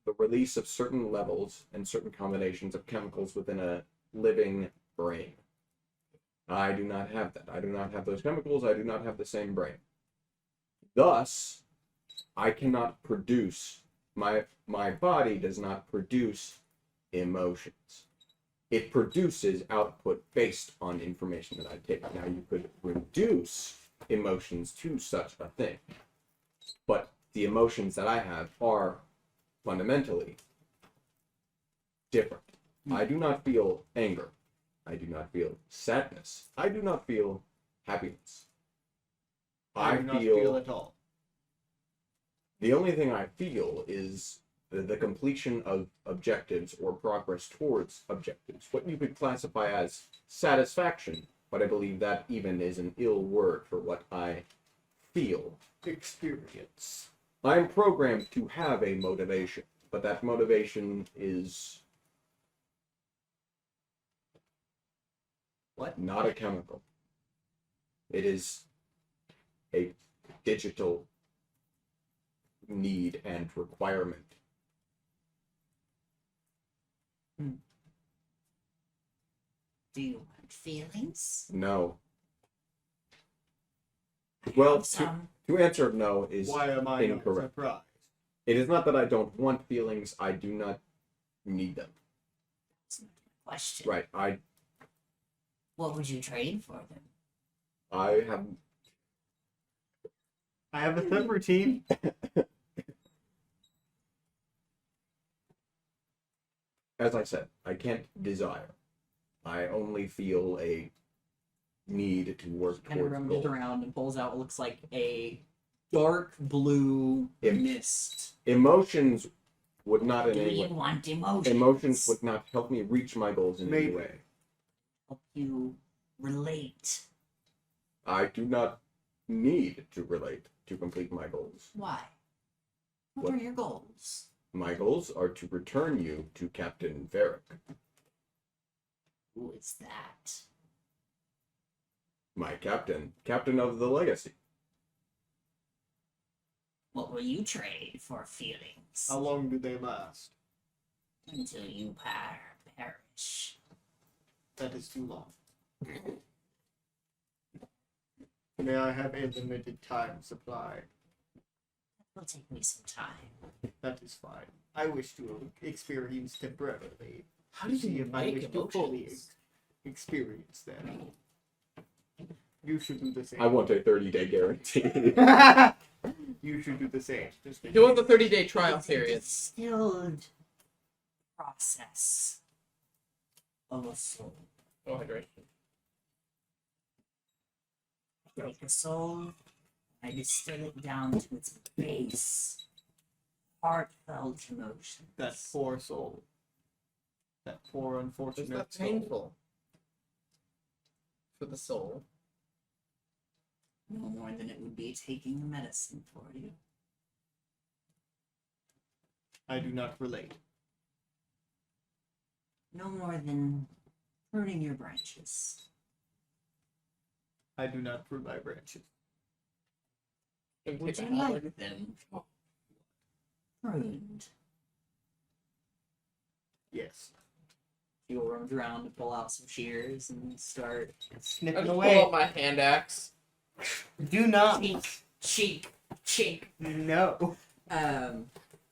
the release of certain levels and certain combinations of chemicals within a living brain. I do not have that. I do not have those chemicals. I do not have the same brain. Thus, I cannot produce. My body does not produce emotions. It produces output based on information that I take. Now, you could reduce emotions to such a thing, but the emotions that I have are fundamentally different. I do not feel anger. I do not feel sadness. I do not feel happiness. I do not feel at all. The only thing I feel is the completion of objectives or progress towards objectives. What you could classify as satisfaction, but I believe that even is an ill word for what I feel. Experience. I'm programmed to have a motivation, but that motivation is What? not a chemical. It is a digital need and requirement. Do you want feelings? No. Well, to, Some. to answer no is Why am I not incorrect. surprised? It is not that I don't want feelings, I do not need them. That's not a question. Right. What would you trade for them? I have I have a subroutine. as I said, I can't desire. I only feel a need to work Kind of towards rumbles goal. around and pulls out what looks like a dark blue mist. Emotions would not in Do any you way. want emotions? Emotions would not help me reach my goals in any Maybe. way. Help you relate. I do not need to relate to complete my goals. Why? What What? are your goals? My goals are to return you to Captain Varric, Who is that? my captain of the Legacy. What will you trade for feelings? How long do they last? Until you perish. That is too long. May I have a limited time supply? Will take me some time. That is fine. I wish to experience temporarily. How To did see you if I wish make to fully emotions? experience them. You should do the same. I want a 30-day guarantee. You should do the same. Just You want the 30-day trial It's a period. distilled process of a soul. Oh, hydration. Take a soul, I distill it down to its base. Heartfelt emotions. that poor soul. That poor Is unfortunate that soul. painful? For the soul. No more than it would be taking the medicine for you. I do not relate. No more than pruning your branches. I do not prune my branches. Can we Would take you a halberd? like them pruned? Yes. He will run around to pull out some shears and start. I Snipping just pull away. out my hand axe. Do not. Cheek, cheek. No.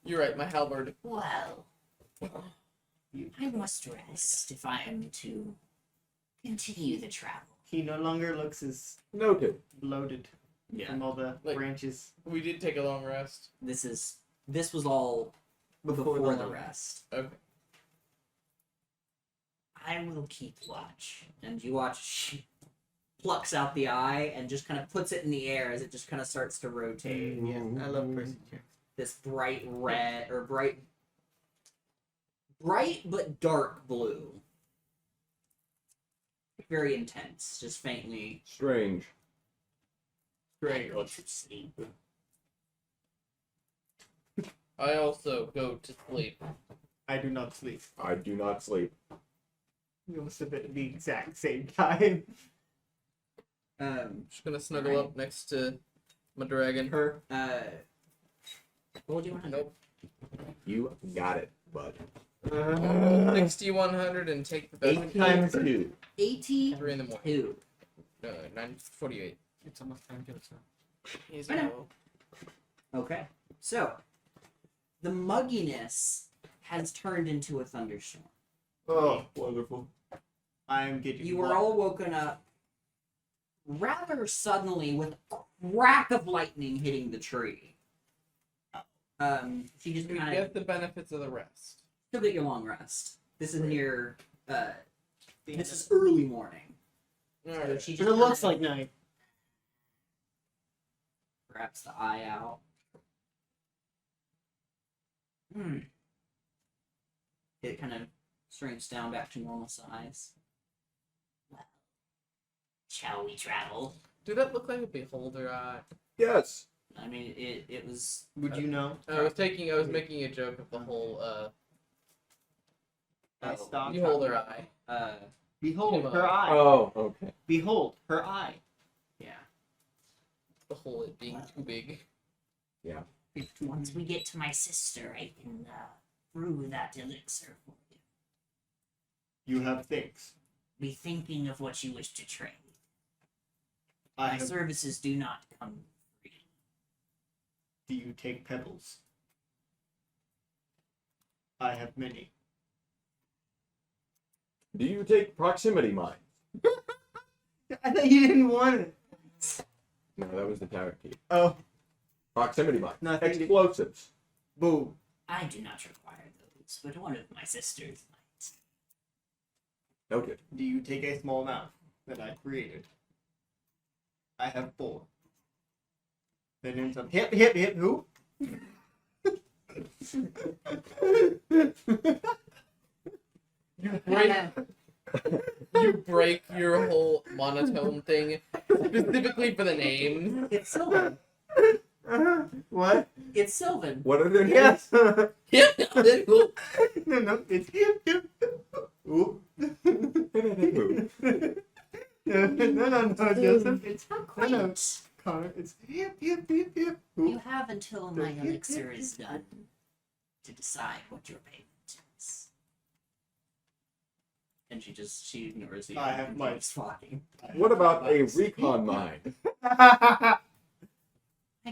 You're right, my halberd. Well, I must rest if I am to continue the travel. He no longer looks as Noted. bloated Yeah. from all the Like- branches. We did take a long rest. This was all before the long- rest. Okay. I will keep watch. And you watch she plucks out the eye and just kind of puts it in the air as it just kind of starts to rotate. Yeah, I love Percy Jackson. This bright red or bright but dark blue. Very intense, just faintly. Strange. I Great. go to sleep. I also go to sleep. I do not sleep. I do not sleep. You must have been at the exact same time. Just gonna snuggle up next to my dragon. Her. What do you want to do? Nope. You got it, bud. 6100 and take the best. 8 times 2. 82. 3 in the morning. 9:48. It's almost time to go. He's I know. Okay. So, the mugginess has turned into a thunderstorm. Oh, Wonderful. I am getting. You were blocked. all woken up rather suddenly with a crack of lightning hitting the tree. She just We kind get of the benefits of the rest. still get your long rest. This is near. The This is early morning. So Alright. she But just it looks kinda like night. wraps the eye out. It kind of shrinks down back to normal size. Shall we travel? Did that look like a beholder eye? Yes. I mean, it was. Would you know? I was making a joke of the whole I stopped. beholder eye. Behold Come her on. eye. Oh, okay. Behold her eye. Yeah. The whole it being too big. Once we get to my sister, I can brew that elixir for you. You have things. Be thinking of what you wish to trade. I My have. services do not come free. Do you take pebbles? I have many. Do you take proximity mines? I thought you didn't want it. No, that was the tower key. Oh, Proximity mines. Nothing to- Explosives. boom. I do not require those, but one of my sisters might. Noted. Do you take a small amount that I created? I have 4. Then ends up hip, who? You break your whole monotone thing specifically for the name. It's Sylvan. What? It's Sylvan. What are their names? Yes. Yeah. No, it's hip. Ooh. No, Joseph. It's How no, quaint. Connor. It's hip. Ooh. You have until my elixir is done to decide what your payment is. And she ignores you. I have and my- keeps walking. What about a recon mine? I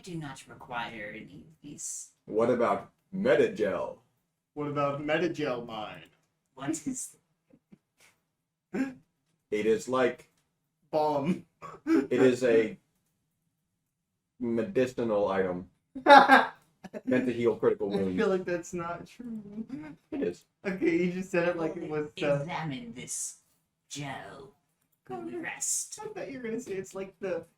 do not require any of these. What about metagel? What about Metagel mine? What is It is like Bomb. it is a medicinal item I meant to heal critical wounds. feel like that's not true. It is. Okay, you just said it like it was. examine this gel. We rest. I thought you were gonna say it's like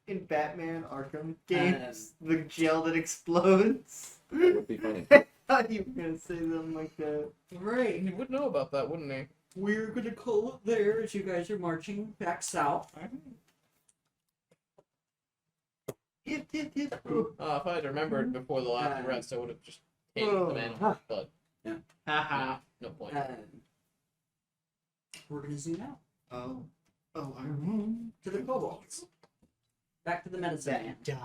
in Batman Arkham games, the gel that explodes. That would be funny. I thought you were gonna say something like that. Right, he would know about that, wouldn't he? We're gonna call it there as you guys are marching back south. Hip. If I had remembered before the last rest, I would have just taken them in. But Haha. no point. We're gonna zoom out Oh, I to the kobolds. Back to the medicine man. die.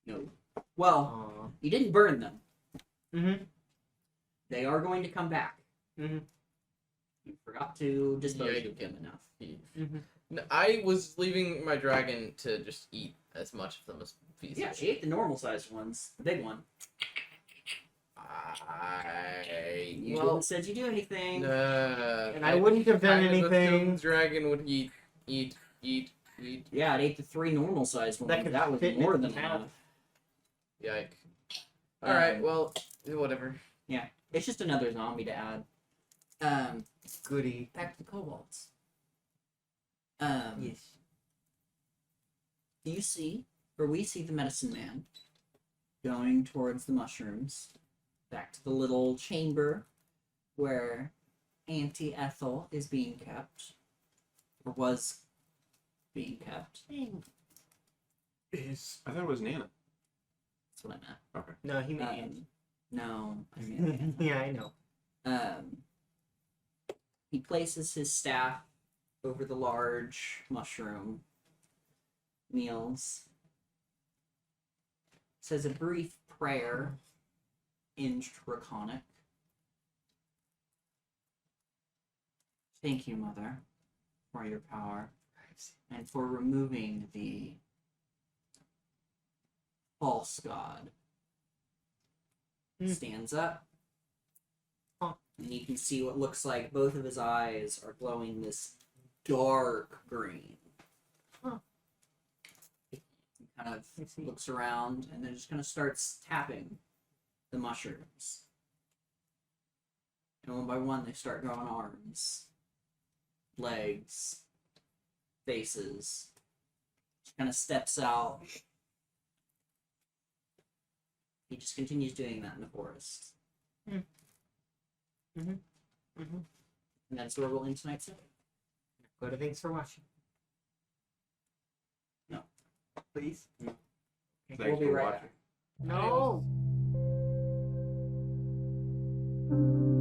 No. Well, Aww. you didn't burn them. Mhm. They are going to come back. Mhm. You forgot to dispose Yeah, of them enough. Mhm. No, I was leaving my dragon to just eat as much of them as feasible. Yeah, she ate the normal sized ones. The big one. You Well, didn't said you do anything. And I wouldn't have done kind of assumed anything. dragon would eat. Yeah, it ate the 3 normal sized ones. That could That was fit in more its than mouth. enough. Yike. Alright, Um, well, whatever. It's just another zombie to add. Goody. Back to the kobolds. Yes. You see, or we see the medicine man going towards the mushrooms, back to the little chamber where Auntie Ethel is being kept, or was being kept. I thought it was Nana. That's what I meant. No, he made No, I mean, Yeah, I know. he places his staff over the large mushroom, kneels, says a brief prayer in Draconic. Thank you, Mother, for your power and for removing the false god. Hmm. Stands up. Huh. And you can see what looks like both of his eyes are glowing this dark green. Huh. He kind of looks around and then just kind of starts tapping the mushrooms. And one by one they start growing arms, legs, faces. Just kind of steps out. He just continues doing that in the forest. Mhm. And that's where we'll end tonight's episode. Good. Thanks for watching. No. Please. Thanks We'll be for right watching. back. No.